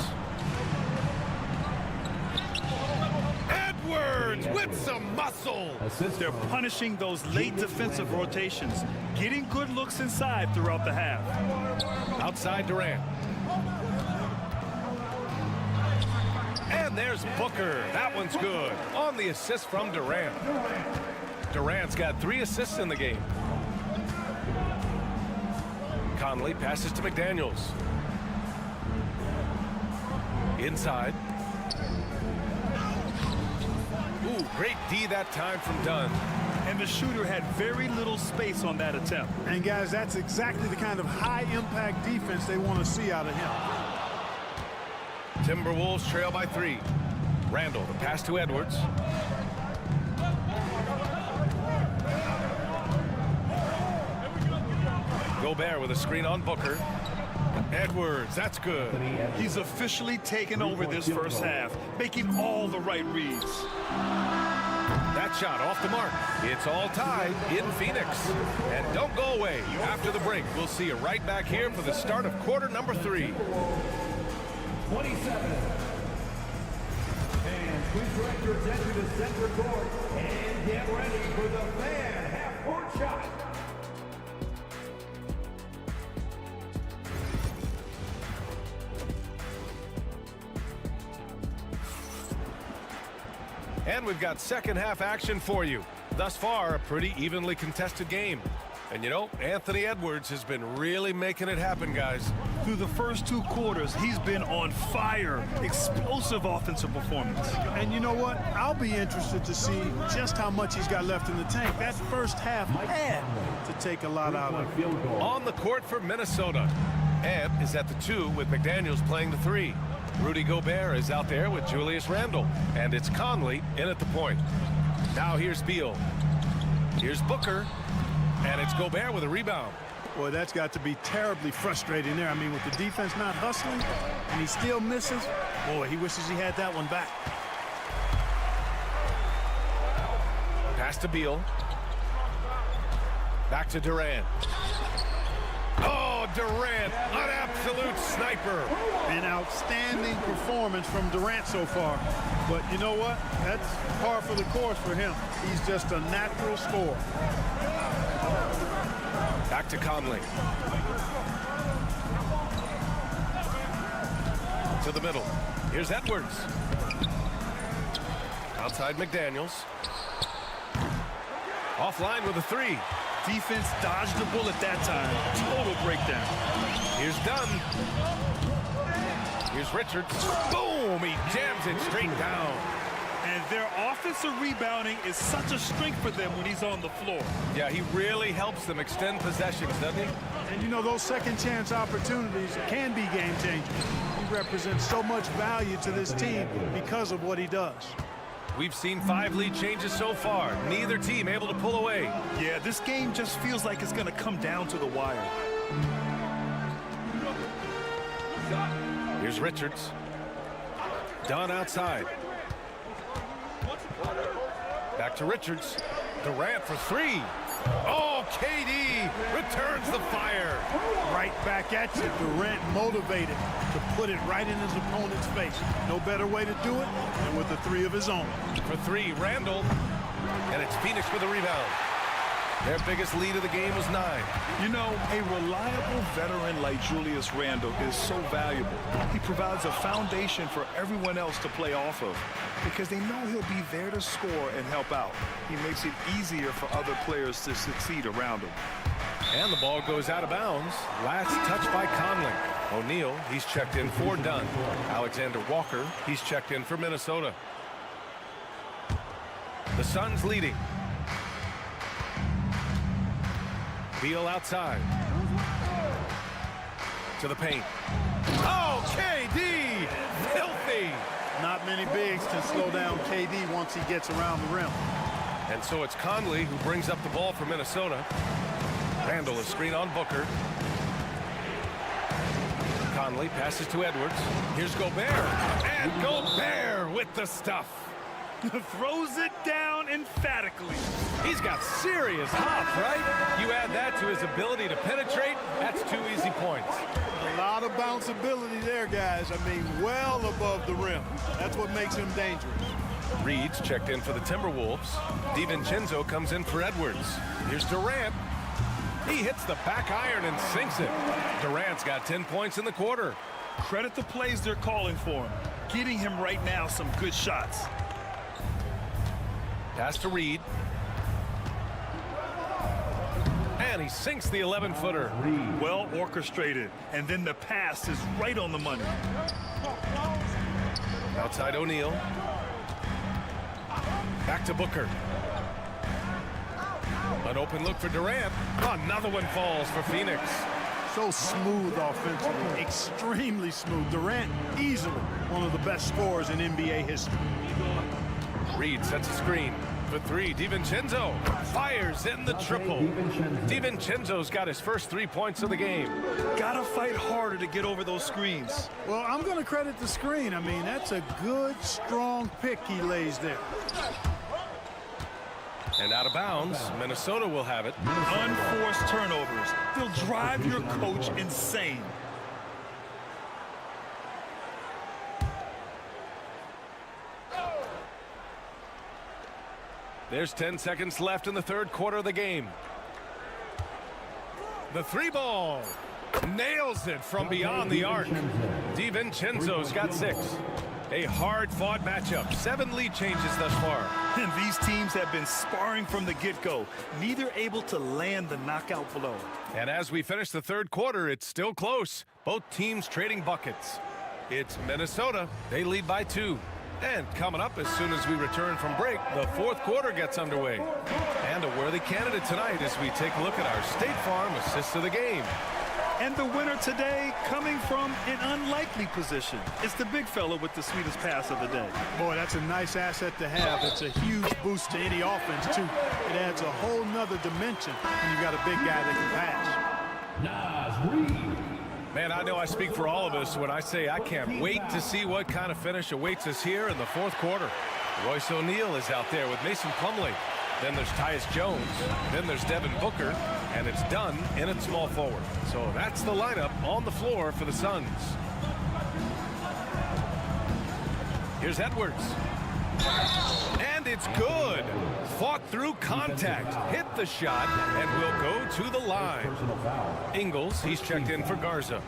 Edwards with some muscle. They're punishing those late defensive rotations, getting good looks inside throughout the half. Outside Durant. And there's Booker. That one's good. On the assist from Durant. Durant's got 3 assists in the game. Conley passes to McDaniels. Inside. Ooh, great D that time from Dunn. And the shooter had very little space on that attempt. And guys, that's exactly the kind of high-impact defense they want to see out of him. Timberwolves trail by 3. Randall, the pass to Edwards. Gobert with a screen on Booker. Edwards, that's good. He's officially taken over this first half, making all the right reads. That shot off the mark. It's all tied in Phoenix. And don't go away. After the break, we'll see you right back here for the start of quarter number 3. 27. And please direct your attention to center court and get ready for the fan half-court shot. And we've got second half action for you. Thus far, a pretty evenly contested game. And you know, Anthony Edwards has been really making it happen, guys. Through the first 2 quarters, he's been on fire. Explosive offensive performance. And you know what? I'll be interested to see just how much he's got left in the tank. That first half had to take a lot out of him. On the court for Minnesota. Ed is at the 2 with McDaniels playing the 3. Rudy Gobert is out there with Julius Randle. And it's Conley in at the point. Now here's Beal. Here's Booker. And it's Gobert with a rebound. Boy, that's got to be terribly frustrating there. I mean, with the defense not hustling and he still misses, boy, he wishes he had that one back. Pass to Beal. Back to Durant. Oh, Durant, an absolute sniper. An outstanding performance from Durant so far. But you know what? That's par for the course for him. He's just a natural scorer. Back to Conley. To the middle. Here's Edwards. Outside McDaniels. Offline with a 3. Defense dodged the bullet that time. Total breakdown. Here's Dunn. Here's Richards. Boom! He jams it straight down. And And their offensive rebounding is such a strength for them when he's on the floor. Yeah, he really helps them extend possessions, doesn't he? And you know, those second chance opportunities can be game changers. He represents so much value to this team because of what he does. We've seen 5 lead changes so far. Neither team able to pull away. Yeah, this game just feels like it's going to come down to the wire. Here's Richards. Dunn outside. Back to Richards. Durant for 3. Oh, KD returns the fire. Right back at you. Durant motivated to put it right in his opponent's face. No better way to do it than with the 3 of his own. For 3, Randall. And it's Phoenix with a rebound. Their biggest lead of the game was 9. You know, a reliable veteran like Julius Randle is so valuable. He provides a foundation for everyone else to play off of because they know he'll be there to score and help out. He makes it easier for other players to succeed around him. And the ball goes out of bounds. Last touch by Conley. O'Neal, he's checked in for Dunn. Alexander Walker, he's checked in for Minnesota. The Suns leading. Beal outside. To the paint. Oh, KD! Filthy! Not many bigs can slow down KD once he gets around the rim. And so it's Conley who brings up the ball for Minnesota. Randall a screen on Booker. Conley passes to Edwards. Here's Gobert. And Gobert with the stuff. Throws it down emphatically. He's got serious hop, right? You add that to his ability to penetrate, that's 2 easy points. A lot of bounceability there, guys. I mean, well above the rim. That's what makes him dangerous. Reed's checked in for the Timberwolves. DiVincenzo comes in for Edwards. Here's Durant. He hits the back iron and sinks it. Durant's got 10 points in the quarter. Credit the plays they're calling for him. Getting him right now some good shots. Pass to Reed. And he sinks the 11-footer. Well orchestrated. And then the pass is right on the money. Outside O'Neal. Back to Booker. An open look for Durant. Another one falls for Phoenix. So smooth offensively. Extremely smooth. Durant, easily one of the best scorers in NBA history. Reed sets a screen. For 3, DiVincenzo fires in the triple. DiVincenzo's got his first 3 points of the game. Gotta fight harder to get over those screens. Well, I'm going to credit the screen. I mean, that's a good, strong pick he lays there. And out of bounds, Minnesota will have it. Unforced turnovers. They'll drive your coach insane. There's 10 seconds left in the 3rd quarter of the game. The 3 ball. Nails it from beyond the arc. DiVincenzo's got 6. A hard-fought matchup. 7 lead changes thus far. And these teams have been sparring from the get-go. Neither able to land the knockout blow. And as we finish the 3rd quarter, it's still close. Both teams trading buckets. It's Minnesota. They lead by 2. And coming up as soon as we return from break, the 4th quarter gets underway. And a worthy candidate tonight as we take a look at our State Farm assist of the game. And the winner today coming from an unlikely position. It's the big fella with the sweetest pass of the day. Boy, that's a nice asset to have. It's a huge boost to any offense, too. It adds a whole nother dimension when you've got a big guy that can pass. Man, I know I speak for all of us when I say I can't wait to see what kind of finish awaits us here in the 4th quarter. Royce O'Neal is out there with Mason Plumlee. Then there's Tyus Jones. Then there's Devin Booker. And it's Dunn in at small forward. So that's the lineup on the floor for the Suns. Here's Edwards. And it's good. Fought through contact. Hit the shot and will go to the line. Ingles, he's checked in for Garza.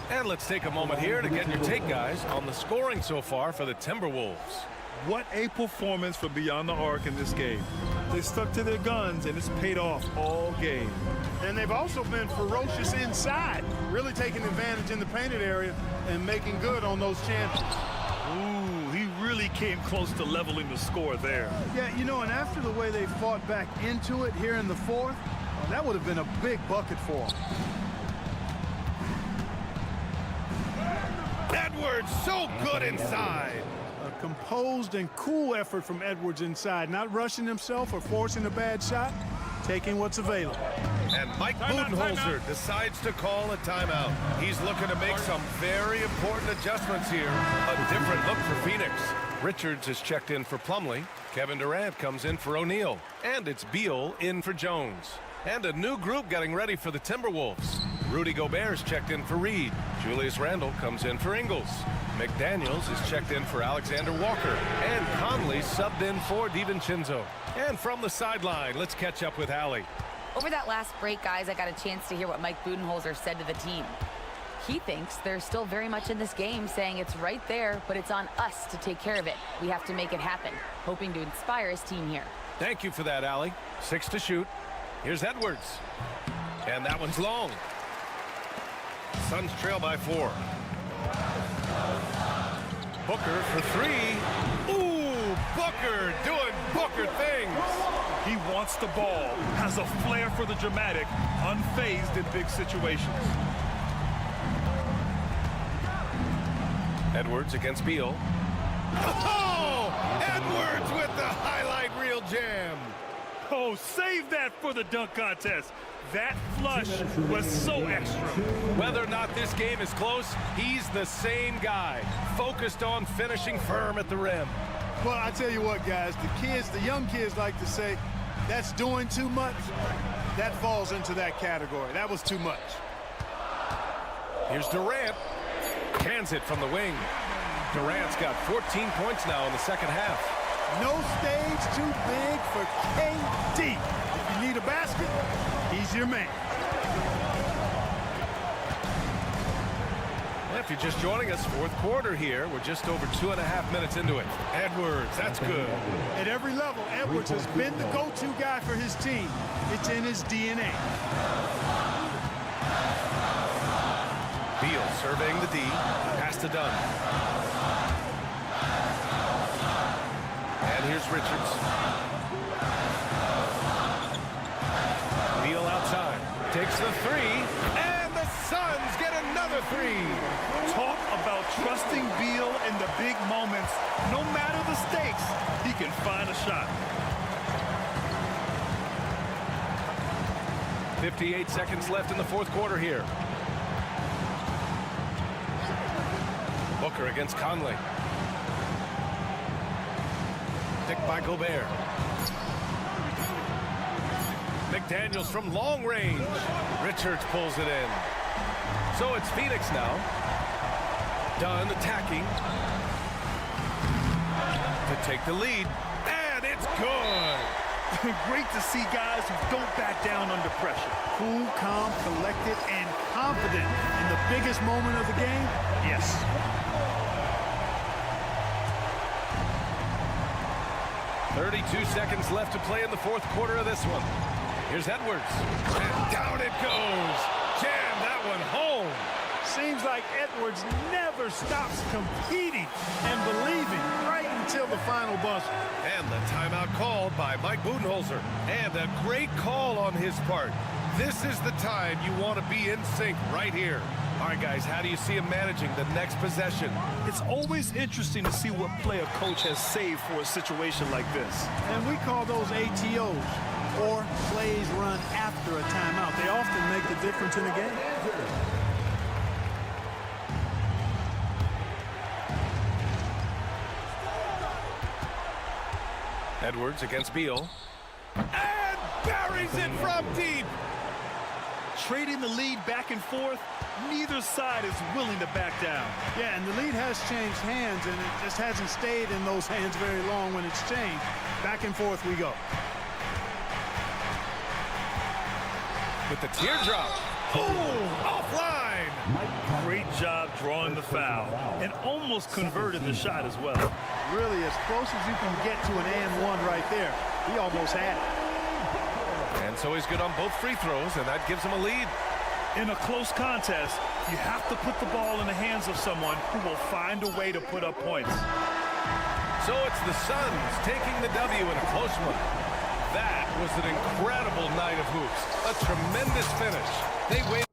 And let's take a moment here to get your take, guys, on the scoring so far for the Timberwolves. What a performance from beyond the arc in this game. They stuck to their guns, and it's paid off all game. And they've also been ferocious inside, really taking advantage in the painted area and making good on those chances. Ooh, he really came close to leveling the score there. Yeah, you know, and after the way they fought back into it here in the fourth, that would have been a big bucket for them. Edwards, so good inside. A composed and cool effort from Edwards inside, not rushing himself or forcing a bad shot, taking what's available. And Mike Budenholzer decides to call a timeout. He's looking to make some very important adjustments here. A different look for Phoenix. Richards is checked in for Plumlee. Kevin Durant comes in for O'Neal. And it's Beal in for Jones. And a new group getting ready for the Timberwolves. Rudy Gobert's checked in for Reed. Julius Randle comes in for Ingles. McDaniels is checked in for Alexander Walker. And Conley subbed in for DiVincenzo. And from the sideline, let's catch up with Allie. Over that last break, guys, I got a chance to hear what Mike Budenholzer said to the team. He thinks they're still very much in this game, saying it's right there, but it's on us to take care of it. We have to make it happen, hoping to inspire his team here. Thank you for that, Allie. 6 to shoot. Here's Edwards. And that one's long. Suns trail by 4. Booker for 3. Ooh, Booker doing Booker things. He wants the ball, has a flair for the dramatic, unfazed in big situations. Edwards against Beal. Oh! Edwards with the highlight reel jam. Oh, save that for the dunk contest. That flush was so extra. Whether or not this game is close, he's the same guy, focused on finishing firm at the rim. Well, I tell you what, guys, the young kids like to say, that's doing too much. That falls into that category. That was too much. Here's Durant. Cans it from the wing. Durant's got 14 points now in the second half. No stage too big for KD. If you need a basket, he's your man. If you're just joining us, fourth quarter here. We're just over 2.5 minutes into it. Edwards, that's good. At every level, Edwards has been the go-to guy for his team. It's in his DNA. Beal surveying the D. Pass to Dunn. And here's Richards. Beal outside. Takes the 3. And the Suns get another 3. Talk about trusting Beal in the big moments. No matter the stakes, he can find a shot. 58 seconds left in the fourth quarter here. Booker against Conley. Picked by Gobert. McDaniels from long range. Richards pulls it in. So it's Phoenix now. Dunn attacking to take the lead. And it's good. Great to see guys who don't back down under pressure. Cool, calm, collected, and confident in the biggest moment of the game. Yes. .32 seconds left to play in the fourth quarter of this one. Here's Edwards. And down it goes. Jam that one home. Seems like Edwards never stops competing and believing right until the final buzzer. And the timeout called by Mike Budenholzer. And a great call on his part. This is the time you want to be in sync right here. All right, guys, how do you see him managing the next possession? It's always interesting to see what play a coach has saved for a situation like this. And we call those ATOs, or plays run after a timeout. They often make the difference in the game. Edwards against Beal. And buries it from deep. Trading the lead back and forth, neither side is willing to back down. Yeah, and the lead has changed hands, and it just hasn't stayed in those hands very long when it's changed. Back and forth we go. With the teardrop. Oh, offline. Great job drawing the foul, and almost converted the shot as well. Really, as close as you can get to an and one right there. He almost had it. And so he's good on both free throws, and that gives him a lead. In a close contest, You have to put the ball in the hands of someone who will find a way to put up points. So it's the Suns taking the W in a close one. That was an incredible night of hoops. A tremendous finish. They win.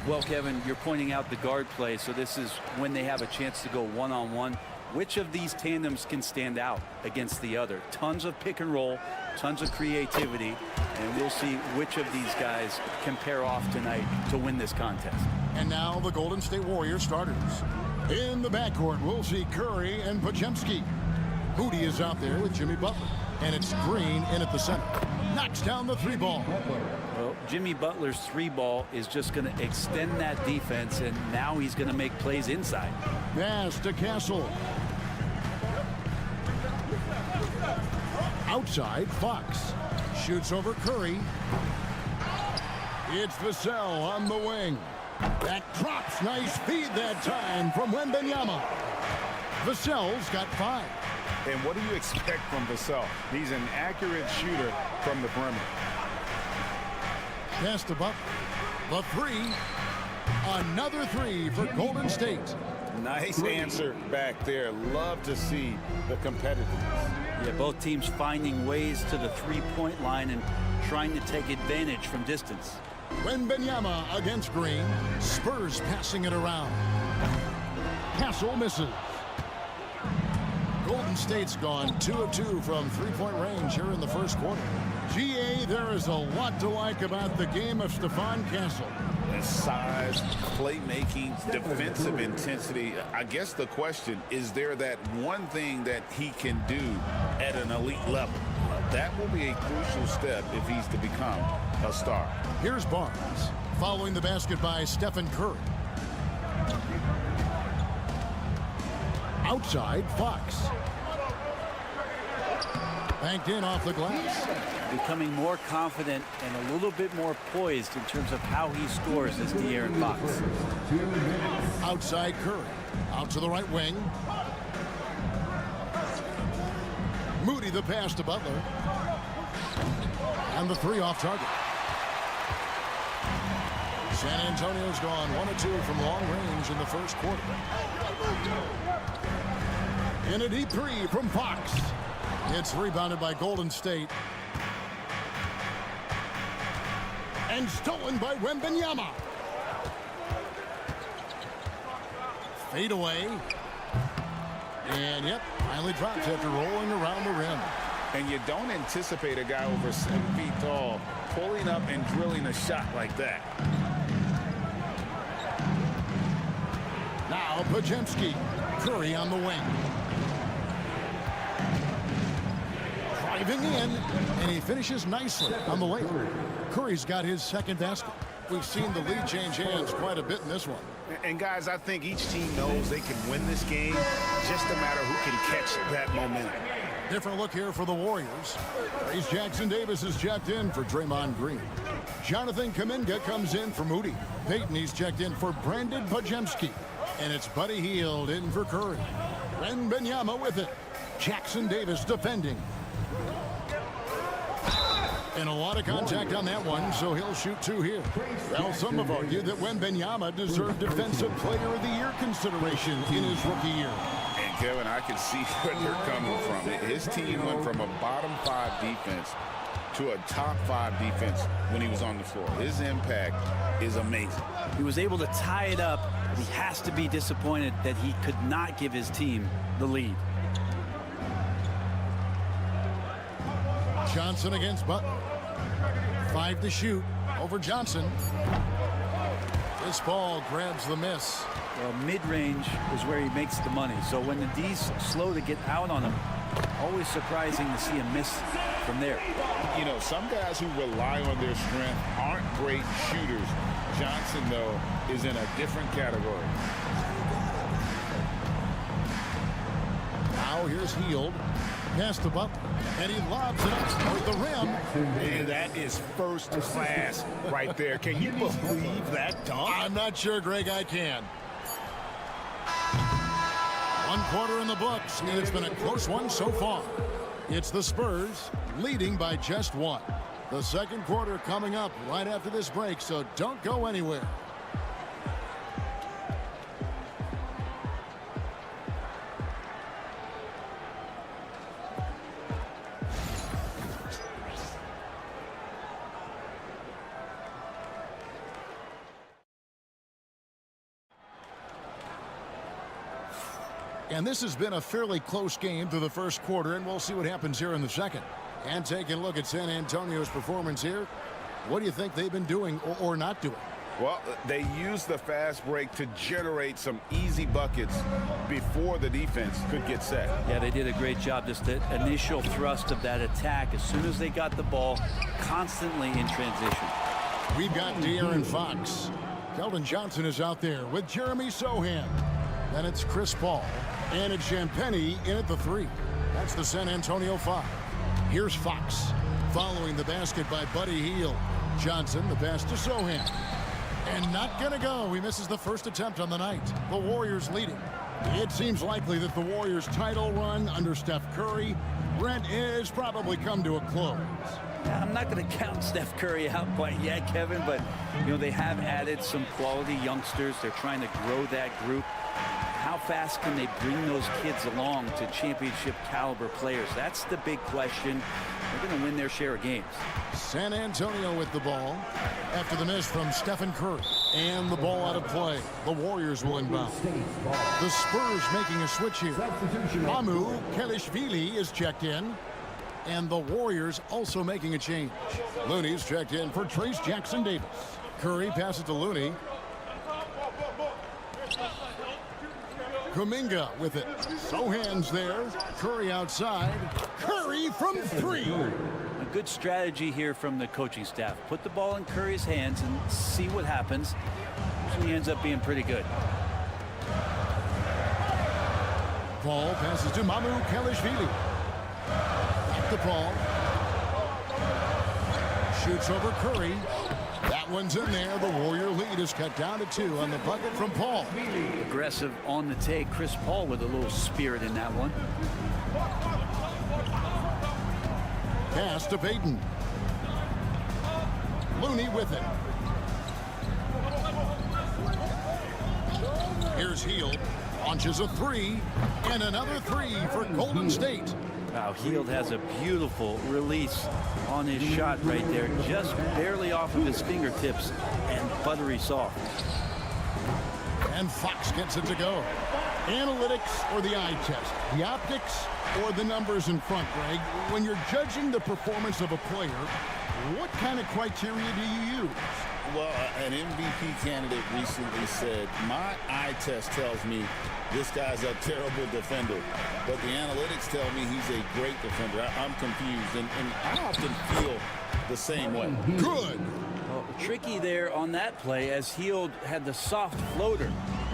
Well, Kevin, you're pointing out the guard play, so this is when they have a chance to go one-on-one. Which of these tandems can stand out against the other? Tons of pick and roll, tons of creativity, and we'll see which of these guys can pair off tonight to win this contest. And now the Golden State Warriors starters. In the backcourt, we'll see Curry and Podziemski. Moody is out there with Jimmy Butler. And it's Green in at the center. Knocks down the three ball. Well, Jimmy Butler's three ball is just going to extend that defense, and now he's going to make plays inside. Pass to Castle. Outside, Fox. Shoots over Curry. It's Vassell on the wing. That drops. Nice feed that time from Wembanyama. Vassell's got 5. And what do you expect from Vassell? He's an accurate shooter from the perimeter. Pass to Butler. The 3. Another 3 for Golden State. Nice answer back there. Love to see the competitiveness. Yeah, both teams finding ways to the three-point line and trying to take advantage from distance. Wembanyama against Green. Spurs passing it around. Castle misses. Golden State's gone 2 of 2 from three-point range here in the first quarter. GA, there is a lot to like about the game of Stephon Castle. His size, playmaking, defensive intensity. I guess the question, is there that one thing that he can do at an elite level? That will be a crucial step if he's to become a star. Here's Barnes, following the basket by Stephen Curry. Outside, Fox. Banked in off the glass. Becoming more confident and a little bit more poised in terms of how he scores as De'Aaron Fox. Outside Curry. Out to the right wing. Moody the pass to Butler. And the 3 off target. San Antonio's gone 1 of 2 from long range in the first quarter. In a deep 3 from Fox. It's rebounded by Golden State. And stolen by Wembanyama. Fade away. And, yep, finally drops after rolling around the rim. And you don't anticipate a guy over 7 feet tall pulling up and drilling a shot like that. Now Podziemski. Curry on the wing. Driving in, and he finishes nicely on the lane. Curry's got his second basket. We've seen the lead change hands quite a bit in this one. And guys, I think each team knows they can win this game, just a matter who can catch that momentum. Different look here for the Warriors. Trace Jackson-Davis is checked in for Draymond Green. Jonathan Kuminga comes in for Moody. Payton, he's checked in for Brandon Podziemski. And it's Buddy Hield in for Curry. Wembanyama with it. Jackson-Davis defending. And a lot of contact on that one, so he'll shoot 2 here. Well, some have argued that Wembanyama deserved Defensive Player of the Year consideration in his rookie year. And Kevin, I can see where they're coming from. His team went from a bottom 5 defense to a top 5 defense when he was on the floor. His impact is amazing. He was able to tie it up. He has to be disappointed that he could not give his team the lead. Johnson against Butler. 5 to shoot over Johnson. This ball grabs the miss. Well, mid-range is where he makes the money. So when the D's slow to get out on him, always surprising to see him miss from there. You know, some guys who rely on their strength aren't great shooters. Johnson, though, is in a different category. Now here's Hield. Pass to Butler. And he lobs it toward the rim. And that is first class right there. Can you believe that dunk? I'm not sure, Greg, I can. 1 quarter in the books, and it's been a close one so far. It's the Spurs leading by just 1. The second quarter coming up right after this break, so don't go anywhere. And this has been a fairly close game through the first quarter, and we'll see what happens here in the second. And taking a look at San Antonio's performance here, what do you think they've been doing or not doing? Well, they used the fast break to generate some easy buckets before the defense could get set. Yeah, they did a great job. Just the initial thrust of that attack, as soon as they got the ball, constantly in transition. We've got De'Aaron Fox. Keldon Johnson is out there with Jeremy Sohan. Then it's Chris Paul. And it's Champagnie in at the 3. That's the San Antonio 5. Here's Fox. Following the basket by Buddy Hield. Johnson, the pass to Sohan. And not going to go. He misses the first attempt on the night. The Warriors leading. It seems likely that the Warriors' title run under Steph Curry, Brent, is probably come to a close. I'm not going to count Steph Curry out quite yet, Kevin, but, you know, they have added some quality youngsters. They're trying to grow that group. How fast can they bring those kids along to championship caliber players? That's the big question. They're going to win their share of games. San Antonio with the ball after the miss from Stephen Curry. And the ball out of play. The Warriors will inbound. The Spurs making a switch here. Mamu Kelishvili is checked in. And the Warriors also making a change. Looney's checked in for Trace Jackson-Davis. Curry passes to Looney. Kuminga with it. Sohan's there. Curry outside. Curry from 3. A good strategy here from the coaching staff. Put the ball in Curry's hands and see what happens. Usually ends up being pretty good. Paul passes to Mamu Kelishvili. Back to Paul. Shoots over Curry. That one's in there. The Warrior lead is cut down to 2 on the bucket from Paul. Aggressive on the take. Chris Paul with a little spirit in that one. Pass to Payton. Looney with it. Here's Hield. Launches a 3. And another 3 for Golden State. Wow, Hield has a beautiful release on his shot right there. Just barely off of his fingertips and buttery soft. And Fox gets it to go. Analytics or the eye test? The optics or the numbers in front, Greg? When you're judging the performance of a player, what kind of criteria do you use? Well, an MVP candidate recently said, my eye test tells me this guy's a terrible defender, but the analytics tell me he's a great defender. I'm confused, and I often feel the same way. Good. Well, tricky there on that play as Hield had the soft floater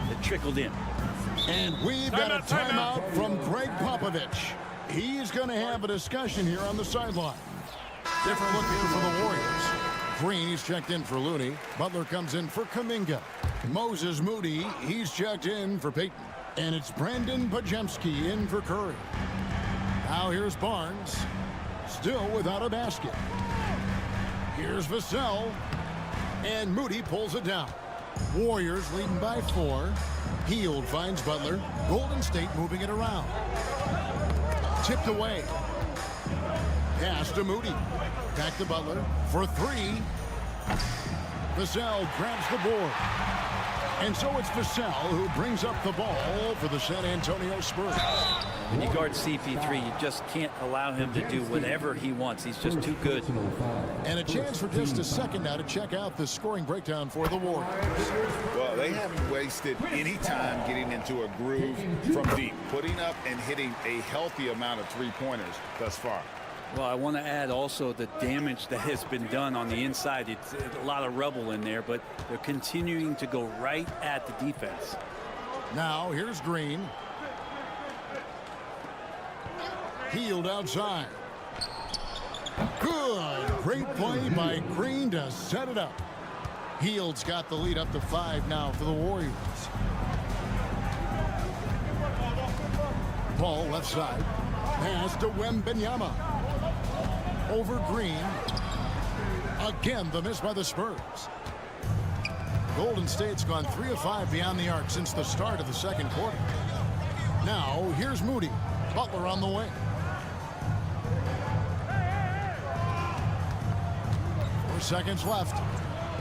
that trickled in. And we've got a timeout from Greg Popovich. He's going to have a discussion here on the sideline. Different look here for the Warriors. Green, he's checked in for Looney. Butler comes in for Kuminga. Moses Moody, he's checked in for Peyton. And it's Brandon Pajemski in for Curry. Now here's Barnes, still without a basket. Here's Vassell, and Moody pulls it down. Warriors leading by 4. Hield finds Butler. Golden State moving it around. Tipped away. Pass to Moody. Back to Butler for 3. Vassell grabs the board. And so it's Vassell who brings up the ball for the San Antonio Spurs. When you guard CP3, you just can't allow him to do whatever he wants. He's just too good. And a chance for just a second now to check out the scoring breakdown for the Warriors. Well, they haven't wasted any time getting into a groove from deep, putting up and hitting a healthy amount of three-pointers thus far. Well, I want to add also the damage that has been done on the inside. It's a lot of rubble in there, but they're continuing to go right at the defense. Now here's Green. Hield outside. Good. Great play by Green to set it up. Hield's got the lead up to 5 now for the Warriors. Ball left side. Pass to Wembanyama. Over Green. Again, the miss by the Spurs. Golden State's gone 3 of 5 beyond the arc since the start of the second quarter. Now, here's Moody. Butler on the way. 4 seconds left.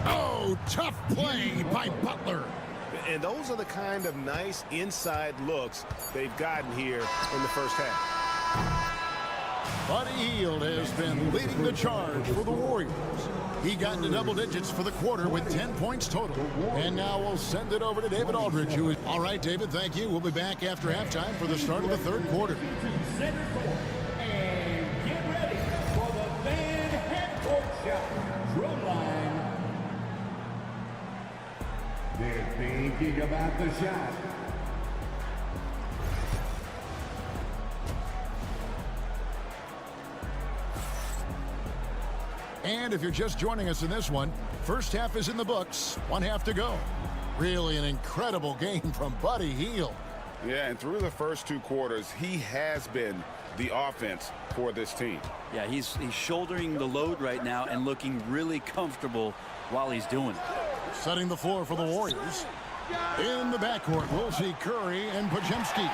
Oh, tough play by Butler. And those are the kind of nice inside looks they've gotten here in the first half. Buddy Hield has been leading the charge for the Warriors. He got into double digits for the quarter with 10 points total. And now we'll send it over to David Aldridge. All right, David, thank you. We'll be back after halftime for the start of the third quarter. And get ready for the Van Half-Court Shot Drill Line. They're thinking about the shot. And if you're just joining us in this one, first half is in the books. 1 half to go. Really an incredible game from Buddy Hield. Yeah, and through the first 2 quarters, he has been the offense for this team. Yeah, he's shouldering the load right now and looking really comfortable while he's doing it. Setting the floor for the Warriors. In the backcourt, we'll see Curry and Pajemski.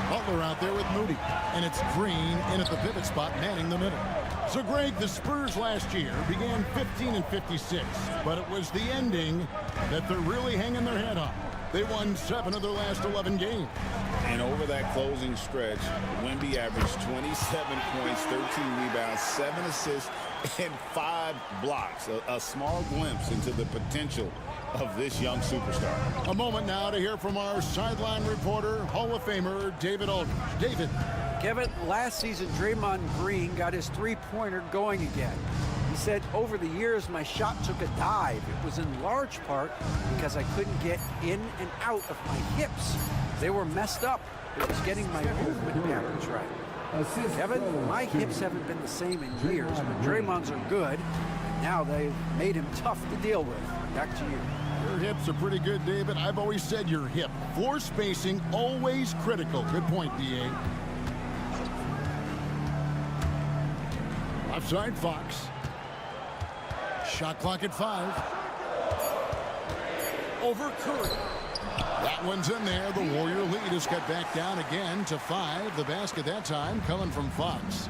Butler out there with Moody. And it's Green in at the pivot spot, manning the middle. So, Greg, the Spurs last year began 15-56, but it was the ending that they're really hanging their head on. They won 7 of their last 11 games. And over that closing stretch, Wemby averaged 27 points, 13 rebounds, 7 assists, and 5 blocks. A small glimpse into the potential of this young superstar. A moment now to hear from our sideline reporter, Hall of Famer David Aldridge. David. Kevin, last season, Draymond Green got his three-pointer going again. He said, over the years, my shot took a dive. It was in large part because I couldn't get in and out of my hips. They were messed up. It was getting my movement patterns right. Kevin, my hips haven't been the same in years, but Draymond's are good. And now they've made him tough to deal with. Back to you. Your hips are pretty good, David. I've always said your hip. Floor spacing, always critical. Good point, D.A. Left side, Fox. Shot clock at 5. Over Curry. That one's in there. The Warrior lead is cut back down again to 5. The basket that time coming from Fox.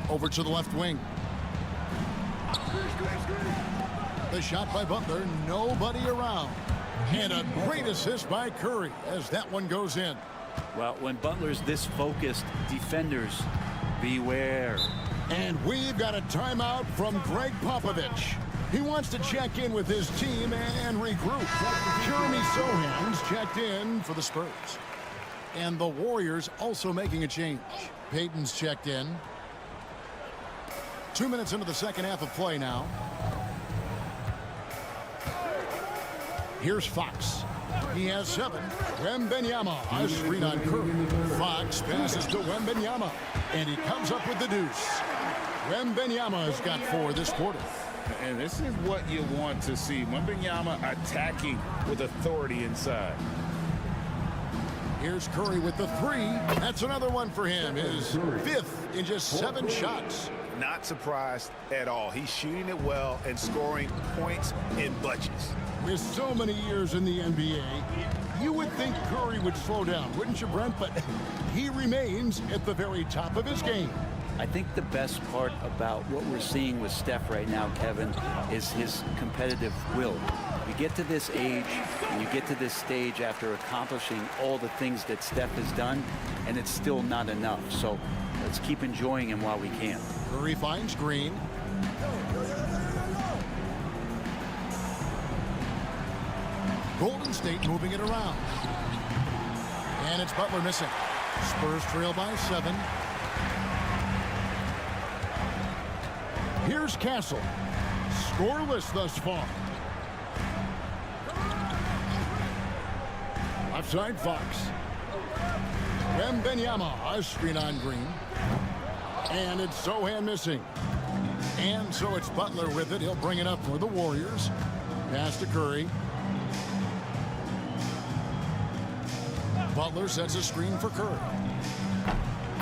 Over to the left wing. The shot by Butler. Nobody around. And a great assist by Curry as that one goes in. Well, when Butler's this focused, defenders, beware. And we've got a timeout from Greg Popovich. He wants to check in with his team and regroup. Jeremy Sohan's checked in for the Spurs. And the Warriors also making a change. Payton's checked in. 2 minutes into the second half of play now. Here's Fox. He has 7. Wembanyama, a screen on Curry. Fox passes to Wembanyama, and he comes up with the deuce. Wembanyama has got 4 this quarter. And this is what you want to see. Wembanyama attacking with authority inside. Here's Curry with the 3. That's another one for him. His 5th in just 7 shots. Not surprised at all. He's shooting it well and scoring points in bunches. With so many years in the NBA, you would think Curry would slow down, wouldn't you, Brent? But he remains at the very top of his game. I think the best part about what we're seeing with Steph right now, Kevin, is his competitive will. You get to this age, and you get to this stage after accomplishing all the things that Steph has done, and it's still not enough. So let's keep enjoying him while we can. Curry finds Green. Golden State moving it around. And it's Butler missing. Spurs trail by 7. Here's Castle. Scoreless thus far. Left side Fox. Wembanyama, a screen on Green. And it's Sohan missing. And so it's Butler with it. He'll bring it up for the Warriors. Pass to Curry. Butler sets a screen for Curry.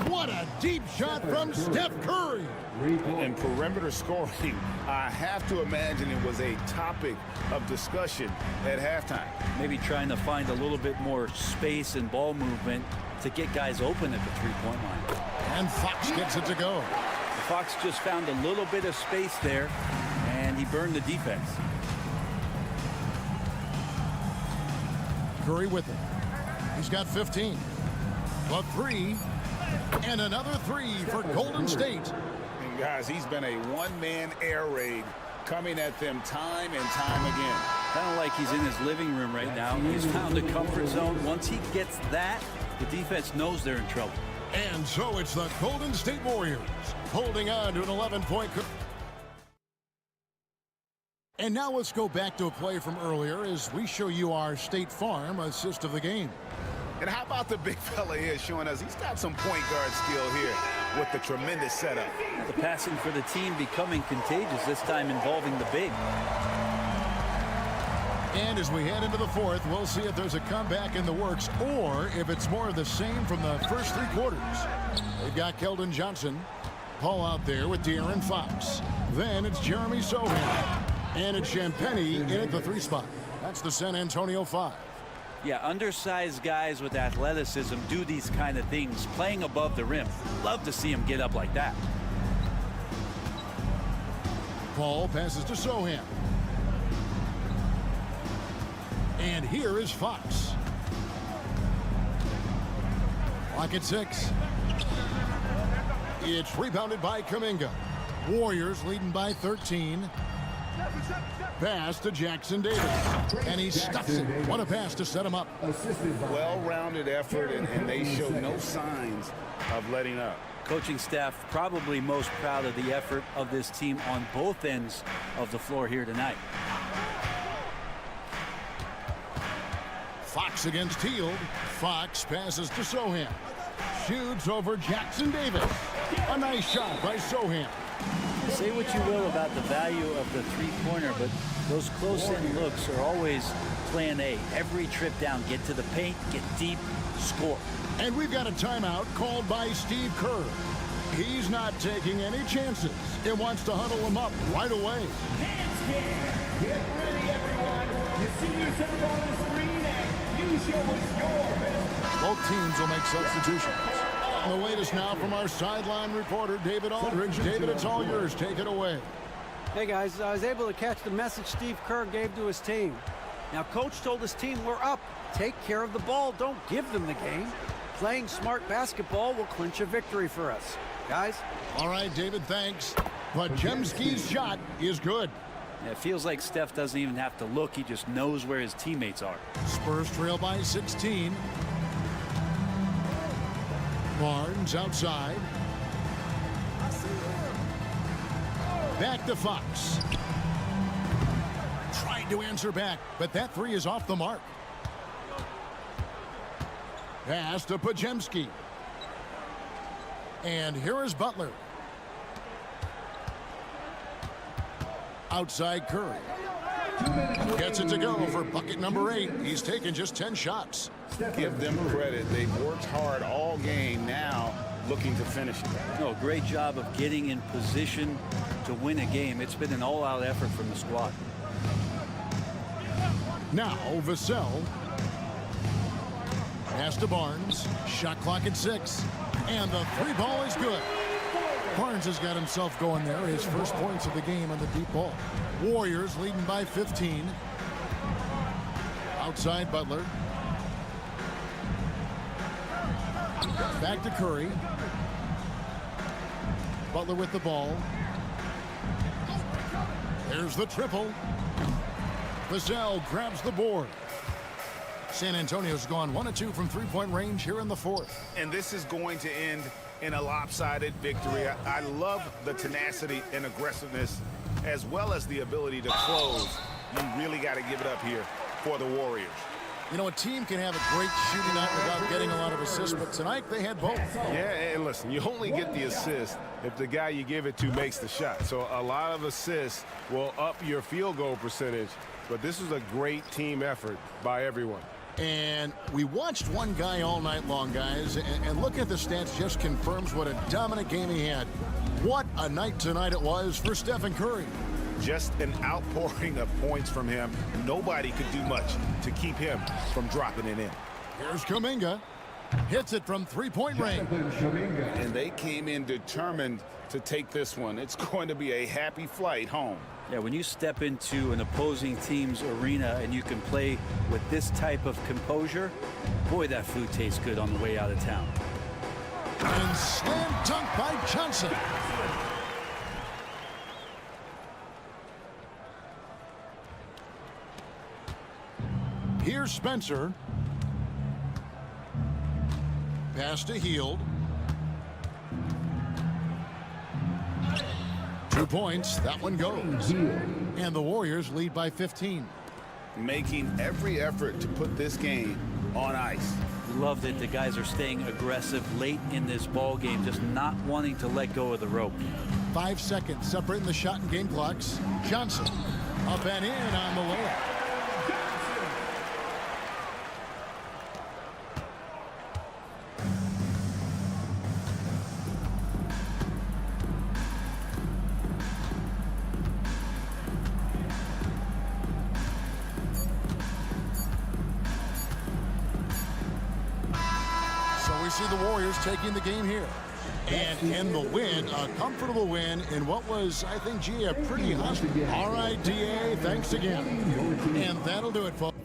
What a deep shot from Steph Curry. And perimeter scoring, I have to imagine it was a topic of discussion at halftime. Maybe trying to find a little bit more space and ball movement to get guys open at the three-point line. And Fox gets it to go. Fox just found a little bit of space there, and he burned the defense. Curry with it. He's got 15. A 3. And another 3 for Golden State. And guys, he's been a one-man air raid coming at them time and time again. Kind of like he's in his living room right now. He's found a comfort zone. Once he gets that, the defense knows they're in trouble. And so it's the Golden State Warriors holding on to an 11-point. And now let's go back to a play from earlier as we show you our State Farm assist of the game. And how about the big fella here showing us he's got some point guard skill here with the tremendous setup. The passing for the team becoming contagious, this time involving the big. And as we head into the fourth, we'll see if there's a comeback in the works or if it's more of the same from the first 3 quarters. They've got Keldon Johnson. Paul out there with De'Aaron Fox. Then it's Jeremy Sohan. And it's Champagnie in at the 3 spot. That's the San Antonio 5. Yeah, undersized guys with athleticism do these kind of things, playing above the rim. Love to see him get up like that. Paul passes to Sohan. And here is Fox. Clock at 6. It's rebounded by Kuminga. Warriors leading by 13. Pass to Jackson Davis. And he stuffs it. What a pass to set him up. Well-rounded effort, and they show no signs of letting up. Coaching staff probably most proud of the effort of this team on both ends of the floor here tonight. Fox against Hield. Fox passes to Sohan. Shoots over Jackson Davis. A nice shot by Sohan. Say what you will about the value of the three-pointer, but those close-in looks are always plan A. Every trip down, get to the paint, get deep, score. And we've got a timeout called by Steve Kerr. He's not taking any chances. It wants to huddle him up right away. Get ready, everyone. You see yourself on the screen and you show us your best. Both teams will make substitutions. The latest now from our sideline reporter, David Aldridge. David, it's all yours. Take it away. Hey, guys, I was able to catch the message Steve Kerr gave to his team. Now, Coach told his team, we're up. Take care of the ball. Don't give them the game. Playing smart basketball will clinch a victory for us. Guys? All right, David, thanks. But Jemski's shot is good. Yeah, it feels like Steph doesn't even have to look. He just knows where his teammates are. Spurs trail by 16. Barnes outside. Back to Fox. Tried to answer back, but that three is off the mark. Pass to Podziemski. And here is Butler. Outside Curry. Gets it to go for bucket number 8. He's taken just 10 shots. Give them credit. They've worked hard all game, now looking to finish it. No, great job of getting in position to win a game. It's been an all-out effort from the squad. Now Vassell. Pass to Barnes. Shot clock at 6. And the three ball is good. Barnes has got himself going there. His first points of the game on the deep ball. Warriors leading by 15. Outside Butler. Back to Curry. Butler with the ball. There's the triple. Vassell grabs the board. San Antonio's gone 1 of 2 from three-point range here in the fourth. And this is going to end in a lopsided victory. I love the tenacity and aggressiveness as well as the ability to close. You really got to give it up here for the Warriors. You know, a team can have a great shooting night without getting a lot of assists, but tonight they had both. Yeah, and listen, you only get the assist if the guy you give it to makes the shot. So a lot of assists will up your field goal percentage, but this was a great team effort by everyone. And we watched one guy all night long, guys, and look at the stats, just confirms what a dominant game he had. What a night tonight it was for Stephen Curry. Just an outpouring of points from him. Nobody could do much to keep him from dropping it in. Here's Kuminga. Hits it from three-point range. And they came in determined to take this one. It's going to be a happy flight home. Yeah, when you step into an opposing team's arena and you can play with this type of composure, boy, that food tastes good on the way out of town. And slam dunk by Johnson. Here's Spencer. Pass to Hield. 2 points. That one goes. And the Warriors lead by 15. Making every effort to put this game on ice. Love that the guys are staying aggressive late in this ball game, just not wanting to let go of the rope. 5 seconds separating the shot and game clocks. Johnson up and in on the layup. See the Warriors taking the game here. And in the win, a comfortable win in what was, I think, G, a pretty hostile. All right, DA, thanks again. And that'll do it, folks.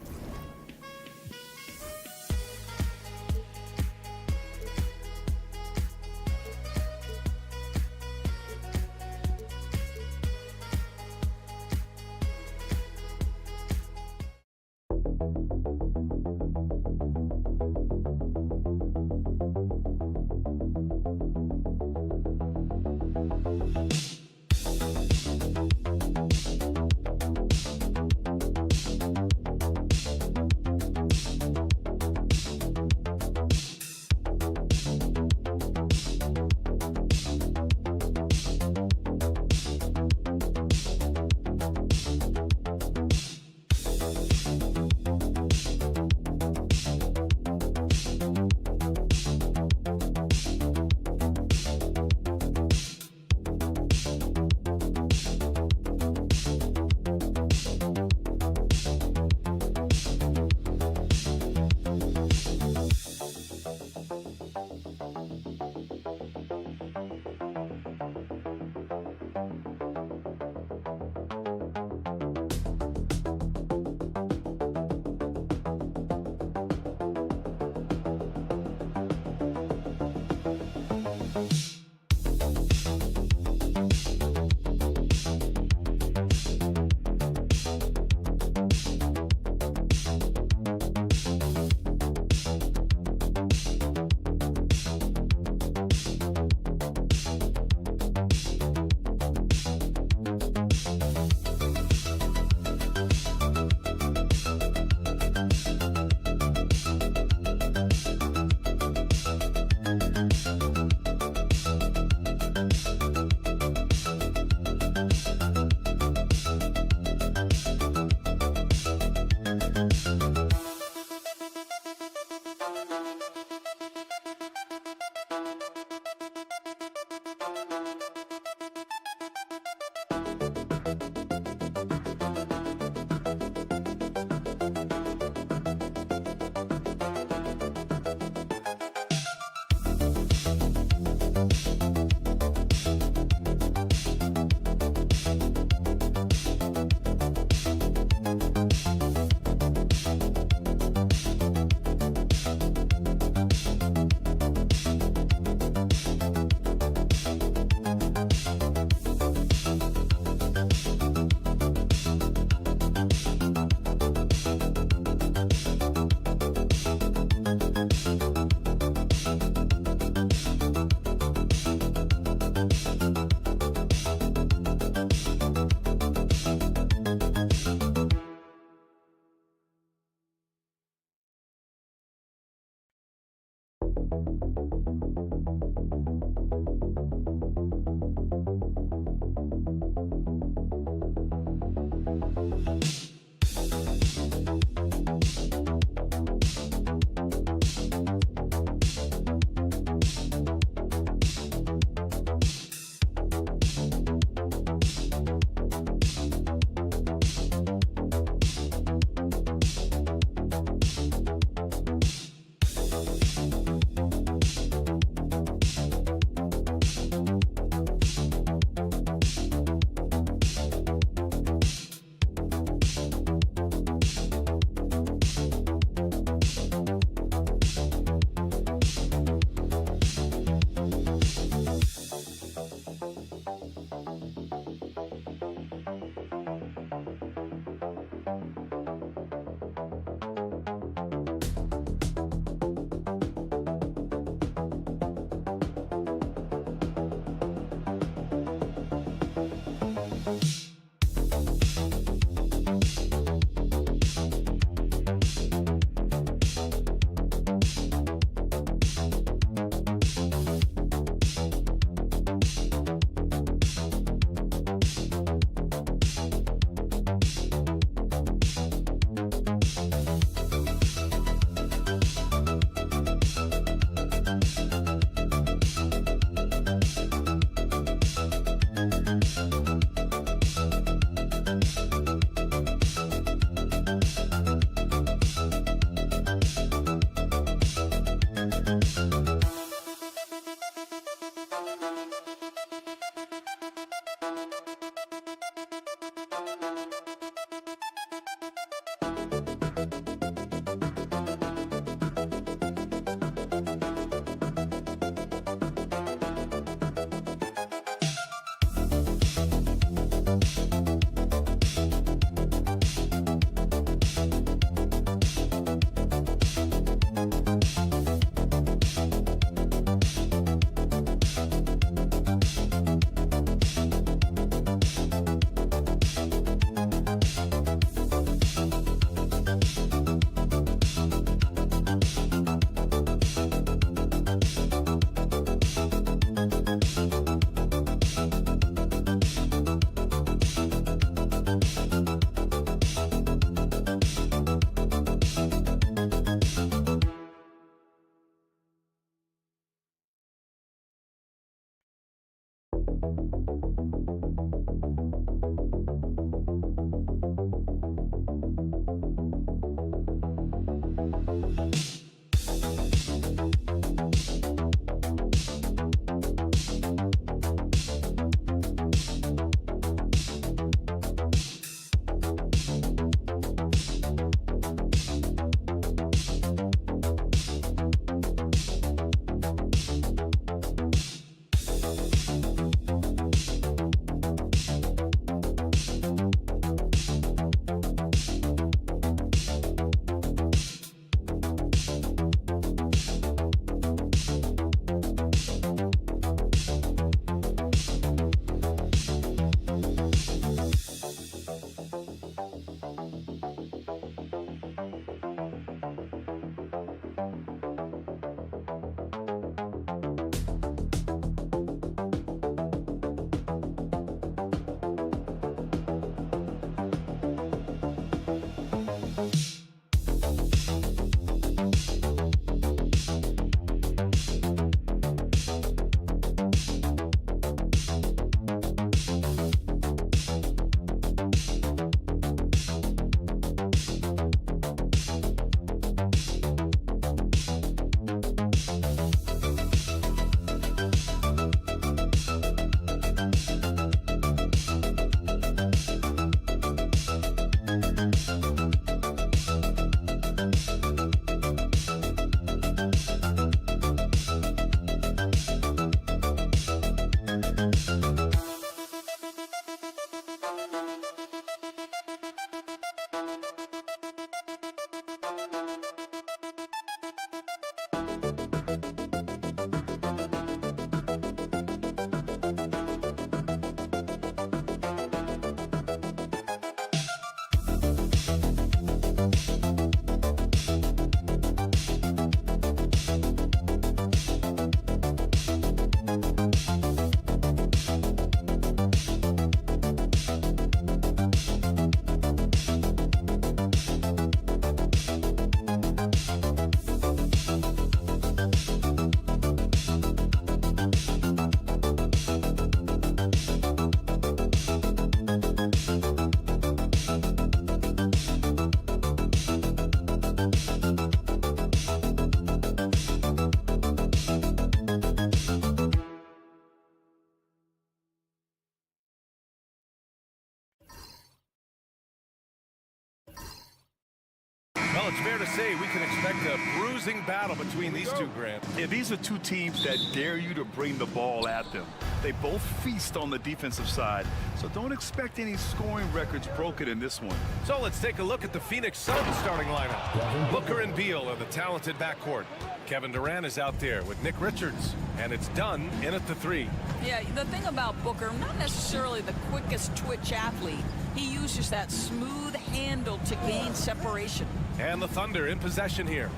it's fair to say we can expect a bruising battle between these two, Grant. Yeah, these are two teams that dare you to bring the ball at them. They both feast on the defensive side, so don't expect any scoring records broken in this one. So let's take a look at the Phoenix Suns starting lineup. Booker and Beal are the talented backcourt. Kevin Durant is out there with Nick Richards, and it's done in at the 3. Yeah, the thing about Booker, not necessarily the quickest twitch athlete. He uses that smooth handle to gain separation. And the Thunder in possession here.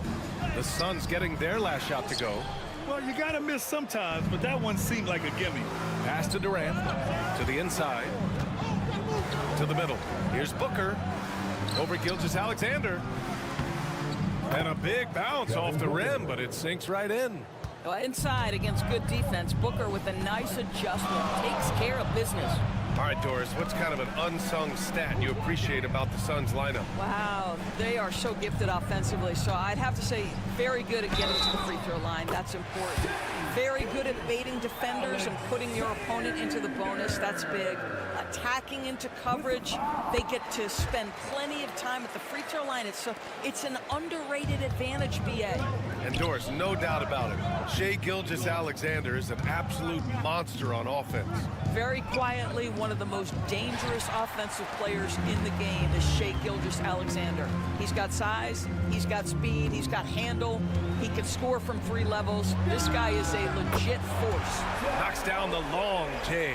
The Suns getting their last shot to go. Well, you gotta miss sometimes, but that one seemed like a gimme. Pass to Durant, to the inside, to the middle. Here's Booker, over Gilgeous-Alexander. And a big bounce off the rim, but it sinks right in. Well, inside against good defense, Booker with a nice adjustment takes care of business. All right, Doris, what's kind of an unsung stat you appreciate about the Suns lineup? Wow, they are so gifted offensively. So I'd have to say very good at getting to the free throw line. That's important. Very good at baiting defenders and putting your opponent into the bonus. That's big. Attacking into coverage. They get to spend plenty of time at the free throw line. It's an underrated advantage, BA. And Doris, no doubt about it. Shai Gilgeous-Alexander is an absolute monster on offense. Very quietly, one of the most dangerous offensive players in the game is Shai Gilgeous-Alexander. He's got size, he's got speed, he's got handle, he can score from 3 levels. This guy is a legit force. Knocks down the long J.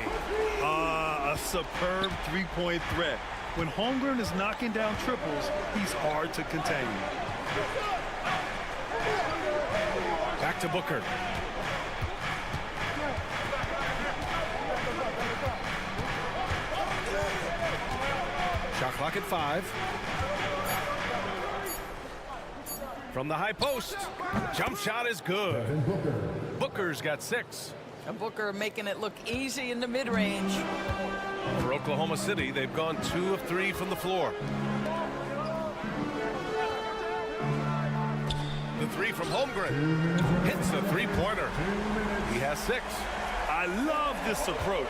A superb three-point threat. When Holmgren is knocking down triples, he's hard to contain. Back to Booker. Shot clock at 5. From the high post. Jump shot is good. Booker's got 6. And Booker making it look easy in the mid-range. For Oklahoma City, they've gone 2 of 3 from the floor. The 3 from Holmgren. Hits a 3-pointer. He has 6. I love this approach.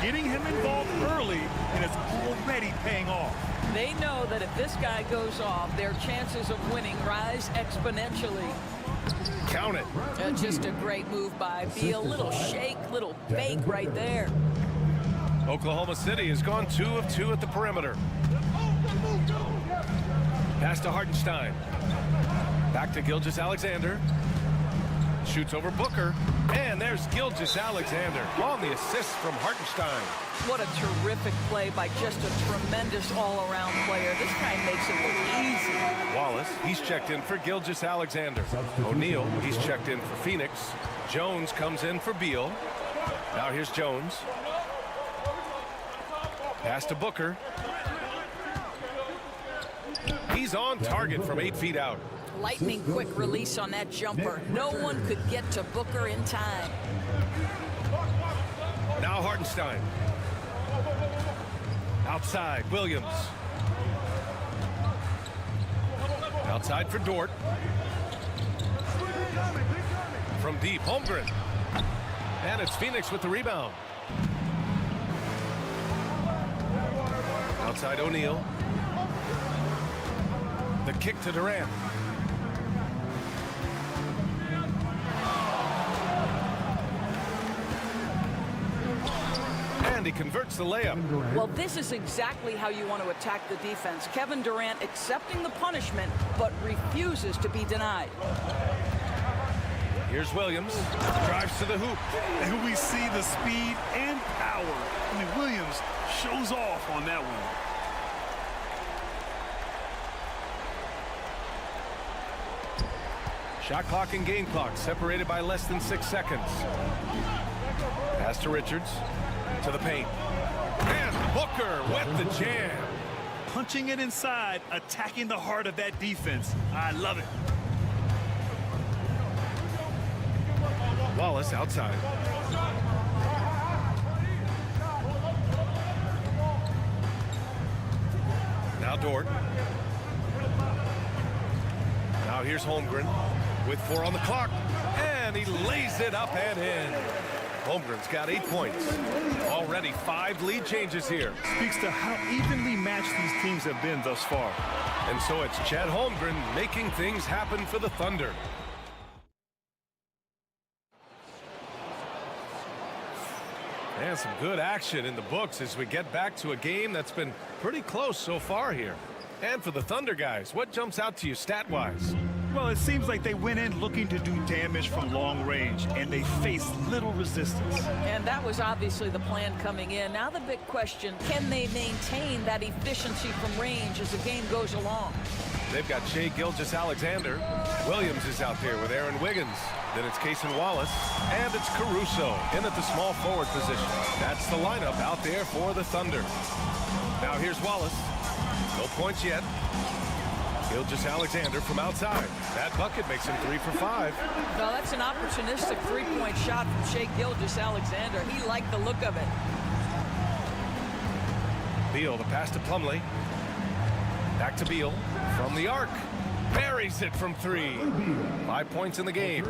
Getting him involved early, and it's already paying off. They know that if this guy goes off, their chances of winning rise exponentially. Count it. Just a great move by Beal. Little shake, little bake right there. Oklahoma City has gone 2 of 2 at the perimeter. Pass to Hartenstein. Back to Gilgeous-Alexander. Shoots over Booker. And there's Gilgeous-Alexander on the assist from Hartenstein. What a terrific play by just a tremendous all-around player. This guy makes it look easy. Wallace, he's checked in for Gilgeous-Alexander. O'Neal, he's checked in for Phoenix. Jones comes in for Beal. Now here's Jones. Pass to Booker. He's on target from 8 feet out. Lightning quick release on that jumper. No one could get to Booker in time. Now Hartenstein. Outside, Williams. Outside for Dort. From deep, Holmgren. And it's Phoenix with the rebound. Outside O'Neal. The kick to Durant. And he converts the layup. Well, this is exactly how you want to attack the defense. Kevin Durant accepting the punishment, but refuses to be denied. Here's Williams. Drives to the hoop. And we see the speed and power. I mean, Williams shows off on that one. Shot clock and game clock separated by less than 6 seconds. Pass to Richards. To the paint. And Booker with the jam. Punching it inside, attacking the heart of that defense. I love it. Wallace outside. Now Dort. Now here's Holmgren with 4 on the clock. And he lays it up and in. Holmgren's got 8 points. Already 5 lead changes here. Speaks to how evenly matched these teams have been thus far. And so it's Chet Holmgren making things happen for the Thunder. And some good action in the books as we get back to a game that's been pretty close so far here. And for the Thunder guys, what jumps out to you stat-wise? Well, it seems like they went in looking to do damage from long range, and they faced little resistance. And that was obviously the plan coming in. Now the big question, can they maintain that efficiency from range as the game goes along? They've got Shai Gilgeous-Alexander. Williams is out there with Aaron Wiggins. Then it's Cason Wallace. And it's Caruso in at the small forward position. That's the lineup out there for the Thunder. Now here's Wallace. No points yet. Gilgeous-Alexander from outside. That bucket makes him 3 for 5. No, that's an opportunistic three-point shot from Shai Gilgeous-Alexander. He liked the look of it. Beal, the pass to Plumlee. Back to Beal from the arc. Buries it from 3. 5 points in the game.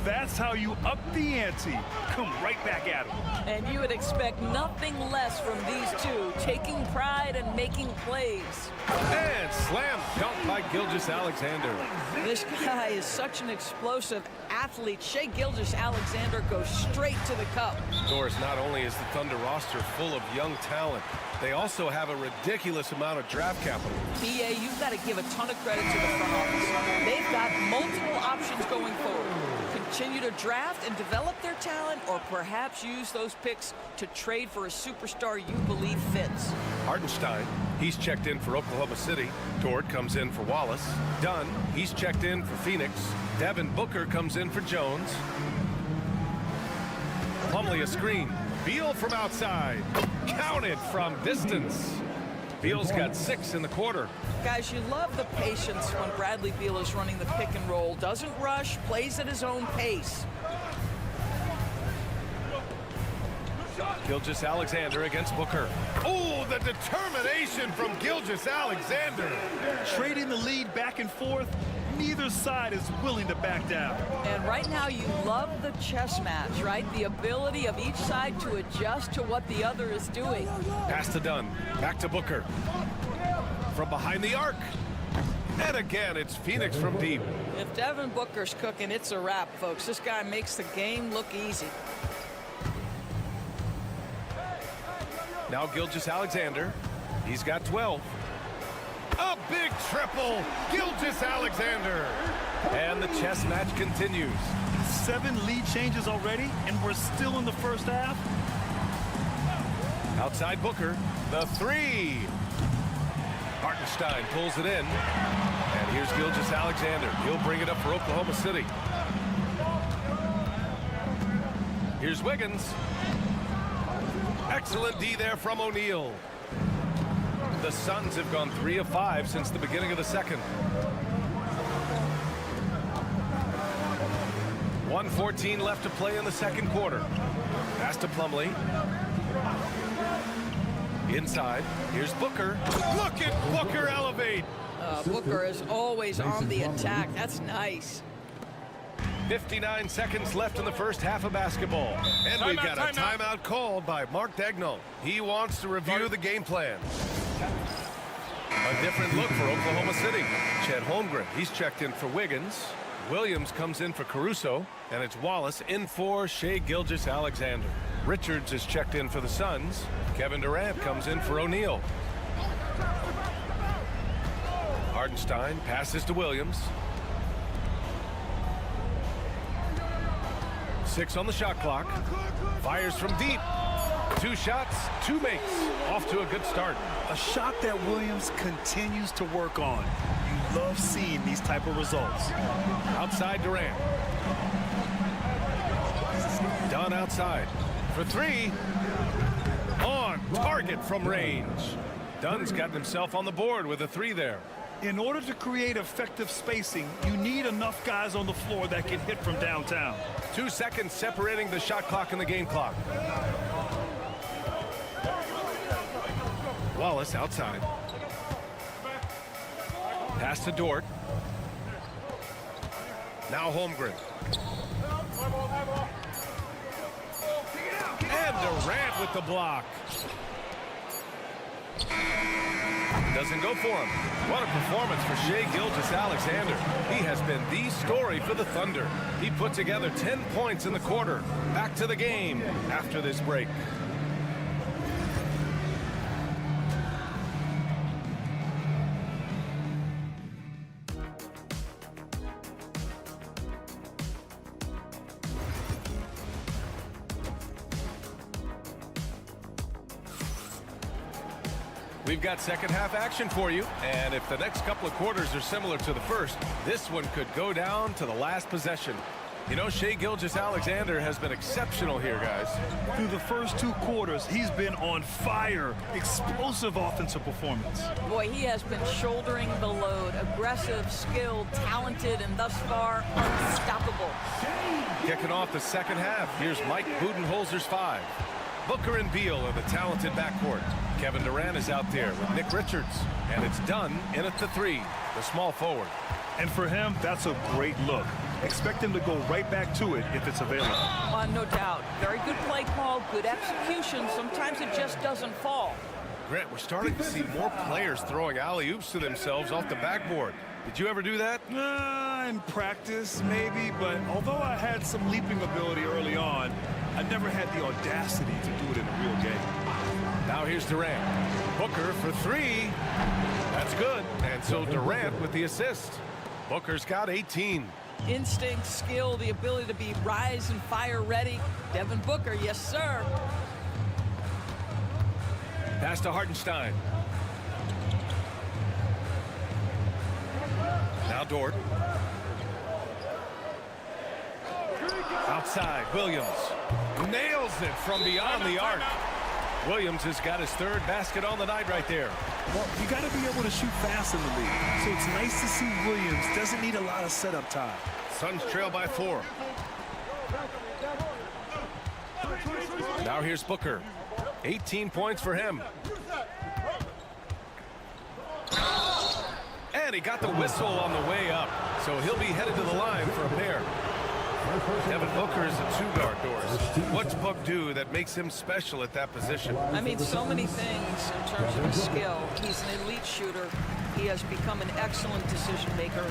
That's how you up the ante. Come right back at him. And you would expect nothing less from these two, taking pride and making plays. And slam dunk by Gilgeous-Alexander. This guy is such an explosive athlete. Shai Gilgeous-Alexander goes straight to the cup. Of course, not only is the Thunder roster full of young talent, they also have a ridiculous amount of draft capital. PA, you've got to give a ton of credit to the front office. They've got multiple options going forward. Continue to draft and develop their talent, or perhaps use those picks to trade for a superstar you believe fits. Hartenstein, he's checked in for Oklahoma City. Dort comes in for Wallace. Dunn, he's checked in for Phoenix. Devin Booker comes in for Jones. Plumlee a screen. Beal from outside. Counted from distance. Beal's got 6 in the quarter. Guys, you love the patience when Bradley Beal is running the pick and roll. Doesn't rush, plays at his own pace. Gilgeous-Alexander against Booker. Oh, the determination from Gilgeous-Alexander. Trading the lead back and forth, neither side is willing to back down. And right now you love the chess match, right? The ability of each side to adjust to what the other is doing. Pass to Dunn. Back to Booker. From behind the arc. And again, it's Phoenix from deep. If Devin Booker's cooking, it's a wrap, folks. This guy makes the game look easy. Now Gilgeous-Alexander. He's got 12. A big triple. Gilgeous-Alexander. And the chess match continues. 7 lead changes already, and we're still in the first half. Outside Booker. The 3. Hartenstein pulls it in. And here's Gilgeous-Alexander. He'll bring it up for Oklahoma City. Here's Wiggins. Excellent D there from O'Neal. The Suns have gone 3 of 5 since the beginning of the second. 1:14 left to play in the second quarter. Pass to Plumlee. Inside. Here's Booker. Look at Booker elevate. Booker is always on the attack. That's nice. 59 seconds left in the first half of basketball. And we've got a timeout called by Mark Daigneault. He wants to review the game plan. A different look for Oklahoma City. Chet Holmgren, he's checked in for Wiggins. Williams comes in for Caruso. And it's Wallace in for Shai Gilgeous-Alexander. Richards is checked in for the Suns. Kevin Durant comes in for O'Neal. Hartenstein passes to Williams. 6 on the shot clock. Fires from deep. 2 shots, 2 makes. Off to a good start. A shot that Williams continues to work on. You love seeing these type of results. Outside Durant. Dunn outside for 3. On target from range. Dunn's gotten himself on the board with a 3 there. In order to create effective spacing, you need enough guys on the floor that can hit from downtown. 2 seconds separating the shot clock and the game clock. Wallace outside. Pass to Dort. Now Holmgren. And Durant with the block. Doesn't go for him. What a performance for Shai Gilgeous-Alexander. He has been the story for the Thunder. He put together 10 points in the quarter. Back to the game after this break. We've got second half action for you, and if the next couple of quarters are similar to the first, this one could go down to the last possession. You know, Shai Gilgeous-Alexander has been exceptional here, guys. Through the first 2 quarters, he's been on fire. Explosive offensive performance. Boy, he has been shouldering the load. Aggressive, skilled, talented, and thus far, unstoppable. Kicking off the second half, here's Mike Budenholzer's 5. Booker and Beal are the talented backcourt. Kevin Durant is out there with Nick Richards. And it's Dunn in at the 3, the small forward. And for him, that's a great look. Expect him to go right back to it if it's available. No doubt. Very good play call, good execution. Sometimes it just doesn't fall. Grant, we're starting to see more players throwing alley-oops to themselves off the backboard. Did you ever do that? In practice, maybe, but although I had some leaping ability early on, I never had the audacity to do it in a real game. Now here's Durant. Booker for 3. That's good. And so Durant with the assist. Booker's got 18. Instinct, skill, the ability to be rise and fire ready. Devin Booker, yes, sir. Pass to Hartenstein. Now Dort. Outside, Williams nails it from beyond the arc. Williams has got his 3rd basket on the night right there. Well, you got to be able to shoot fast in the league. So it's nice to see Williams doesn't need a lot of setup time. Suns trail by 4. Now here's Booker. 18 points for him. And he got the whistle on the way up. So he'll be headed to the line for a pair. Devin Booker is a 2-guard, Doris. What's Book do that makes him special at that position? I mean, so many things in terms of his skill. He's an elite shooter. He has become an excellent decision maker.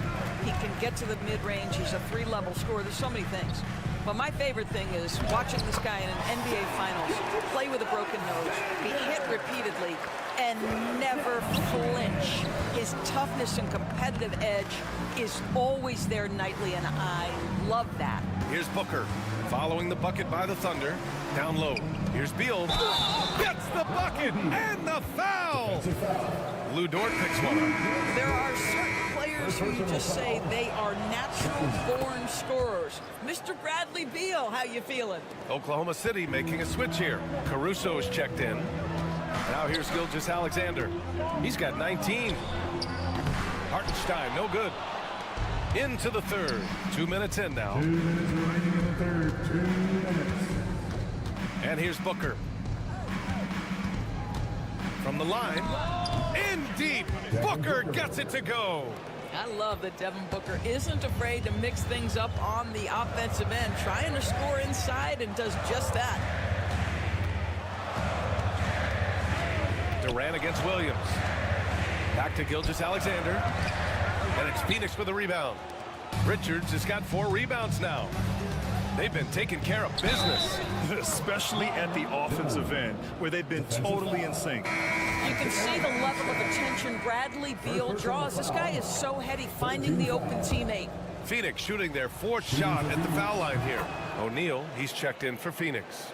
He can get to the mid-range. He's a 3-level scorer. There's so many things. But my favorite thing is watching this guy in an NBA Finals play with a broken nose, be hit repeatedly, and never flinch. His toughness and competitive edge is always there nightly, and I love that. Here's Booker following the bucket by the Thunder. Down low. Here's Beal. Gets the bucket and the foul. Lou Dort picks one up. There are certain players who you just say they are natural-born scorers. Mr. Bradley Beal, how you feeling? Oklahoma City making a switch here. Caruso is checked in. Now here's Gilgeous-Alexander. He's got 19. Hartenstein, no good. Into the 3rd. 2 minutes in now. 2 minutes remaining in the 3rd. 2 minutes. And here's Booker. From the line. In deep. Booker gets it to go. I love that Devin Booker isn't afraid to mix things up on the offensive end, trying to score inside, and does just that. Durant against Williams. Back to Gilgeous-Alexander. And it's Phoenix with a rebound. Richards has got 4 rebounds now. They've been taking care of business. Especially at the offensive end, where they've been totally in sync. You can see the level of attention Bradley Beal draws. This guy is so heady, finding the open teammate. Phoenix shooting their 4th shot at the foul line here. O'Neal, he's checked in for Phoenix.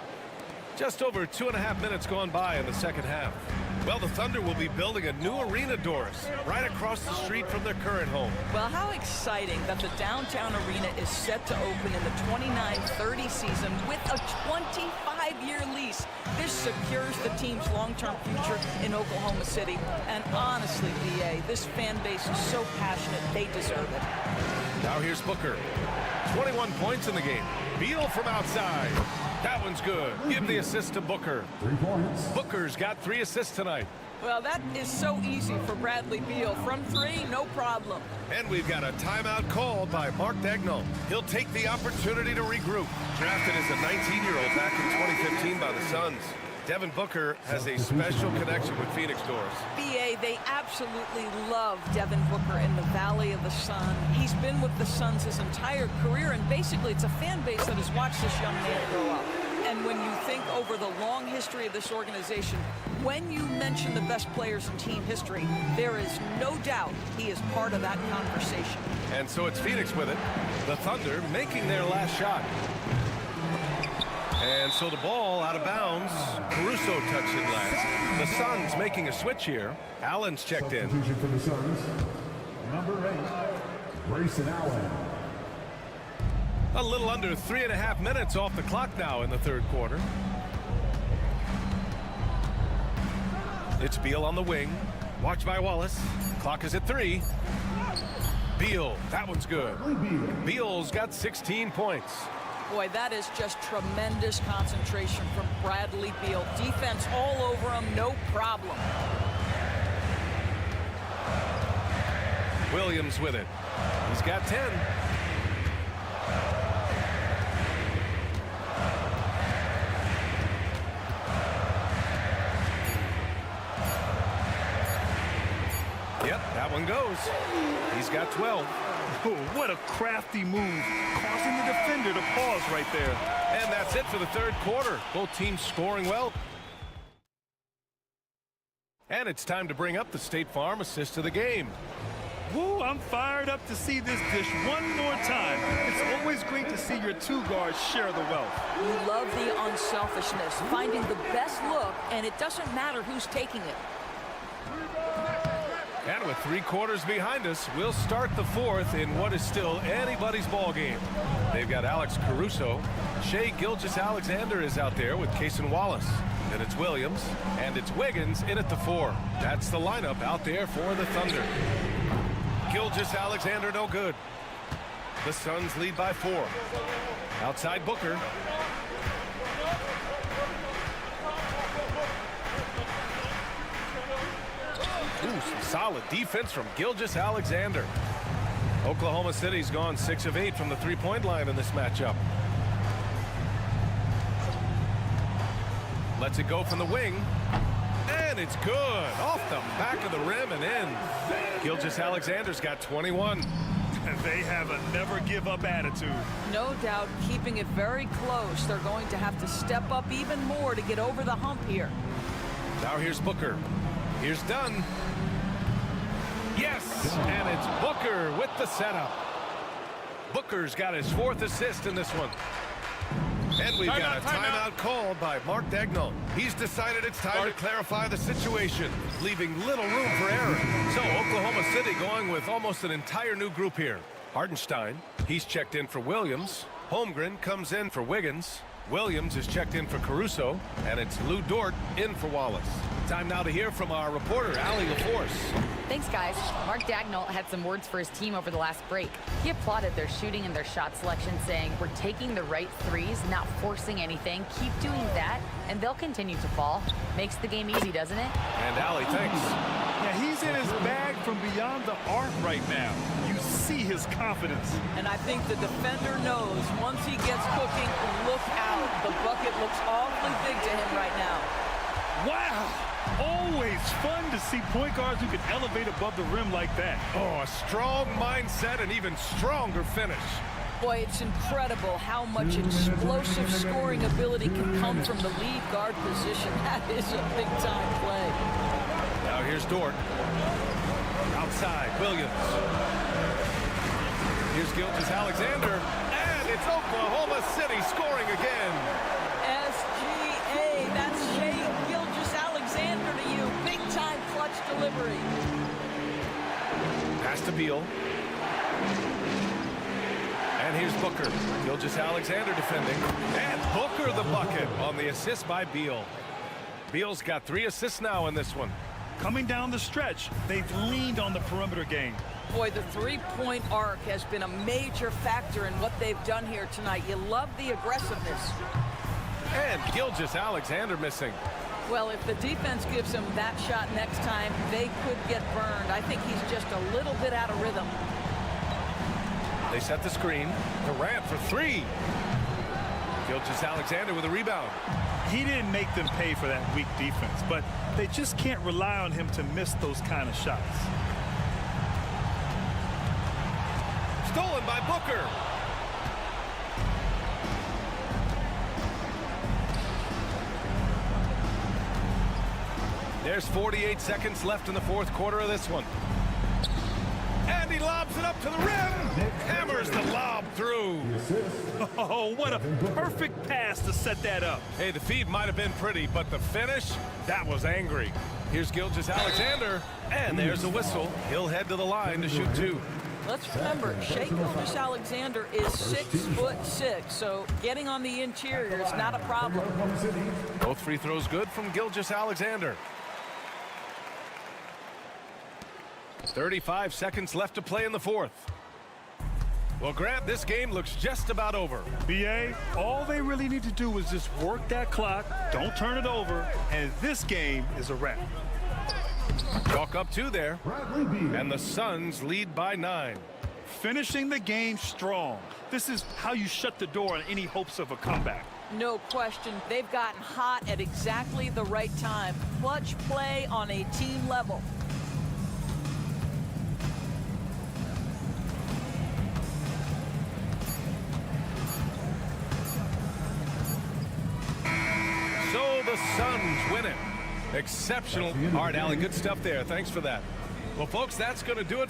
Just over 2.5 minutes gone by in the second half. Well, the Thunder will be building a new arena, Doris, right across the street from their current home. Well, how exciting that the downtown arena is set to open in the 29-30 season with a 25-year lease. This secures the team's long-term future in Oklahoma City. And honestly, BA, this fan base is so passionate, they deserve it. Now here's Booker. 21 points in the game. Beal from outside. That one's good. Give the assist to Booker. 3 points. Booker's got 3 assists tonight. Well, that is so easy for Bradley Beal. From 3, no problem. And we've got a timeout called by Mark Dagnall. He'll take the opportunity to regroup. Drafted as a 19-year-old back in 2015 by the Suns. Devin Booker has a special connection with Phoenix, Doris. BA, they absolutely love Devin Booker in the Valley of the Sun. He's been with the Suns his entire career, and basically it's a fan base that has watched this young man grow up. And when you think over the long history of this organization, when you mention the best players in team history, there is no doubt he is part of that conversation. And so it's Phoenix with it. The Thunder making their last shot. And so the ball out of bounds. Caruso touched it last. The Suns making a switch here. Allen's checked in. Substitution for the Suns. Number 8, Grayson Allen. A little under 3.5 minutes off the clock now in the third quarter. It's Beal on the wing. Watched by Wallace. Clock is at 3. Beal, that one's good. Beal's got 16 points. Boy, that is just tremendous concentration from Bradley Beal. Defense all over him, no problem. Williams with it. He's got 10. Yep, that one goes. He's got 12. Oh, what a crafty move, causing the defender to pause right there. And that's it for the third quarter. Both teams scoring well. And it's time to bring up the State Farm assist of the game. Woo, I'm fired up to see this dish one more time. It's always great to see your two guards share the wealth. We love the unselfishness, finding the best look, and it doesn't matter who's taking it. And with 3 quarters behind us, we'll start the fourth in what is still anybody's ball game. They've got Alex Caruso. Shai Gilgeous-Alexander is out there with Cason Wallace. Then it's Williams, and it's Wiggins in at the 4. That's the lineup out there for the Thunder. Gilgeous-Alexander no good. The Suns lead by 4. Outside Booker. Ooh, some solid defense from Gilgeous-Alexander. Oklahoma City's gone 6 of 8 from the three-point line in this matchup. Lets it go from the wing. And it's good. Off the back of the rim and in. Gilgeous-Alexander's got 21. They have a never-give-up attitude. No doubt keeping it very close. They're going to have to step up even more to get over the hump here. Now here's Booker. Here's Dunn. Yes, and it's Booker with the setup. Booker's got his 4th assist in this one. And we've got a timeout called by Mark Daigneault. He's decided it's time to clarify the situation, leaving little room for error. So Oklahoma City going with almost an entire new group here. Hardenstein, he's checked in for Williams. Holmgren comes in for Wiggins. Williams is checked in for Caruso, and it's Lou Dort in for Wallace. Time now to hear from our reporter, Allie LaForce. Thanks, guys. Mark Daigneault had some words for his team over the last break. He applauded their shooting and their shot selection, saying, "We're taking the right threes, not forcing anything. Keep doing that, and they'll continue to fall." Makes the game easy, doesn't it? And Allie, thanks. Yeah, he's in his bag from beyond the arc right now. You see his confidence. And I think the defender knows once he gets cooking, look out. The bucket looks awfully big to him right now. Wow. Always fun to see point guards who can elevate above the rim like that. Oh, a strong mindset and even stronger finish. Boy, it's incredible how much explosive scoring ability can come from the lead guard position. That is a big-time play. Now here's Dort. Outside, Williams. Here's Gilgeous-Alexander. And it's Oklahoma City scoring again. SGA, that's Shai Gilgeous-Alexander to you. Big-time clutch delivery. Pass to Beal. And here's Booker. Gilgeous-Alexander defending. And Booker the bucket on the assist by Beal. Beal's got 3 assists now in this one. Coming down the stretch, they've leaned on the perimeter game. Boy, the three-point arc has been a major factor in what they've done here tonight. You love the aggressiveness. And Gilgeous-Alexander missing. Well, if the defense gives him that shot next time, they could get burned. I think he's just a little bit out of rhythm. They set the screen. Durant for 3. Gilgeous-Alexander with a rebound. He didn't make them pay for that weak defense, but they just can't rely on him to miss those kind of shots. Stolen by Booker. There's 48 seconds left in the fourth quarter of this one. And he lobs it up to the rim. Hammers the lob through. Oh, what a perfect pass to set that up. Hey, the feed might have been pretty, but the finish, that was angry. Here's Gilgeous-Alexander, and there's a whistle. He'll head to the line to shoot two. Let's remember, Shai Gilgeous-Alexander is 6'6", so getting on the interior is not a problem. Both free throws good from Gilgeous-Alexander. 35 seconds left to play in the fourth. Well, Grant, this game looks just about over. BA, all they really need to do is just work that clock, don't turn it over, and this game is a wrap. Chalk up two there, and the Suns lead by 9. Finishing the game strong. This is how you shut the door on any hopes of a comeback. No question. They've gotten hot at exactly the right time. Clutch play on a team level. So the Suns win it. Exceptional. All right, Allie, good stuff there. Thanks for that. Well, folks, that's going to do it.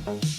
Bye.